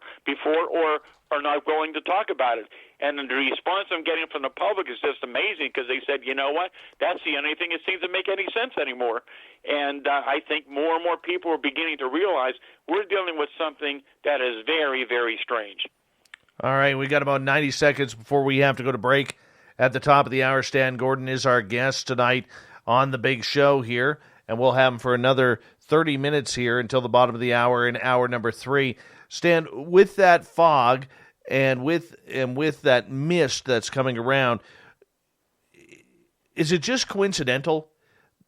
S2: or are not willing to talk about it. And the response I'm getting from the public is just amazing because they said, you know what, that's the only thing that seems to make any sense anymore. And I think more and more people are beginning to realize we're dealing with something that is very, very strange.
S1: All right, we got about 90 seconds before we have to go to break. At the top of the hour, Stan Gordon is our guest tonight on the big show here, and we'll have him for another 30 minutes here until the bottom of the hour in hour number 3. Stan, with that fog and with that mist that's coming around, is it just coincidental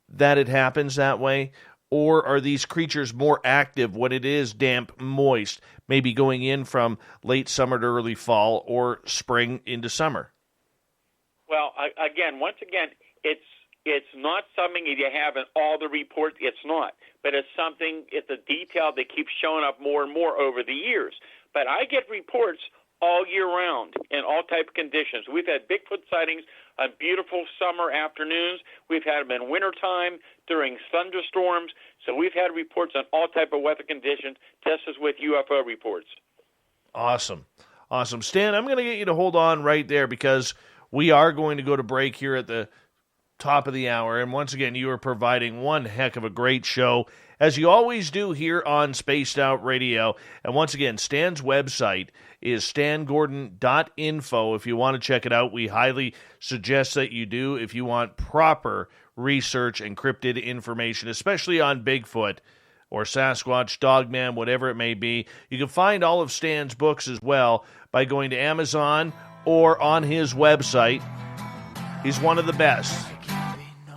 S1: that it happens that way? Or are these creatures more active when it is damp, moist, maybe going in from late summer to early fall or spring into summer?
S2: Well, once again, it's not something that you have in all the reports. It's not. But it's a detail that keeps showing up more and more over the years. But I get reports all year round in all type of conditions. We've had Bigfoot sightings on beautiful summer afternoons. We've had them in wintertime during thunderstorms. So we've had reports on all type of weather conditions, just as with UFO reports.
S1: Awesome. Awesome. Stan, I'm going to get you to hold on right there because we are going to go to break here at the top of the hour. And once again, you are providing one heck of a great show, as you always do here on Spaced Out Radio. And once again, Stan's website is stangordon.info. If you want to check it out, we highly suggest that you do if you want proper research, encrypted information, especially on Bigfoot or Sasquatch, Dogman, whatever it may be. You can find all of Stan's books as well by going to Amazon or on his website. He's one of the best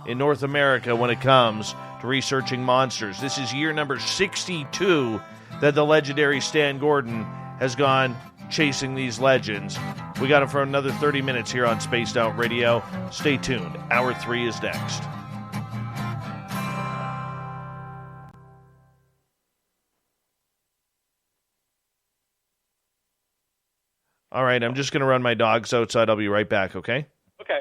S1: in North America when it comes to researching monsters. This is year number 62 that the legendary Stan Gordon has gone chasing these legends. We got him for another 30 minutes here on Spaced Out Radio. Stay tuned. Hour 3 is next. All right, I'm just going to run my dogs outside. I'll be right back, okay?
S2: Okay.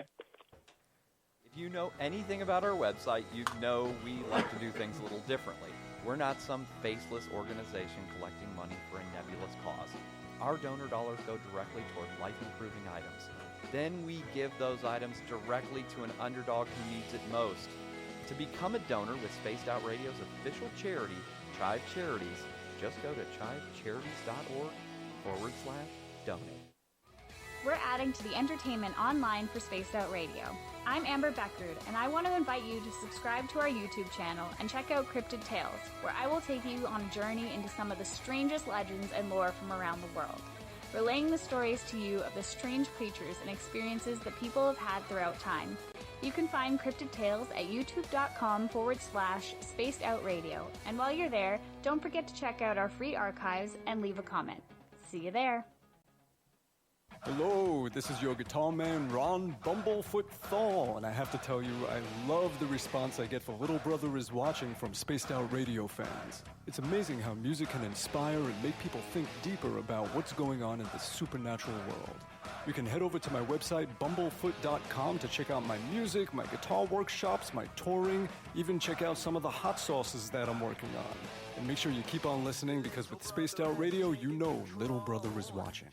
S4: If you know anything about our website, you know we like to do things a little differently. We're not some faceless organization collecting money for a nebulous cause. Our donor dollars go directly toward life-improving items. Then we give those items directly to an underdog who needs it most. To become a donor with Spaced Out Radio's official charity, Chive Charities, just go to chivecharities.org/donate.
S3: We're adding to the entertainment online for Spaced Out Radio. I'm Amber Beckard, and I want to invite you to subscribe to our YouTube channel and check out Cryptid Tales, where I will take you on a journey into some of the strangest legends and lore from around the world, relaying the stories to you of the strange creatures and experiences that people have had throughout time. You can find Cryptid Tales at youtube.com/Spaced Out Radio, and while you're there, don't forget to check out our free archives and leave a comment. See you there.
S6: Hello, this is your guitar man, Ron Bumblefoot Thaw, and I have to tell you, I love the response I get for Little Brother is Watching from Spaced Out Radio fans. It's amazing how music can inspire and make people think deeper about what's going on in the supernatural world. You can head over to my website, bumblefoot.com, to check out my music, my guitar workshops, my touring, even check out some of the hot sauces that I'm working on. And make sure you keep on listening, because with Spaced Out Radio, you know Little Brother is watching.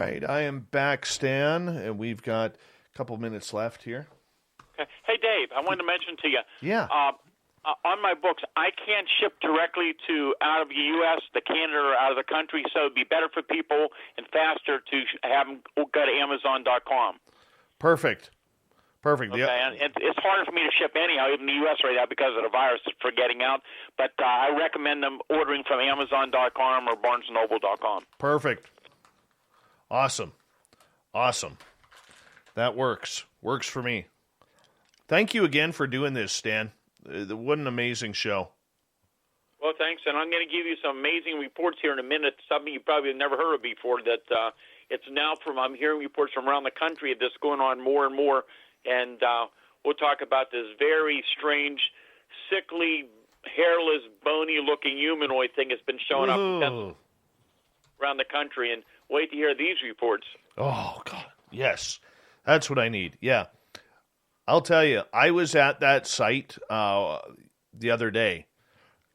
S1: right, I am back, Stan, and we've got a couple minutes left here.
S2: Okay. Hey, Dave, I wanted to mention to you.
S1: Yeah.
S2: On my books, I can't ship directly to out of the U.S., to Canada, or out of the country, so it'd be better for people and faster to have them go to Amazon.com.
S1: Perfect.
S2: Okay, and it's harder for me to ship anyhow, even in the U.S. right now, because of the virus for getting out. But I recommend them ordering from Amazon.com or BarnesandNoble.com.
S1: Perfect. Awesome. That works. Works for me. Thank you again for doing this, Stan. What an amazing show.
S2: Well, thanks, and I'm going to give you some amazing reports here in a minute, something you probably have never heard of before, that it's now I'm hearing reports from around the country that's going on more and more, and we'll talk about this very strange, sickly, hairless, bony-looking humanoid thing that's been showing up around the country, and wait to hear these reports.
S1: Oh, God, yes. That's what I need, yeah. I'll tell you, I was at that site the other day,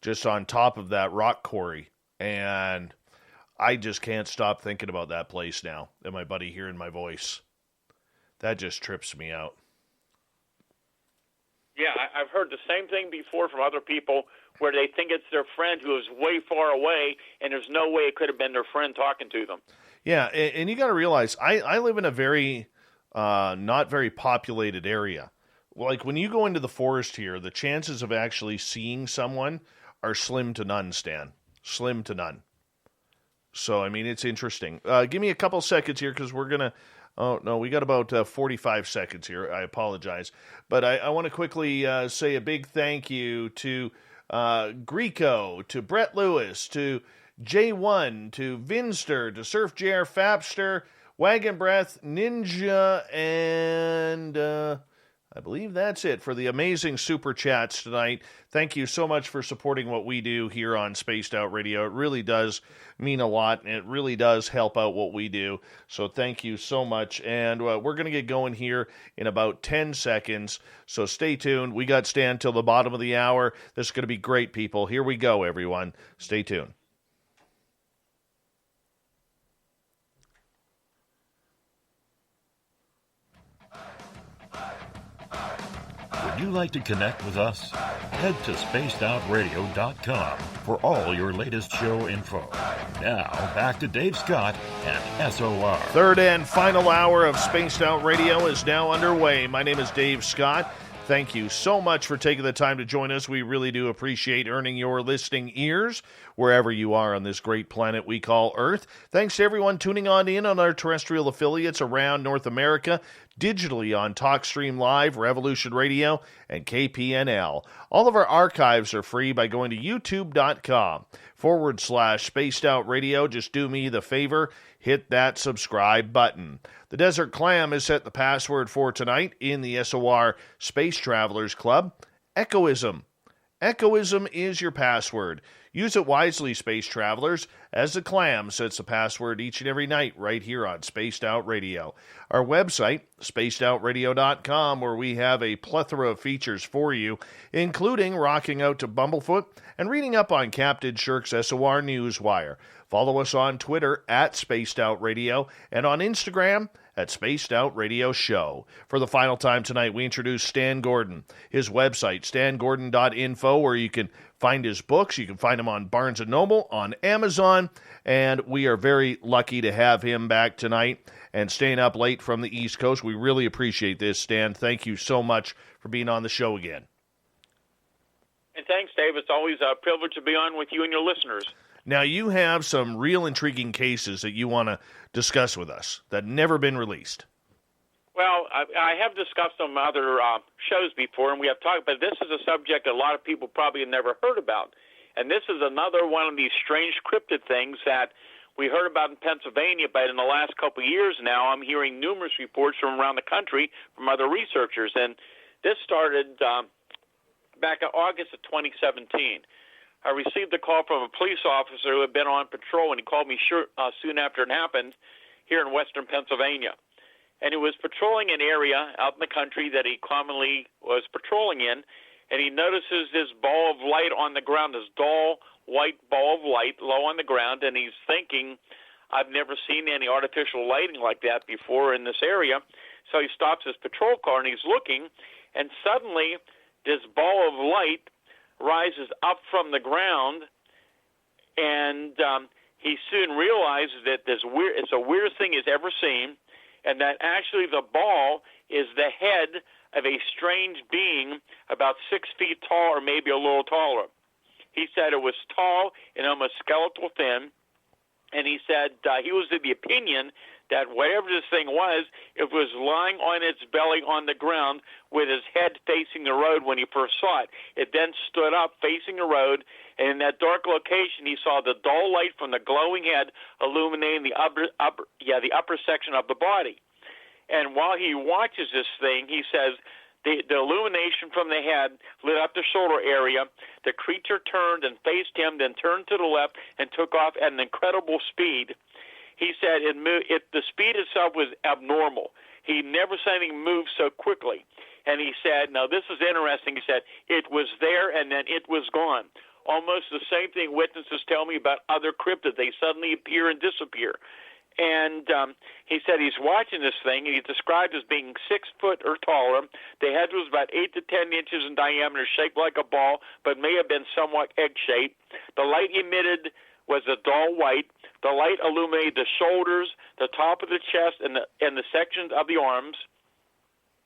S1: just on top of that rock quarry, and I just can't stop thinking about that place now, and my buddy hearing my voice. That just trips me out.
S2: Yeah, I've heard the same thing before from other people where they think it's their friend who is way far away, and there's no way it could have been their friend talking to them. Yeah,
S1: and you got to realize, I live in a very... not very populated area. Like when you go into the forest here, the chances of actually seeing someone are slim to none, Stan. Slim to none. So, I mean, it's interesting. Give me a couple seconds here because we're going to... Oh, no, we got about 45 seconds here. I apologize. But I want to quickly say a big thank you to Greco, to Brett Lewis, to J1, to Vinster, to Surf JR Fapster, Wagon Breath, Ninja, and I believe that's it for the amazing super chats tonight. Thank you so much for supporting what we do here on Spaced Out Radio. It really does mean a lot, and it really does help out what we do. So thank you so much. And we're going to get going here in about 10 seconds. So stay tuned. We got Stan till the bottom of the hour. This is going to be great, people. Here we go, everyone. Stay tuned.
S7: Would you like to connect with us? Head to spacedoutradio.com for all your latest show info. Now, back to Dave Scott and SOR.
S1: Third and final hour of Spaced Out Radio is now underway. My name is Dave Scott. Thank you so much for taking the time to join us. We really do appreciate earning your listening ears wherever you are on this great planet we call Earth. Thanks to everyone tuning in on our terrestrial affiliates around North America, digitally on TalkStream Live, Revolution Radio, and KPNL. All of our archives are free by going to youtube.com/Spaced Out Radio. Just do me the favor, hit that subscribe button. The Desert Clam has set the password for tonight in the SOR Space Travelers Club. Echoism. Echoism is your password. Use it wisely, space travelers, as the Clam sets the password each and every night right here on Spaced Out Radio. Our website, spacedoutradio.com, where we have a plethora of features for you, including rocking out to Bumblefoot and reading up on Captain Shirk's SOR Newswire. Follow us on Twitter at Spaced Out Radio and on Instagram at Spaced Out Radio Show. For the final time tonight, we introduce Stan Gordon. His website, stangordon.info, where you can find his books. You can find him on Barnes & Noble, on Amazon, and we are very lucky to have him back tonight and staying up late from the East Coast. We really appreciate this, Stan. Thank you so much for being on the show again.
S2: And thanks, Dave. It's always a privilege to be on with you and your listeners.
S1: Now, you have some real intriguing cases that you want to discuss with us that never been released.
S2: Well, I have discussed some other shows before, and we have talked, but this is a subject that a lot of people probably have never heard about. And this is another one of these strange cryptid things that we heard about in Pennsylvania, but in the last couple of years now, I'm hearing numerous reports from around the country from other researchers. And this started back in August of 2017. I received a call from a police officer who had been on patrol, and he called me soon after it happened here in western Pennsylvania. And he was patrolling an area out in the country that he commonly was patrolling in, and he notices this ball of light on the ground, this dull white ball of light low on the ground, and he's thinking, I've never seen any artificial lighting like that before in this area. So he stops his patrol car, and he's looking, and suddenly this ball of light rises up from the ground, and he soon realizes that it's the weirdest thing he's ever seen, and that actually the ball is the head of a strange being about 6 feet tall or maybe a little taller. He said it was tall and almost skeletal thin, and he said he was of the opinion that whatever this thing was, it was lying on its belly on the ground with its head facing the road when he first saw it. It then stood up facing the road, and in that dark location, he saw the dull light from the glowing head illuminating the upper section of the body. And while he watches this thing, he says the illumination from the head lit up the shoulder area. The creature turned and faced him, then turned to the left and took off at an incredible speed. He said the speed itself was abnormal. He never saw anything move so quickly. And he said, now this is interesting, he said, it was there and then it was gone. Almost the same thing witnesses tell me about other cryptids. They suddenly appear and disappear. And he said he's watching this thing, and he described as being 6 foot or taller. The head was about 8 to 10 inches in diameter, shaped like a ball, but may have been somewhat egg-shaped. The light emitted was a dull white. The light illuminated the shoulders, the top of the chest, and the sections of the arms.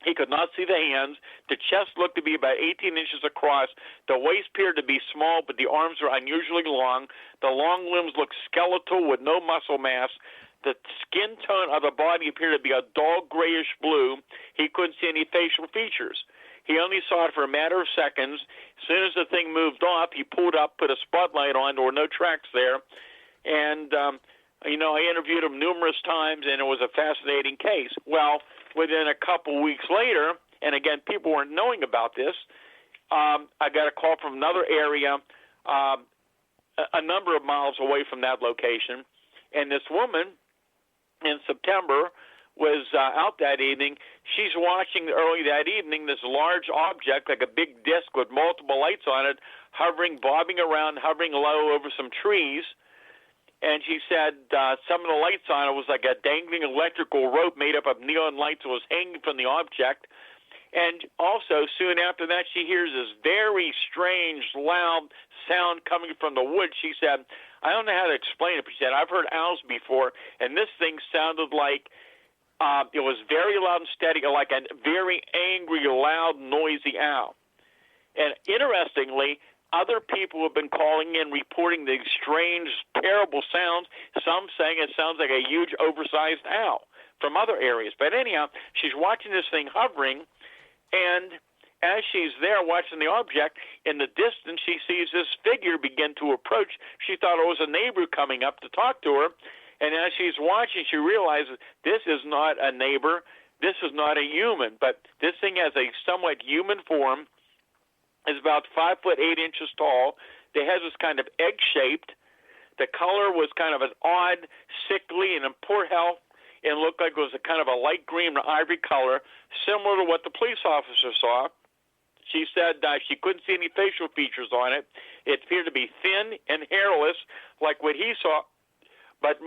S2: He could not see the hands. The chest looked to be about 18 inches across. The waist appeared to be small, but the arms were unusually long. The long limbs looked skeletal with no muscle mass. The skin tone of the body appeared to be a dull grayish blue. He couldn't see any facial features. He only saw it for a matter of seconds. As soon as the thing moved off, he pulled up, put a spotlight on. There were no tracks there. And, I interviewed him numerous times, and it was a fascinating case. Well, within a couple weeks later, and again, people weren't knowing about this, I got a call from another area a number of miles away from that location. And this woman in September was out that evening. She's watching early that evening this large object, like a big disc with multiple lights on it, hovering, bobbing around, hovering low over some trees. And she said some of the lights on it was like a dangling electrical rope made up of neon lights that was hanging from the object. And also, soon after that, she hears this very strange, loud sound coming from the woods. She said, I don't know how to explain it, but she said, I've heard owls before, and this thing sounded like it was very loud and steady, like a very angry, loud, noisy owl. And interestingly, other people have been calling in, reporting these strange, terrible sounds, some saying it sounds like a huge, oversized owl from other areas. But anyhow, she's watching this thing hovering, and as she's there watching the object, in the distance she sees this figure begin to approach. She thought it was a neighbor coming up to talk to her, and as she's watching, she realizes this is not a neighbor, this is not a human, but this thing has a somewhat human form, is about 5 foot 8 inches tall. The head was kind of egg-shaped. The color was kind of an odd, sickly, and in poor health. It looked like it was a kind of a light green or ivory color, similar to what the police officer saw. She said she couldn't see any facial features on it. It appeared to be thin and hairless, like what he saw, but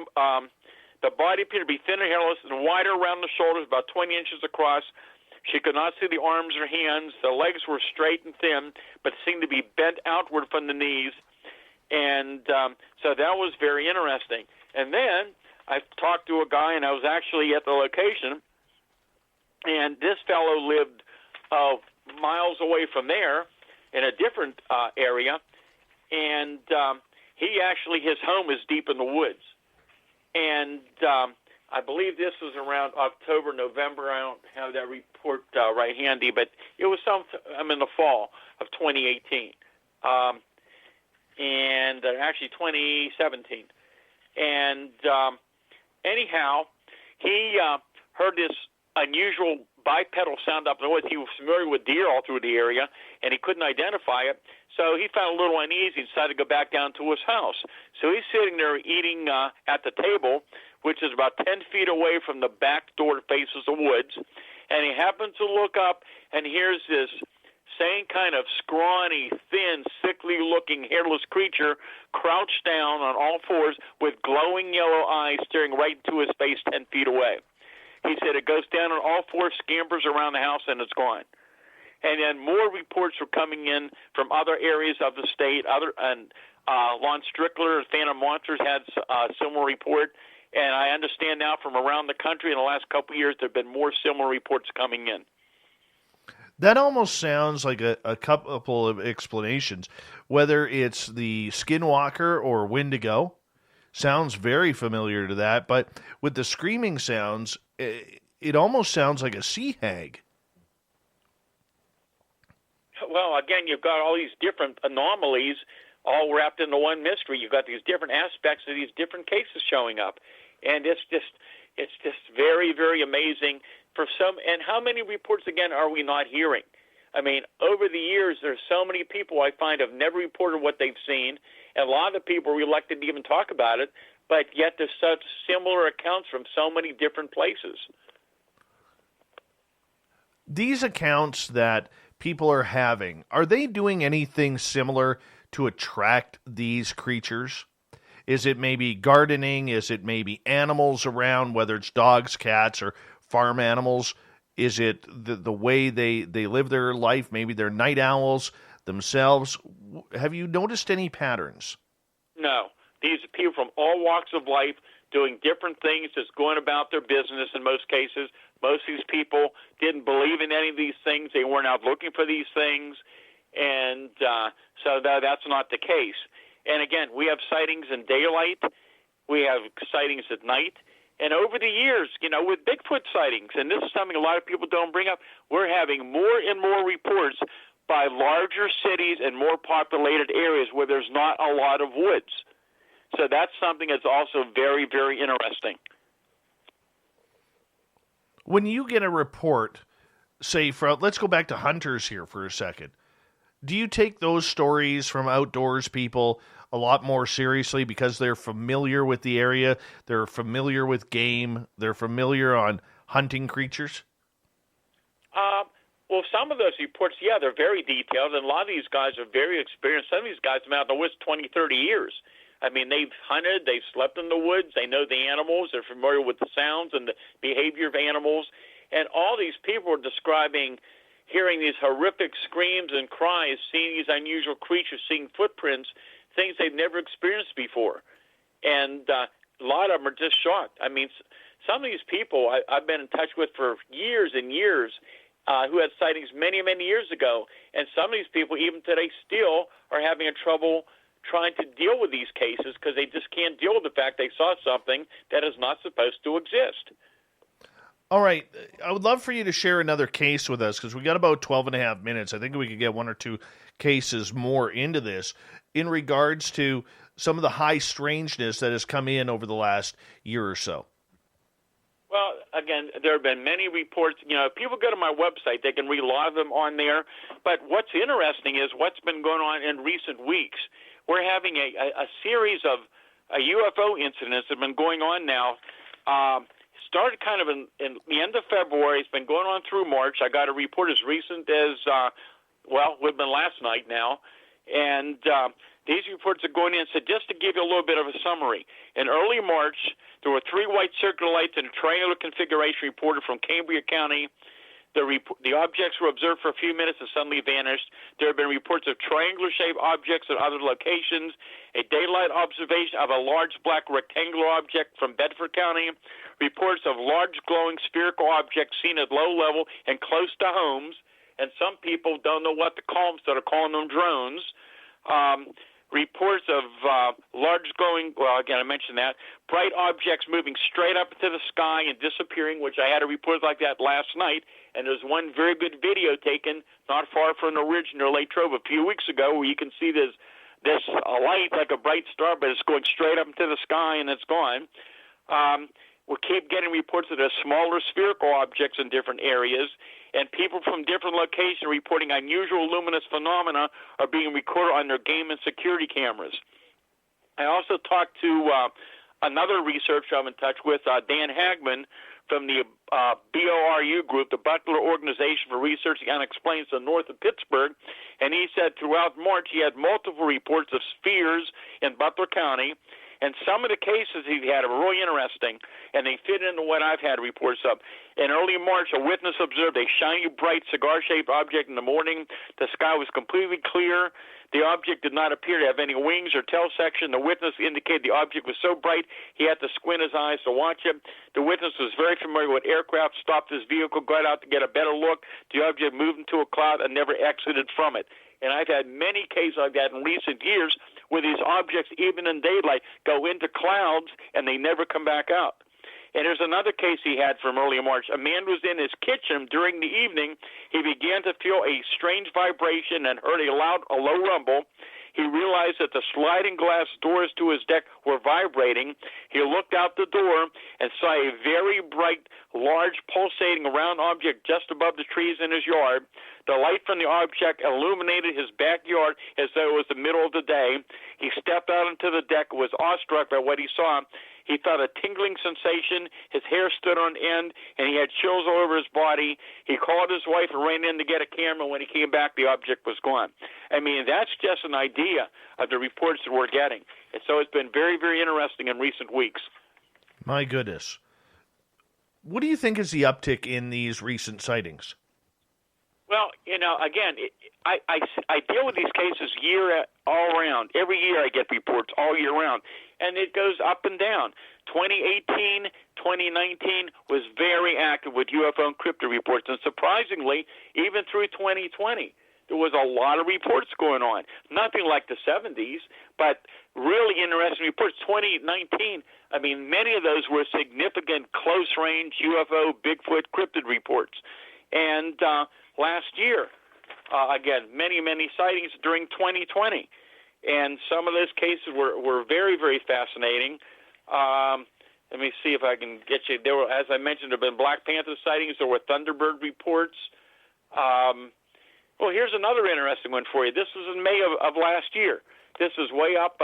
S2: the body appeared to be thin and hairless and wider around the shoulders, about 20 inches across. She could not see the arms or hands. The legs were straight and thin, but seemed to be bent outward from the knees. And so that was very interesting. And then I talked to a guy, and I was actually at the location, and this fellow lived miles away from there in a different area, and his home is deep in the woods. And I believe this was around October, November. I don't have that report right handy, but it was in the fall of 2018, and actually 2017. And anyhow, he heard this unusual bipedal sound up in the woods. He was familiar with deer all through the area, and he couldn't identify it. So he found a little uneasy and decided to go back down to his house. So he's sitting there eating at the table, which is about 10 feet away from the back door that faces the woods. And he happens to look up and hears this same kind of scrawny, thin, sickly-looking, hairless creature crouched down on all fours with glowing yellow eyes staring right into his face 10 feet away. He said it goes down on all fours, scampers around the house, and it's gone. And then more reports were coming in from other areas of the state. Lon Strickler, Phantom Monsters, had a similar report. And I understand now from around the country in the last couple of years there have been more similar reports coming in.
S1: That almost sounds like a couple of explanations. Whether it's the Skinwalker or Wendigo, sounds very familiar to that. But with the screaming sounds, it almost sounds like a sea hag.
S2: Well, again, you've got all these different anomalies all wrapped into one mystery. You've got these different aspects of these different cases showing up. And it's just very, very amazing for some. And how many reports, again, are we not hearing? I mean, over the years, there's so many people I find have never reported what they've seen, and a lot of people are reluctant to even talk about it, but yet there's such similar accounts from so many different places.
S1: These accounts that people are having, are they doing anything similar to attract these creatures? Is it maybe gardening? Is it maybe animals around, whether it's dogs, cats, or farm animals? Is it the way they live their life? Maybe they're night owls themselves. Have you noticed any patterns?
S2: No. These are people from all walks of life doing different things, just going about their business in most cases. Most of these people didn't believe in any of these things. They weren't out looking for these things. And so that's not the case. And again, we have sightings in daylight. We have sightings at night. And over the years, with Bigfoot sightings, and this is something a lot of people don't bring up, we're having more and more reports by larger cities and more populated areas where there's not a lot of woods. So that's something that's also very, very interesting.
S1: When you get a report, say, let's go back to hunters here for a second. Do you take those stories from outdoors people a lot more seriously because they're familiar with the area, they're familiar with game, they're familiar on hunting creatures?
S2: Well, some of those reports, yeah, they're very detailed, and a lot of these guys are very experienced. Some of these guys have been out in the woods 20, 30 years. I mean, they've hunted, they've slept in the woods, they know the animals, they're familiar with the sounds and the behavior of animals, and all these people are describing hearing these horrific screams and cries, seeing these unusual creatures, seeing footprints, things they've never experienced before. And a lot of them are just shocked. I mean, some of these people I've been in touch with for years and years who had sightings many, many years ago, and some of these people, even today, still are having trouble trying to deal with these cases because they just can't deal with the fact they saw something that is not supposed to exist.
S1: All right. I would love for you to share another case with us because we got about 12 and a half minutes. I think we could get one or two cases more into this in regards to some of the high strangeness that has come in over the last year or so.
S2: Well, again, there have been many reports. If people go to my website, they can read a lot of them on there. But what's interesting is what's been going on in recent weeks. We're having a series of UFO incidents that have been going on now. Started kind of in the end of February. It's been going on through March. I got a report as recent as, would have been last night now. And these reports are going in. So just to give you a little bit of a summary, in early March, there were 3 white circular lights in a triangular configuration reported from Cambria County. The objects were observed for a few minutes and suddenly vanished. There have been reports of triangular-shaped objects at other locations, a daylight observation of a large black rectangular object from Bedford County, reports of large glowing spherical objects seen at low level and close to homes, and some people don't know what to call them, so they're calling them drones. Reports of large glowing, again, I mentioned that, bright objects moving straight up into the sky and disappearing, which I had a report like that last night, and there's one very good video taken not far from the ridge near Lake Trove a few weeks ago where you can see this light like a bright star, but it's going straight up into the sky and it's gone. We keep getting reports of the smaller spherical objects in different areas, and people from different locations reporting unusual luminous phenomena are being recorded on their game and security cameras. I also talked to another researcher I'm in touch with, Dan Hagman, from the BORU group, the Butler Organization for Research the Unexplained, so north of Pittsburgh, and he said throughout March he had multiple reports of spheres in Butler County, and some of the cases he had are really interesting, and they fit into what I've had reports of. In early March, a witness observed a shiny, bright, cigar-shaped object in the morning. The sky was completely clear. The object did not appear to have any wings or tail section. The witness indicated the object was so bright he had to squint his eyes to watch it. The witness was very familiar with aircraft, stopped his vehicle, got out to get a better look. The object moved into a cloud and never exited from it. And I've had many cases like that in recent years where these objects, even in daylight, go into clouds and they never come back out. And there's another case he had from early March. A man was in his kitchen during the evening. He began to feel a strange vibration and heard a low rumble. He realized that the sliding glass doors to his deck were vibrating. He looked out the door and saw a very bright, large, pulsating round object just above the trees in his yard. The light from the object illuminated his backyard as though it was the middle of the day. He stepped out onto the deck and was awestruck by what he saw. He felt a tingling sensation. His hair stood on end, and he had chills all over his body. He called his wife and ran in to get a camera. When he came back, the object was gone. I mean, that's just an idea of the reports that we're getting. And so it's been very, very interesting in recent weeks.
S1: My goodness. What do you think is the uptick in these recent sightings?
S2: Well, you know, again, I deal with these cases all around. Every year I get reports all year round, and it goes up and down. 2018, 2019 was very active with UFO and cryptid reports, and surprisingly, even through 2020, there was a lot of reports going on. Nothing like the 70s, but really interesting reports. 2019, I mean, many of those were significant close-range UFO, Bigfoot, cryptid reports. And last year, again, many, many sightings during 2020. And some of those cases were very, very fascinating. Let me see if I can get you. There were, as I mentioned, there have been Black Panther sightings. There were Thunderbird reports. Well, here's another interesting one for you. This was in May of last year. This is way up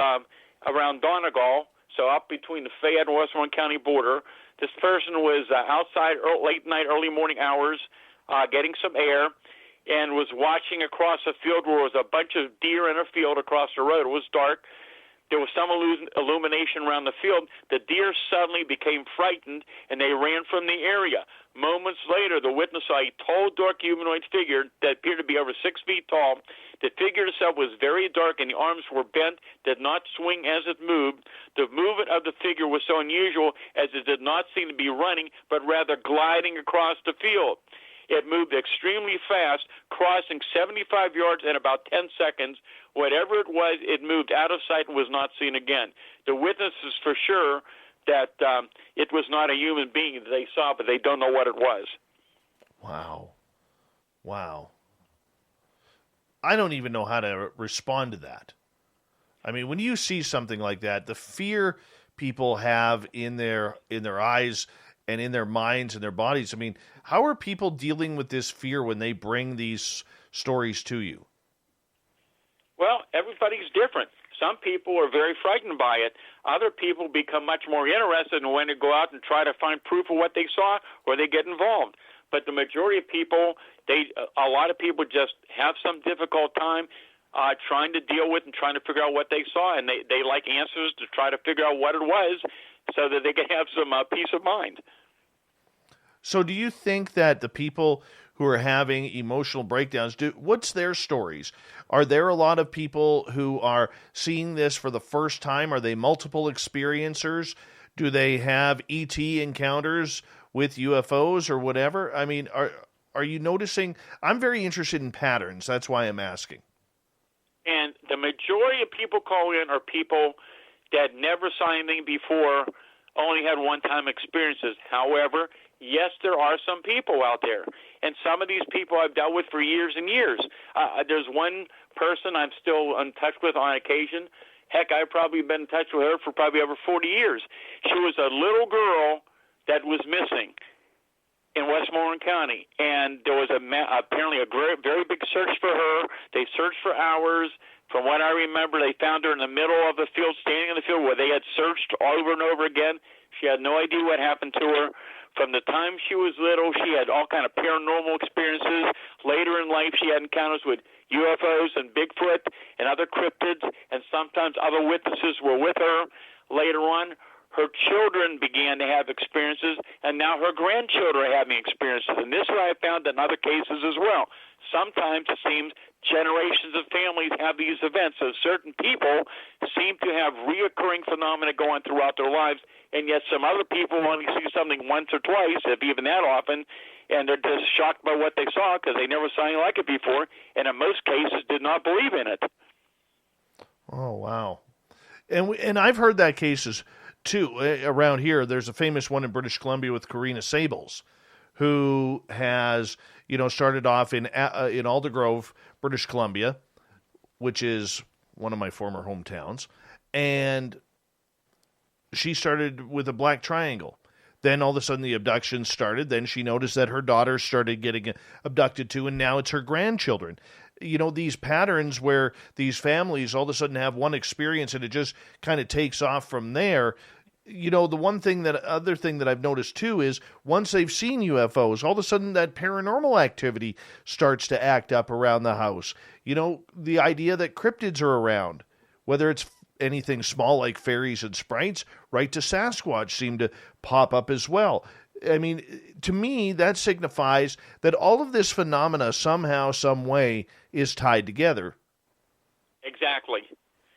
S2: around Donegal, so up between the Fayette and Westmoreland County border. This person was outside late night, early morning hours, getting some air, and was watching across a field where there was a bunch of deer in a field across the road. It was dark. There was some illumination around the field. The deer suddenly became frightened, and they ran from the area. Moments later, the witness saw a tall, dark humanoid figure that appeared to be over 6 feet tall. The figure itself was very dark, and the arms were bent, did not swing as it moved. The movement of the figure was so unusual as it did not seem to be running, but rather gliding across the field. It moved extremely fast, crossing 75 yards in about 10 seconds. Whatever it was, it moved out of sight and was not seen again. The witnesses for sure that it was not a human being that they saw, but they don't know what it was.
S1: Wow. I don't even know how to respond to that. I mean, when you see something like that, the fear people have in their eyes and in their minds and their bodies, I mean, how are people dealing with this fear when they bring these stories to you?
S2: Well, everybody's different. Some people are very frightened by it. Other people become much more interested in when to go out and try to find proof of what they saw, or they get involved. But the majority of people, a lot of people just have some difficult time trying to deal with and trying to figure out what they saw, and they like answers to try to figure out what it was so that they can have some peace of mind.
S1: So do you think that the people who are having emotional breakdowns, what's their stories? Are there a lot of people who are seeing this for the first time? Are they multiple experiencers? Do they have ET encounters with UFOs or whatever? I mean, are you noticing? I'm very interested in patterns. That's why I'm asking. And
S2: the majority of people call in are people that never saw anything before, only had one-time experiences. However, yes, there are some people out there, and some of these people I've dealt with for years and years. There's one person I'm still in touch with on occasion. Heck, I've probably been in touch with her for probably over 40 years. She was a little girl that was missing in Westmoreland County, and there was apparently a very, very big search for her. They searched for hours. From what I remember, they found her in the middle of the field, standing in the field where they had searched over and over again. She had no idea what happened to her. From the time she was little, she had all kind of paranormal experiences. Later in life, she had encounters with UFOs and Bigfoot and other cryptids, and sometimes other witnesses were with her. Later on, her children began to have experiences, and now her grandchildren are having experiences. And this is what I found in other cases as well. Sometimes it seems generations of families have these events. So certain people seem to have reoccurring phenomena going throughout their lives, and yet some other people only see something once or twice, if even that often, and they're just shocked by what they saw because they never saw anything like it before, and in most cases did not believe in it.
S1: Oh, wow. And I've heard that cases too around here. There's a famous one in British Columbia with Karina Sables, who has, started off in Aldergrove, British Columbia, which is one of my former hometowns, and she started with a black triangle. Then all of a sudden the abduction started. Then she noticed that her daughter started getting abducted too, and now it's her grandchildren. These patterns where these families all of a sudden have one experience and it just kind of takes off from there. The other thing that I've noticed too is once they've seen UFOs, all of a sudden that paranormal activity starts to act up around the house. The idea that cryptids are around, whether it's anything small like fairies and sprites, right to Sasquatch seem to pop up as well. I mean, to me, that signifies that all of this phenomena somehow, some way, is tied together.
S2: Exactly.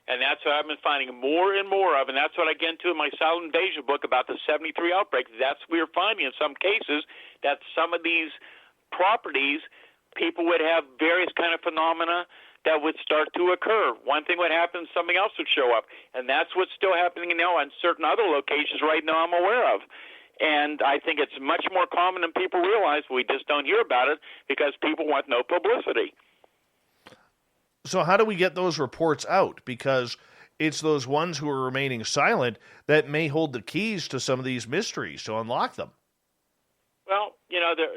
S2: And that's what I've been finding more and more of, and that's what I get into in my Silent Invasion book about the 73 outbreaks. That's what we're finding in some cases, that some of these properties, people would have various kind of phenomena that would start to occur. One thing would happen, something else would show up. And that's what's still happening now on certain other locations right now I'm aware of. And I think it's much more common than people realize. We just don't hear about it because people want no publicity.
S1: So how do we get those reports out? Because it's those ones who are remaining silent that may hold the keys to some of these mysteries to unlock them.
S2: Well,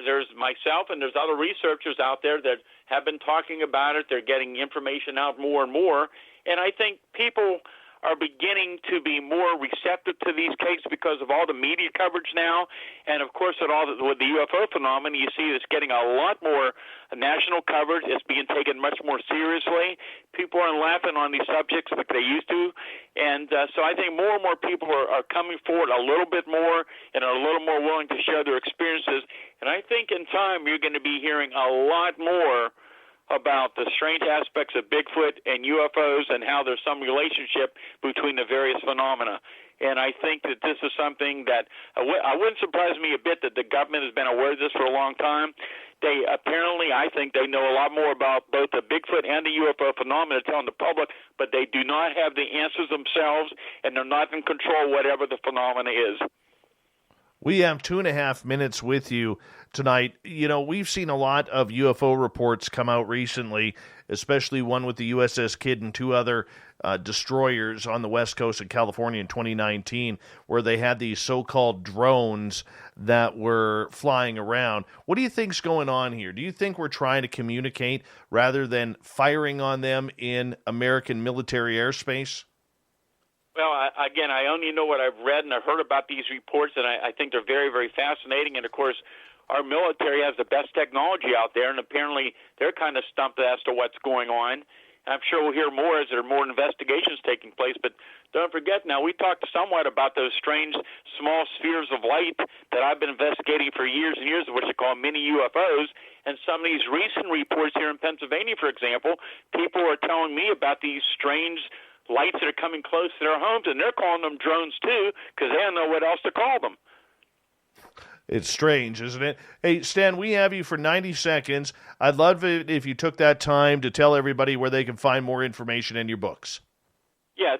S2: there's myself and there's other researchers out there that have been talking about it. They're getting information out more and more. And I think people are beginning to be more receptive to these cases because of all the media coverage now. And, of course, with the UFO phenomenon, you see it's getting a lot more national coverage. It's being taken much more seriously. People aren't laughing on these subjects like they used to. And so I think more and more people are coming forward a little bit more and are a little more willing to share their experiences. And I think in time you're going to be hearing a lot more about the strange aspects of Bigfoot and UFOs and how there's some relationship between the various phenomena. And I think that this is something that I wouldn't surprise me a bit that the government has been aware of this for a long time. They apparently, I think they know a lot more about both the Bigfoot and the UFO phenomena telling the public, but they do not have the answers themselves, and they're not in control whatever the phenomena is.
S1: We have 2.5 minutes with you tonight. We've seen a lot of UFO reports come out recently, especially one with the USS Kidd and two other destroyers on the west coast of California in 2019, where they had these so-called drones that were flying around. What do you think's going on here? Do you think we're trying to communicate rather than firing on them in American military airspace?
S2: Well, again, I only know what I've read and I've heard about these reports, and I think they're very, very fascinating. And, of course, our military has the best technology out there, and apparently they're kind of stumped as to what's going on. I'm sure we'll hear more as there are more investigations taking place. But don't forget now, we talked somewhat about those strange small spheres of light that I've been investigating for years and years, which they call mini UFOs. And some of these recent reports here in Pennsylvania, for example, people are telling me about these strange lights that are coming close to their homes, and they're calling them drones too because they don't know what else to call them.
S1: It's strange, isn't it? Hey, Stan, we have you for 90 seconds. I'd love it if you took that time to tell everybody where they can find more information in your books.
S2: Yeah,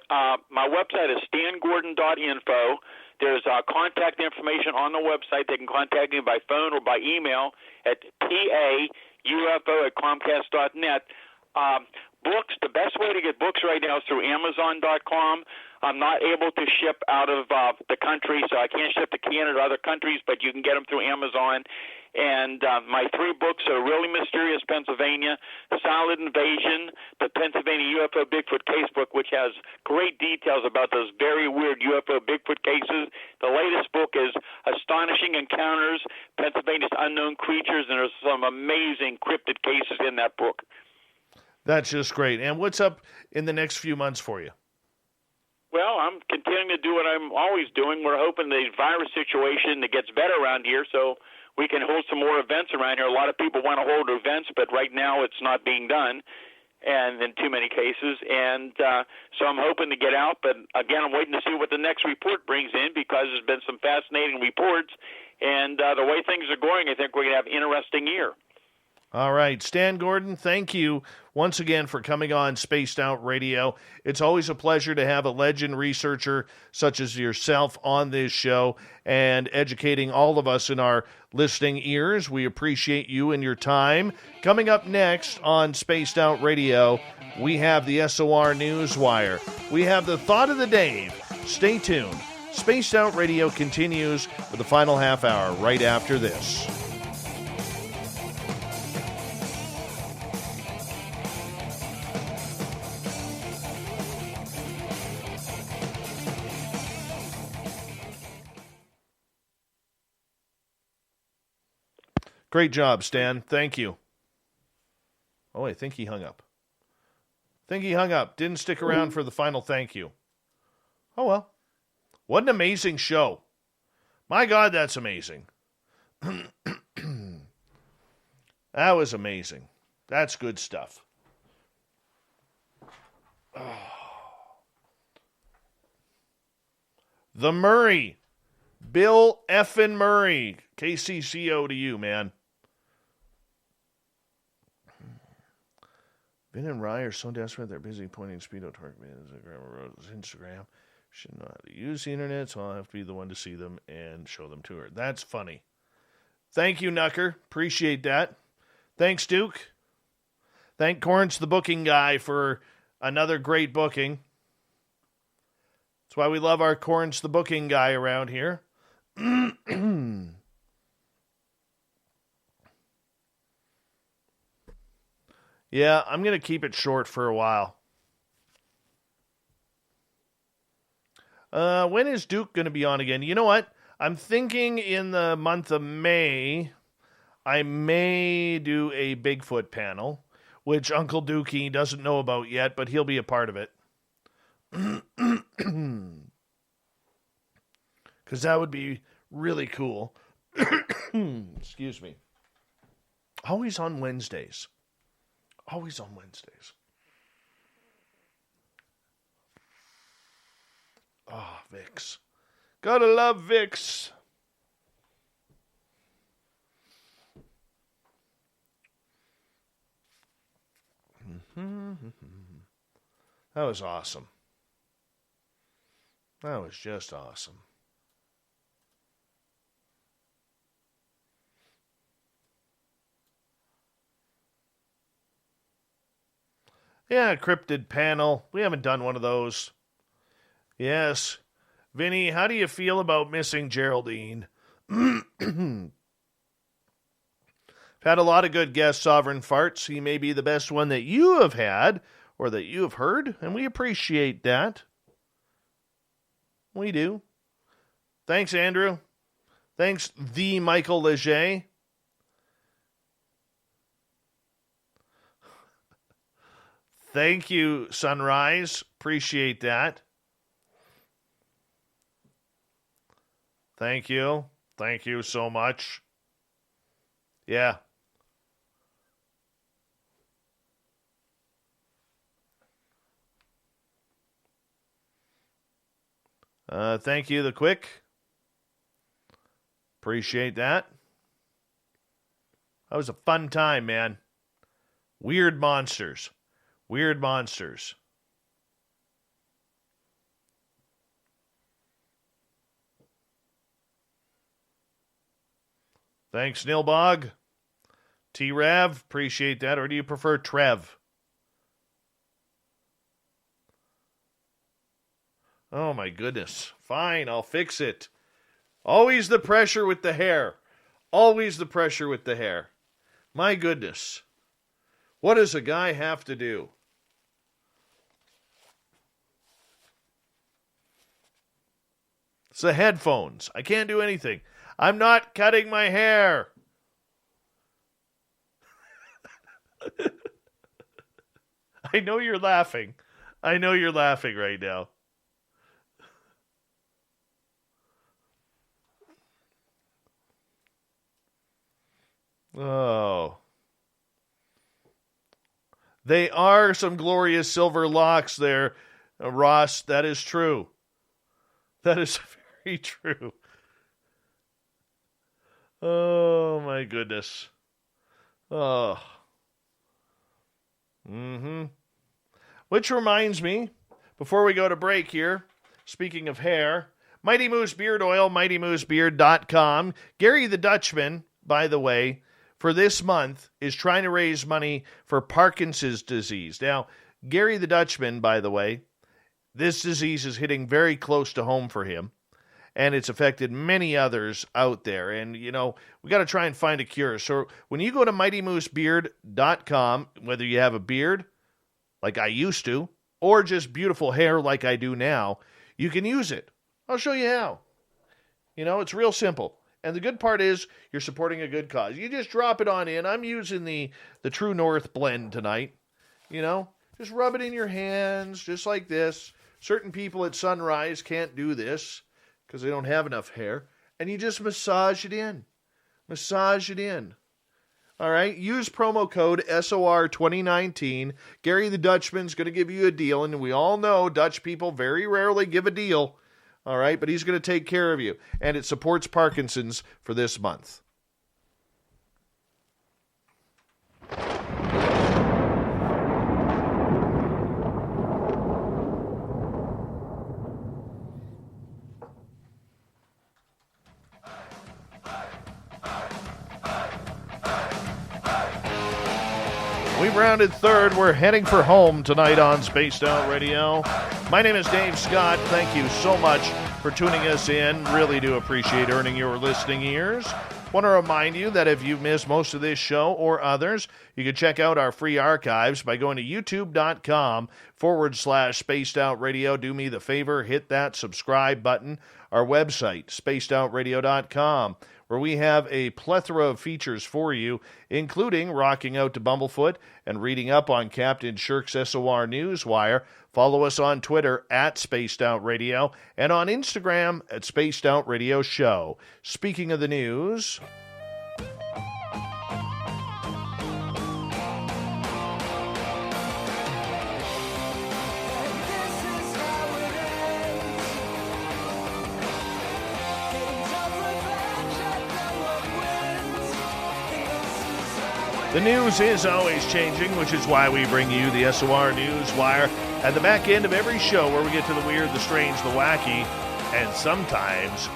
S2: my website is stangordon.info. There's contact information on the website. They can contact me by phone or by email at paufo@comcast.net. Books, the best way to get books right now is through Amazon.com. I'm not able to ship out of the country, so I can't ship to Canada or other countries, but you can get them through Amazon. And my 3 books are Really Mysterious Pennsylvania, Solid Invasion, the Pennsylvania UFO Bigfoot Casebook, which has great details about those very weird UFO Bigfoot cases. The latest book is Astonishing Encounters, Pennsylvania's Unknown Creatures, and there's some amazing cryptid cases in that book.
S1: That's just great. And what's up in the next few months for you?
S2: Well, I'm continuing to do what I'm always doing. We're hoping the virus situation gets better around here so we can hold some more events around here. A lot of people want to hold events, but right now it's not being done, and in too many cases. And so I'm hoping to get out, but again, I'm waiting to see what the next report brings in because there's been some fascinating reports. And the way things are going, I think we're going to have an interesting year.
S1: All right. Stan Gordon, thank you once again for coming on Spaced Out Radio. It's always a pleasure to have a legend researcher such as yourself on this show and educating all of us in our listening ears. We appreciate you and your time. Coming up next on Spaced Out Radio, we have the SOR Newswire. We have the Thought of the Day. Stay tuned. Spaced Out Radio continues for the final half hour right after this. Great job, Stan. Thank you. Oh, I think he hung up. Didn't stick around for the final thank you. Oh, well. What an amazing show. My God, that's amazing. That was amazing. That's good stuff. Oh. The Murray. Bill effin' Murray. KCCO to you, man. Vin and Rye are so desperate they're busy pointing Speedo toward me. Instagram. Should know how to use the internet, so I'll have to be the one to see them and show them to her. That's funny. Thank you, Knucker. Appreciate that. Thanks, Duke. Thank Corns the booking guy for another great booking. That's why we love our Corns the booking guy around here. Yeah, I'm going to keep it short for a while. When is Duke going to be on again? You know what? I'm thinking in the month of May, I may do a Bigfoot panel, which Uncle Dookie doesn't know about yet, but he'll be a part of it. Because that would be really cool. Excuse me. Always on Wednesdays. Always on Wednesdays. Oh, Vicks. Gotta love Vicks. That was awesome. That was just awesome. Yeah, cryptid panel. We haven't done one of those. Yes. Vinny, how do you feel about missing Geraldine? Had a lot of good guests, Sovereign Farts. He may be the best one that you have had or that you have heard, and we appreciate that. We do. Thanks, Andrew. Thanks, the Michael Leger. Thank you, Sunrise. Appreciate that. Thank you. Thank you so much. Yeah. Thank you, The Quick. Appreciate that. That was a fun time, man. Weird monsters. Weird monsters. Thanks, Nilbog. T-Rav, appreciate that. Or do you prefer Trev? Oh, my goodness. Fine, I'll fix it. Always the pressure with the hair. Always the pressure with the hair. My goodness. What does a guy have to do? It's the headphones. I can't do anything. I'm not cutting my hair. I know you're laughing. I know you're laughing right now. Oh. They are some glorious silver locks there, Ross. That is true. That is very true. Oh, my goodness. Oh. Which reminds me, before we go to break here, speaking of hair, Mighty Moose Beard Oil, MightyMooseBeard.com. Gary the Dutchman, by the way, for this month, is trying to raise money for Parkinson's disease. Now, Gary the Dutchman, by the way, this disease is hitting very close to home for him, and it's affected many others out there. And, we got to try and find a cure. So when you go to MightyMooseBeard.com, whether you have a beard, like I used to, or just beautiful hair like I do now, you can use it. I'll show you how. It's real simple. And the good part is you're supporting a good cause. You just drop it on in. I'm using the True North blend tonight. Just rub it in your hands, just like this. Certain people at sunrise can't do this because they don't have enough hair. And you just massage it in. Massage it in. All right? Use promo code SOR2019. Gary the Dutchman's going to give you a deal. And we all know Dutch people very rarely give a deal. All right, but he's going to take care of you. And it supports Parkinson's for this month. We've rounded third. We're heading for home tonight on Spaced Out Radio. My name is Dave Scott. Thank you so much for tuning us in. Really do appreciate earning your listening ears. Want to remind you that if you've missed most of this show or others, you can check out our free archives by going to youtube.com/Spaced Out Radio. Do me the favor, hit that subscribe button. Our website, spacedoutradio.com, where we have a plethora of features for you, including rocking out to Bumblefoot and reading up on Captain Shirk's SOR Newswire. Follow us on Twitter at Spaced Out Radio and on Instagram at Spaced Out Radio Show. Speaking of the news, the news is always changing, which is why we bring you the SOR Newswire at the back end of every show, where we get to the weird, the strange, the wacky, and sometimes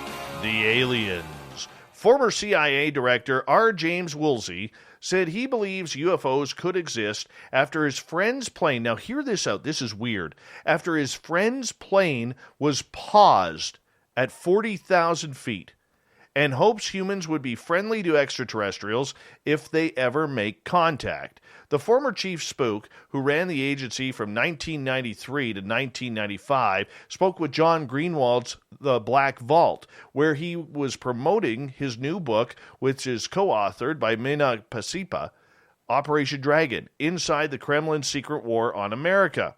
S1: the aliens. Former CIA Director R. James Woolsey said he believes UFOs could exist after his friend's plane, now hear this out, this is weird, after his friend's plane was paused at 40,000 feet, and hopes humans would be friendly to extraterrestrials if they ever make contact. The former chief spook, who ran the agency from 1993 to 1995, spoke with John Greenwald's The Black Vault, where he was promoting his new book, which is co-authored by Mina Pasipa, Operation Dragon, Inside the Kremlin's Secret War on America.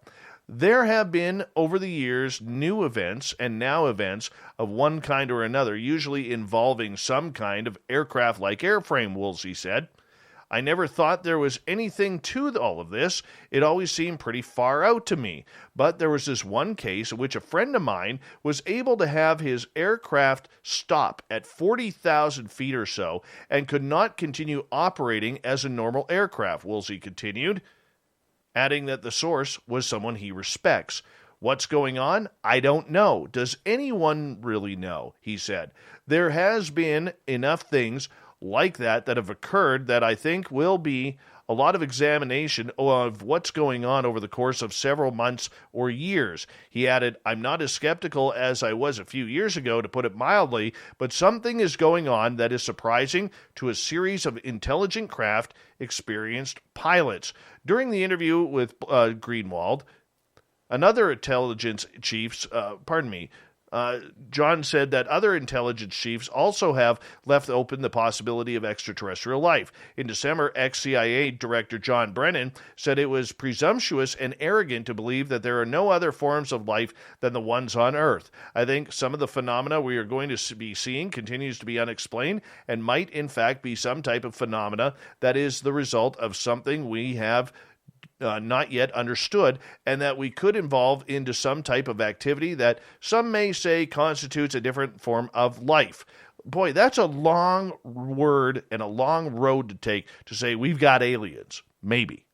S1: There have been, over the years, new events and now events of one kind or another, usually involving some kind of aircraft-like airframe, Woolsey said. I never thought there was anything to all of this. It always seemed pretty far out to me. But there was this one case in which a friend of mine was able to have his aircraft stop at 40,000 feet or so and could not continue operating as a normal aircraft, Woolsey continued, adding that the source was someone he respects. What's going on? I don't know. Does anyone really know? He said. There has been enough things like that have occurred that I think will be a lot of examination of what's going on over the course of several months or years. He added, I'm not as skeptical as I was a few years ago, to put it mildly, but something is going on that is surprising to a series of intelligent craft experienced pilots. During the interview with Greenwald, another intelligence chiefs, John said that other intelligence chiefs also have left open the possibility of extraterrestrial life. In December, ex-CIA Director John Brennan said it was presumptuous and arrogant to believe that there are no other forms of life than the ones on Earth. I think some of the phenomena we are going to be seeing continues to be unexplained and might in fact be some type of phenomena that is the result of something we have not yet understood, and that we could evolve into some type of activity that some may say constitutes a different form of life. Boy, that's a long word and a long road to take to say we've got aliens. Maybe.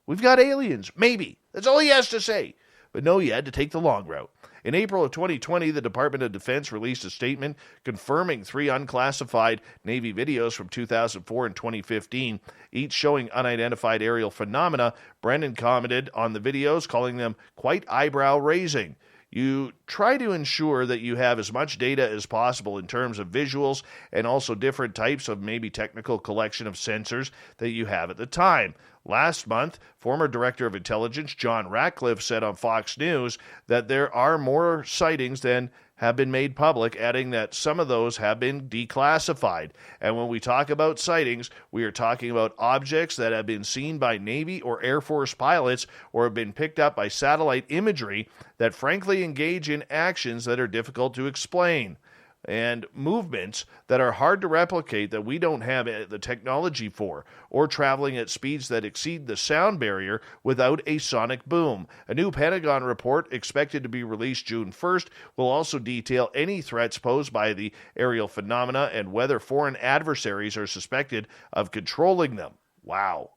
S1: We've got aliens. Maybe. That's all he has to say. But no, he had to take the long route. In April of 2020, the Department of Defense released a statement confirming 3 unclassified Navy videos from 2004 and 2015, each showing unidentified aerial phenomena. Brennan commented on the videos, calling them quite eyebrow-raising. You try to ensure that you have as much data as possible in terms of visuals and also different types of maybe technical collection of sensors that you have at the time. Last month, former Director of Intelligence John Ratcliffe said on Fox News that there are more sightings than have been made public, adding that some of those have been declassified. And when we talk about sightings, we are talking about objects that have been seen by Navy or Air Force pilots or have been picked up by satellite imagery that frankly engage in actions that are difficult to explain, and movements that are hard to replicate that we don't have the technology for, or traveling at speeds that exceed the sound barrier without a sonic boom. A new Pentagon report expected to be released June 1st will also detail any threats posed by the aerial phenomena and whether foreign adversaries are suspected of controlling them. Wow.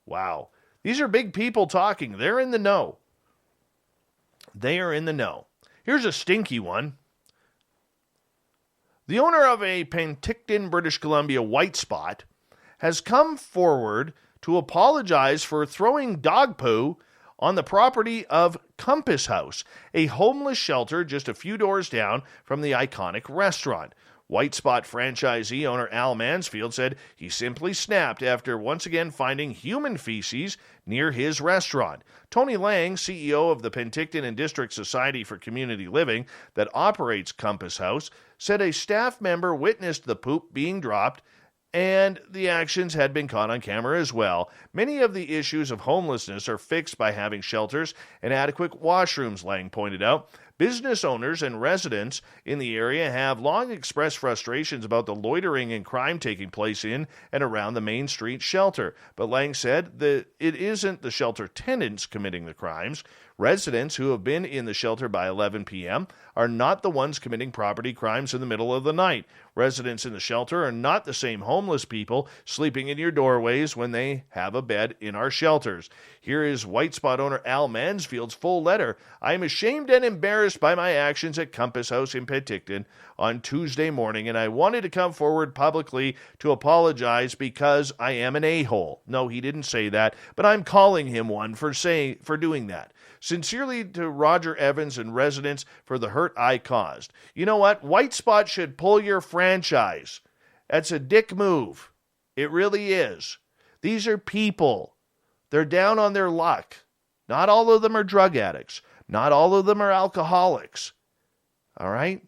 S1: Wow. These are big people talking. They're in the know. They are in the know. Here's a stinky one. The owner of a Penticton, British Columbia white spot has come forward to apologize for throwing dog poo on the property of Compass House, a homeless shelter just a few doors down from the iconic restaurant. White Spot franchisee owner Al Mansfield said he simply snapped after once again finding human feces near his restaurant. Tony Lang, CEO of the Penticton and District Society for Community Living that operates Compass House, said a staff member witnessed the poop being dropped and the actions had been caught on camera as well. Many of the issues of homelessness are fixed by having shelters and adequate washrooms, Lang pointed out. Business owners and residents in the area have long expressed frustrations about the loitering and crime taking place in and around the Main Street shelter. But Lang said that it isn't the shelter tenants committing the crimes. Residents who have been in the shelter by 11 p.m. are not the ones committing property crimes in the middle of the night. Residents in the shelter are not the same homeless people sleeping in your doorways when they have a bed in our shelters. Here is White Spot owner Al Mansfield's full letter. I am ashamed and embarrassed by my actions at Compass House in Penticton on Tuesday morning, and I wanted to come forward publicly to apologize because I am an a-hole. No, he didn't say that, but I'm calling him one for doing that. Sincerely to Roger Evans and residents for the hurt I caused. You know what? White Spot should pull your franchise. That's a dick move. It really is. These are people. They're down on their luck. Not all of them are drug addicts. Not all of them are alcoholics. All right?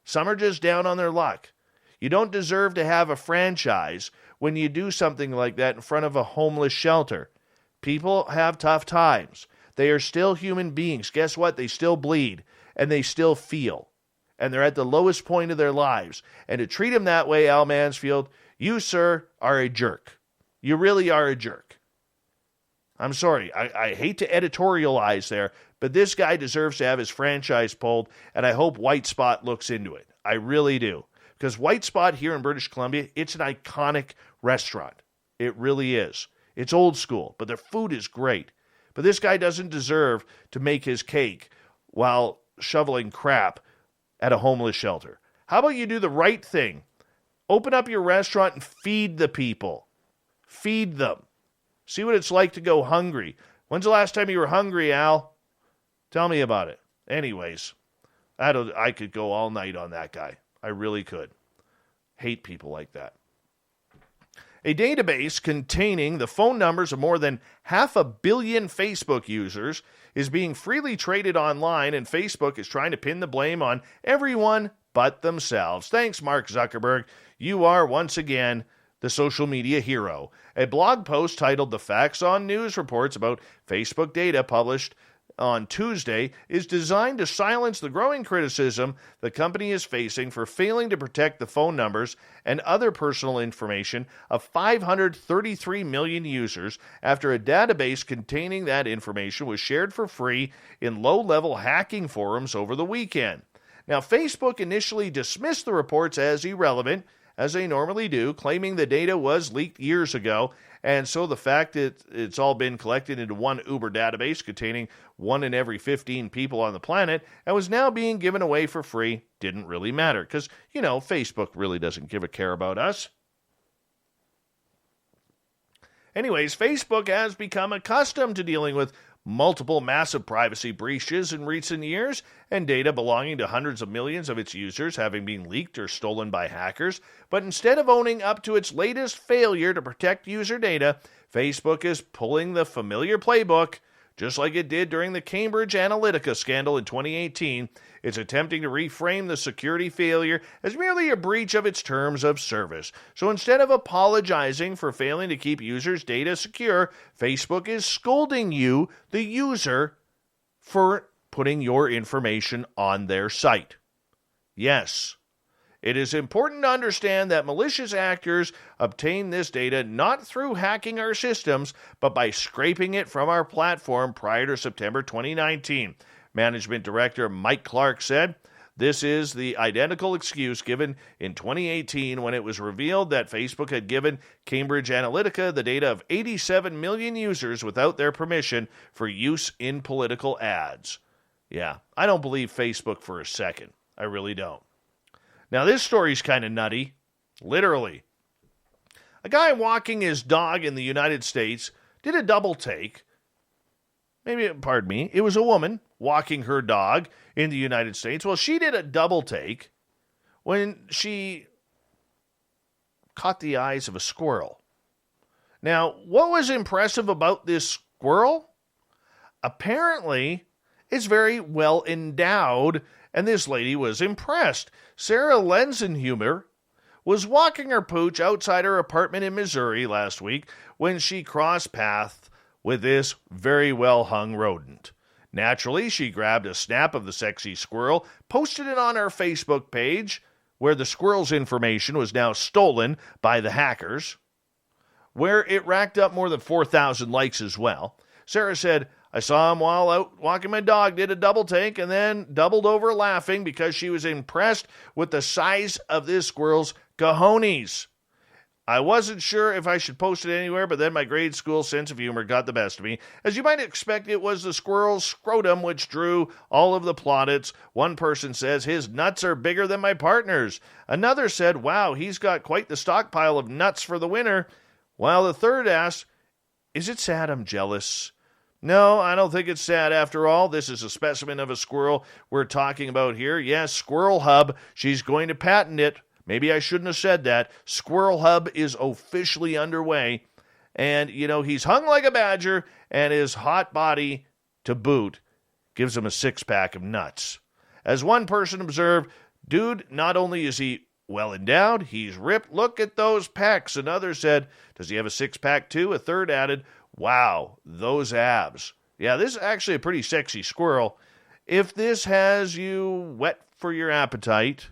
S1: Some are just down on their luck. You don't deserve to have a franchise when you do something like that in front of a homeless shelter. People have tough times. They are still human beings. Guess what? They still bleed, and they still feel. And they're at the lowest point of their lives. And to treat them that way, Al Mansfield, you, sir, are a jerk. You really are a jerk. I'm sorry. I hate to editorialize there, but this guy deserves to have his franchise pulled, and I hope White Spot looks into it. I really do. Because White Spot here in British Columbia, it's an iconic restaurant. It really is. It's old school, but their food is great. But this guy doesn't deserve to make his cake while shoveling crap at a homeless shelter. How about you do the right thing? Open up your restaurant and feed the people. Feed them. See what it's like to go hungry. When's the last time you were hungry, Al? Tell me about it. Anyways, I could go all night on that guy. I really could. Hate people like that. A database containing the phone numbers of more than 500 million Facebook users is being freely traded online, and Facebook is trying to pin the blame on everyone but themselves. Thanks, Mark Zuckerberg. You are, once again, the social media hero. A blog post titled "The Facts on News" reports about Facebook data published on Tuesday is designed to silence the growing criticism the company is facing for failing to protect the phone numbers and other personal information of 533 million users after a database containing that information was shared for free in low-level hacking forums over the weekend. Now, Facebook initially dismissed the reports as irrelevant, as they normally do, claiming the data was leaked years ago, and so the fact that it's all been collected into one Uber database containing 1 in every 15 people on the planet and was now being given away for free didn't really matter, because, Facebook really doesn't give a care about us. Anyways, Facebook has become accustomed to dealing with multiple massive privacy breaches in recent years, and data belonging to hundreds of millions of its users having been leaked or stolen by hackers. But instead of owning up to its latest failure to protect user data, Facebook is pulling the familiar playbook. Just like it did during the Cambridge Analytica scandal in 2018, it's attempting to reframe the security failure as merely a breach of its terms of service. So instead of apologizing for failing to keep users' data secure, Facebook is scolding you, the user, for putting your information on their site. Yes. It is important to understand that malicious actors obtain this data not through hacking our systems, but by scraping it from our platform prior to September 2019. Management Director Mike Clark said, "This is the identical excuse given in 2018 when it was revealed that Facebook had given Cambridge Analytica the data of 87 million users without their permission for use in political ads." Yeah, I don't believe Facebook for a second. I really don't. Now, this story's kind of nutty. Literally. A guy walking his dog in the United States did a double take. It was a woman walking her dog in the United States. Well, she did a double take when she caught the eyes of a squirrel. Now, what was impressive about this squirrel? Apparently, it's very well endowed, and this lady was impressed. Sarah Lenzenhumer was walking her pooch outside her apartment in Missouri last week when she crossed paths with this very well-hung rodent. Naturally, she grabbed a snap of the sexy squirrel, posted it on her Facebook page, where the squirrel's information was now stolen by the hackers, where it racked up more than 4,000 likes as well. Sarah said, "I saw him while out walking my dog, did a double take, and then doubled over laughing because she was impressed with the size of this squirrel's cojones. I wasn't sure if I should post it anywhere, but then my grade school sense of humor got the best of me. As you might expect, it was the squirrel's scrotum which drew all of the plaudits. One person says, 'His nuts are bigger than my partner's.' Another said, 'Wow, he's got quite the stockpile of nuts for the winter.' While the third asked, 'Is it sad I'm jealous?' No, I don't think it's sad after all. This is a specimen of a squirrel we're talking about here. Yes, Squirrel Hub. She's going to patent it. Maybe I shouldn't have said that. Squirrel Hub is officially underway. And, he's hung like a badger, and his hot body, to boot, gives him a six-pack of nuts. As one person observed, dude, not only is he well endowed, he's ripped. Look at those pecs. Another said, does he have a six-pack too? A third added, wow, those abs. Yeah, this is actually a pretty sexy squirrel. If this has you wet for your appetite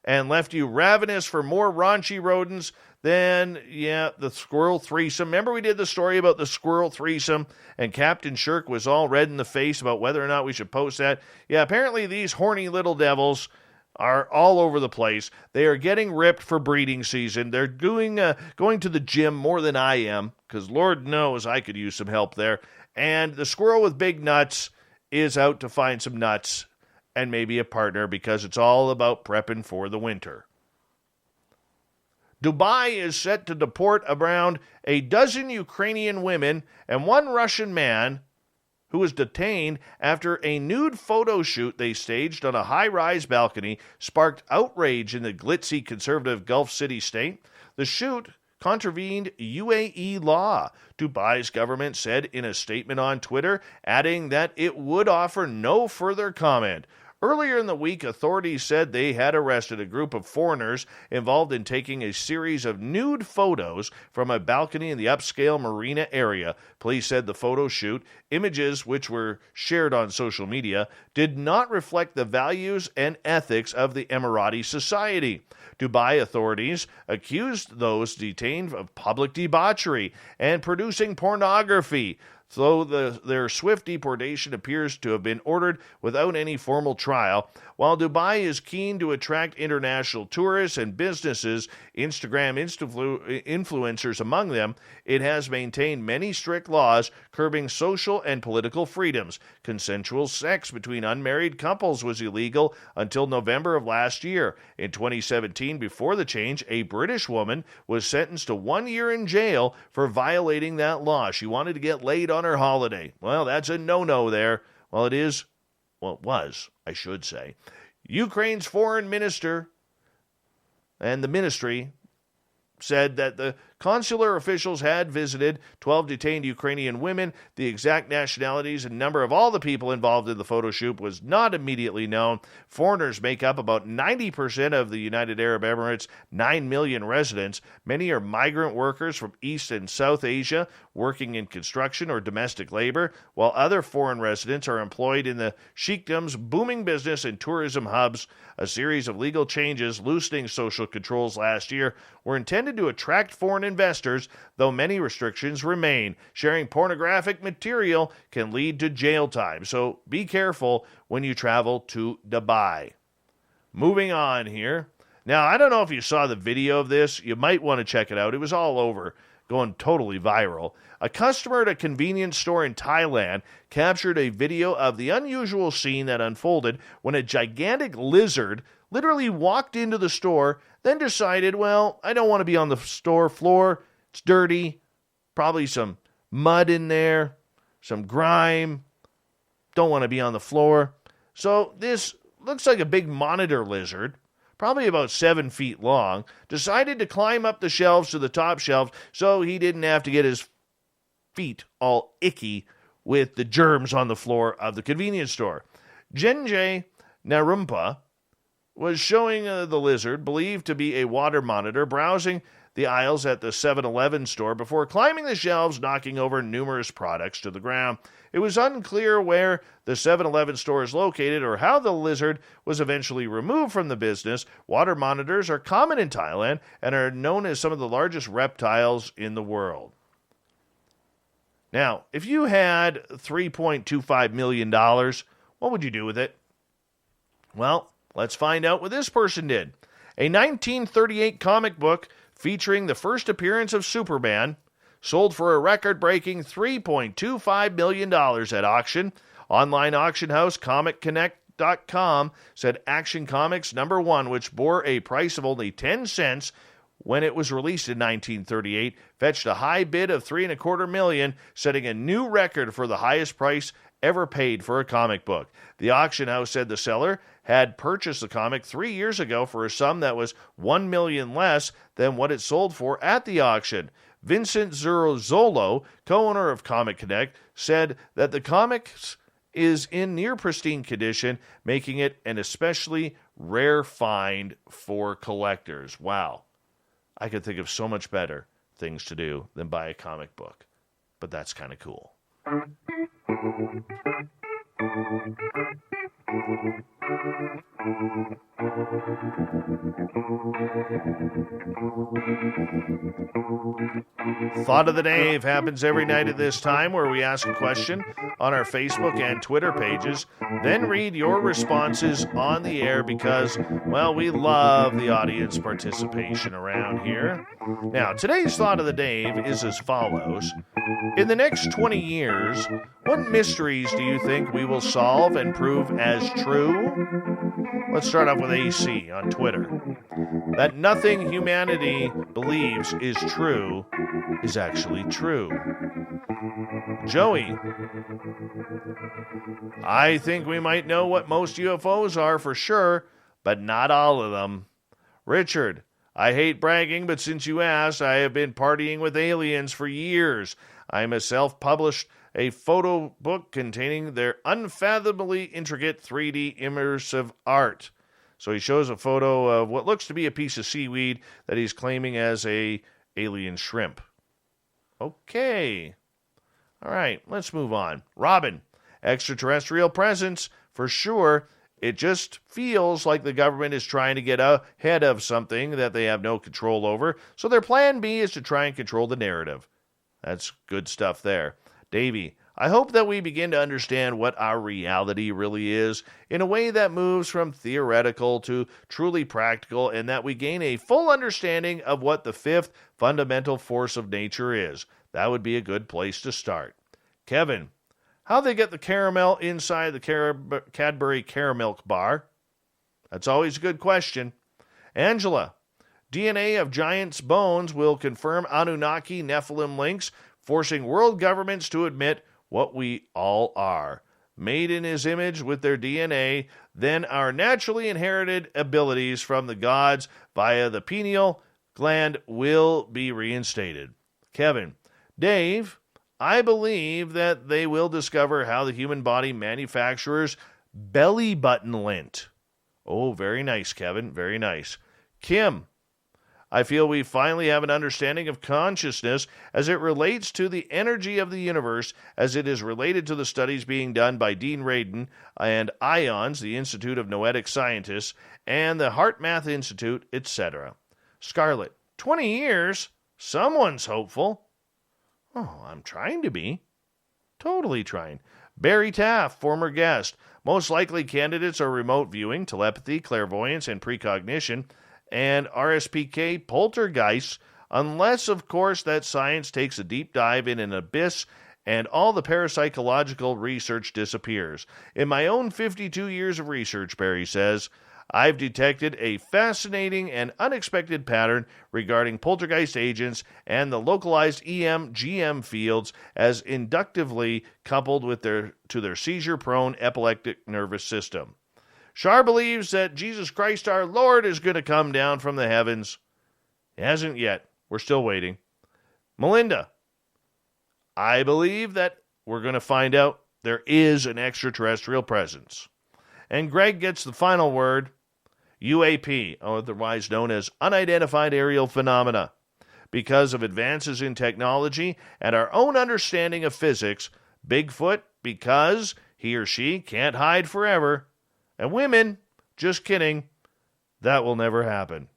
S1: and left you ravenous for more raunchy rodents, then, yeah, the squirrel threesome. Remember we did the story about the squirrel threesome, and Captain Shirk was all red in the face about whether or not we should post that? Yeah, apparently these horny little devils are all over the place. They are getting ripped for breeding season. They're going to the gym more than I am, because Lord knows I could use some help there. And the squirrel with big nuts is out to find some nuts and maybe a partner, because it's all about prepping for the winter. Dubai is set to deport around a dozen Ukrainian women and one Russian man who was detained after a nude photo shoot they staged on a high-rise balcony sparked outrage in the glitzy conservative Gulf City state. The shoot contravened UAE law, Dubai's government said in a statement on Twitter, adding that it would offer no further comment. Earlier in the week, authorities said they had arrested a group of foreigners involved in taking a series of nude photos from a balcony in the upscale marina area. Police said the photo shoot, images which were shared on social media, did not reflect the values and ethics of the Emirati society. Dubai authorities accused those detained of public debauchery and producing pornography, though their swift deportation appears to have been ordered without any formal trial. While Dubai is keen to attract international tourists and businesses, Instagram influencers among them, it has maintained many strict laws curbing social and political freedoms. Consensual sex between unmarried couples was illegal until November of last year. In 2017, before the change, a British woman was sentenced to 1 year in jail for violating that law. She wanted to get laid on her holiday. Well, that's a no-no there. Well, it was, I should say. Ukraine's foreign minister and the ministry said that the consular officials had visited 12 detained Ukrainian women. The exact nationalities and number of all the people involved in the photo shoot was not immediately known. Foreigners make up about 90% of the United Arab Emirates' 9 million residents. Many are migrant workers from East and South Asia working in construction or domestic labor, while other foreign residents are employed in the sheikdom's booming business and tourism hubs. A series of legal changes loosening social controls last year were intended to attract foreign investors, though many restrictions remain. Sharing pornographic material can lead to jail time, so be careful when you travel to Dubai. Moving on here. Now, I don't know if you saw the video of this. You might want to check it out. It was all over, going totally viral. A customer at a convenience store in Thailand captured a video of the unusual scene that unfolded when a gigantic lizard literally walked into the store, then decided, well, I don't want to be on the store floor. It's dirty. Probably some mud in there, some grime. Don't want to be on the floor. So this looks like a big monitor lizard, probably about 7 feet long, decided to climb up the shelves to the top shelf so he didn't have to get his feet all icky with the germs on the floor of the convenience store. Genjay Narumpa was showing the lizard, believed to be a water monitor, browsing the aisles at the 7-Eleven store before climbing the shelves, knocking over numerous products to the ground. It was unclear where the 7-Eleven store is located or how the lizard was eventually removed from the business. Water monitors are common in Thailand and are known as some of the largest reptiles in the world. Now, if you had $3.25 million, what would you do with it? Well, let's find out what this person did. A 1938 comic book featuring the first appearance of Superman sold for a record-breaking $3.25 million at auction. Online auction house ComicConnect.com said Action Comics #1, which bore a price of only 10 cents when it was released in 1938, fetched a high bid of $3.25 million, setting a new record for the highest price ever paid for a comic book. The auction house said the seller had purchased the comic 3 years ago for a sum that was $1 million less than what it sold for at the auction. Vincent Zurzolo, co-owner of Comic Connect, said that the comics is in near pristine condition, making it an especially rare find for collectors. Wow. I could think of so much better things to do than buy a comic book. But that's kind of cool. Thought of the Day happens every night at this time, where we ask a question on our Facebook and Twitter pages, then read your responses on the air because, well, we love the audience participation around here. Now, today's Thought of the Day is as follows. In the next 20 years, what mysteries do you think we will solve and prove as true? Let's start off with AC on Twitter. that nothing humanity believes is true is actually true. Joey, I think we might know what most UFOs are for sure, but not all of them. Richard, I hate bragging, but since you asked, I have been partying with aliens for years. I myself published a photo book containing their unfathomably intricate 3D immersive art. So he shows a photo of what looks to be a piece of seaweed that he's claiming as a alien shrimp. Okay. All right, let's move on. Robin, extraterrestrial presence, for sure. It just feels like the government is trying to get ahead of something that they have no control over, so their plan B is to try and control the narrative. That's good stuff there. Davey, I hope that we begin to understand what our reality really is in a way that moves from theoretical to truly practical, and that we gain a full understanding of what the fifth fundamental force of nature is. That would be a good place to start. Kevin, how they get the caramel inside the Cadbury Caramilk bar? That's always a good question. Angela, DNA of giants' bones will confirm Anunnaki Nephilim links, forcing world governments to admit what we all are. Made in his image with their DNA, then our naturally inherited abilities from the gods via the pineal gland will be reinstated. Kevin, Dave, I believe that they will discover how the human body manufactures belly button lint. Oh, very nice, Kevin. Very nice. Kim, I feel we finally have an understanding of consciousness as it relates to the energy of the universe, as it is related to the studies being done by Dean Radin and IONS, the Institute of Noetic Scientists, and the Heart Math Institute, etc. Scarlett, 20 years? Someone's hopeful. Oh, I'm trying to be. Totally trying. Barry Taft, former guest. Most likely candidates are remote viewing, telepathy, clairvoyance, and precognition, and RSPK poltergeists, unless, of course, that science takes a deep dive in an abyss and all the parapsychological research disappears. In my own 52 years of research, Barry says, I've detected a fascinating and unexpected pattern regarding poltergeist agents and the localized EM-GM fields as inductively coupled with their seizure-prone epileptic nervous system. Shar believes that Jesus Christ our Lord is going to come down from the heavens. He hasn't yet. We're still waiting. Melinda, I believe that we're going to find out there is an extraterrestrial presence. And Greg gets the final word. UAP, otherwise known as Unidentified Aerial Phenomena. Because of advances in technology and our own understanding of physics, Bigfoot, because he or she can't hide forever. And women, just kidding, that will never happen.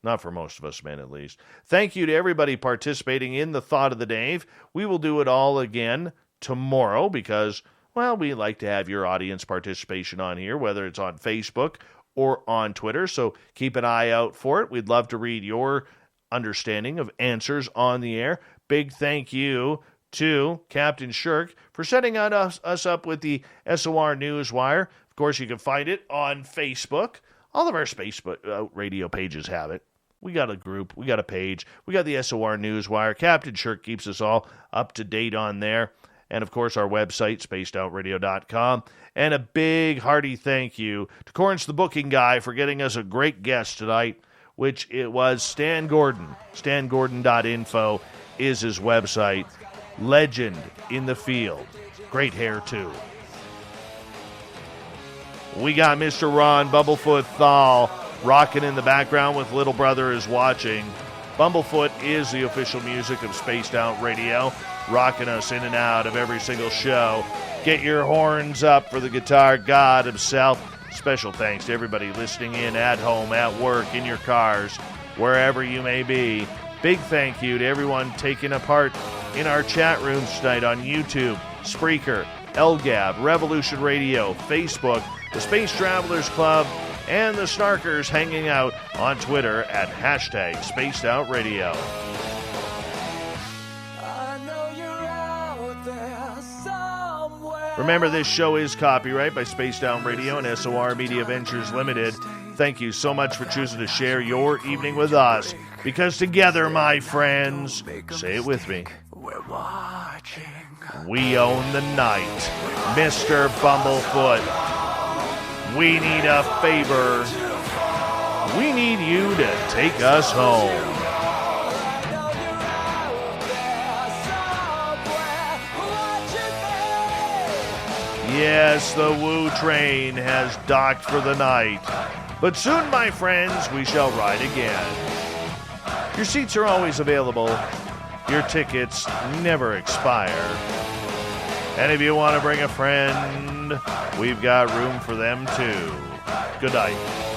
S1: Not for most of us men, at least. Thank you to everybody participating in the Thought of the Dave. We will do it all again tomorrow because, well, we like to have your audience participation on here, whether it's on Facebook or on Twitter, so keep an eye out for it. We'd love to read your understanding of answers on the air. Big thank you to Captain Shirk for setting us up with the SOR Newswire. Of course, you can find it on Facebook. All of our Space Radio pages have it. We got a group. We got a page. We got the SOR Newswire. Captain Shirk keeps us all up to date on there. And, of course, our website, spacedoutradio.com. And a big, hearty thank you to Corns the Booking Guy for getting us a great guest tonight, which it was Stan Gordon. StanGordon.info is his website. Legend in the field. Great hair, too. We got Mr. Ron Bumblefoot Thal rocking in the background with Little Brother is Watching. Bumblefoot is the official music of Spaced Out Radio, rocking us in and out of every single show. Get your horns up for the guitar god himself. Special thanks to everybody listening in at home, at work, in your cars, wherever you may be. Big thank you to everyone taking a part in our chat rooms tonight on YouTube, Spreaker, LGAB, Revolution Radio, Facebook, the Space Travelers Club, and the Snarkers hanging out on Twitter at #SpacedOutRadio. Remember, this show is copyright by Spaced Out Radio and SOR Media Ventures Limited. thank you so much for choosing to share your evening with us. Because together, my friends, say it with me, we own the night. Mr. Bumblefoot, we need a favor. We need you to take us home. Yes, the Woo train has docked for the night. But soon, my friends, we shall ride again. Your seats are always available. Your tickets never expire. And if you want to bring a friend, we've got room for them too. Good night.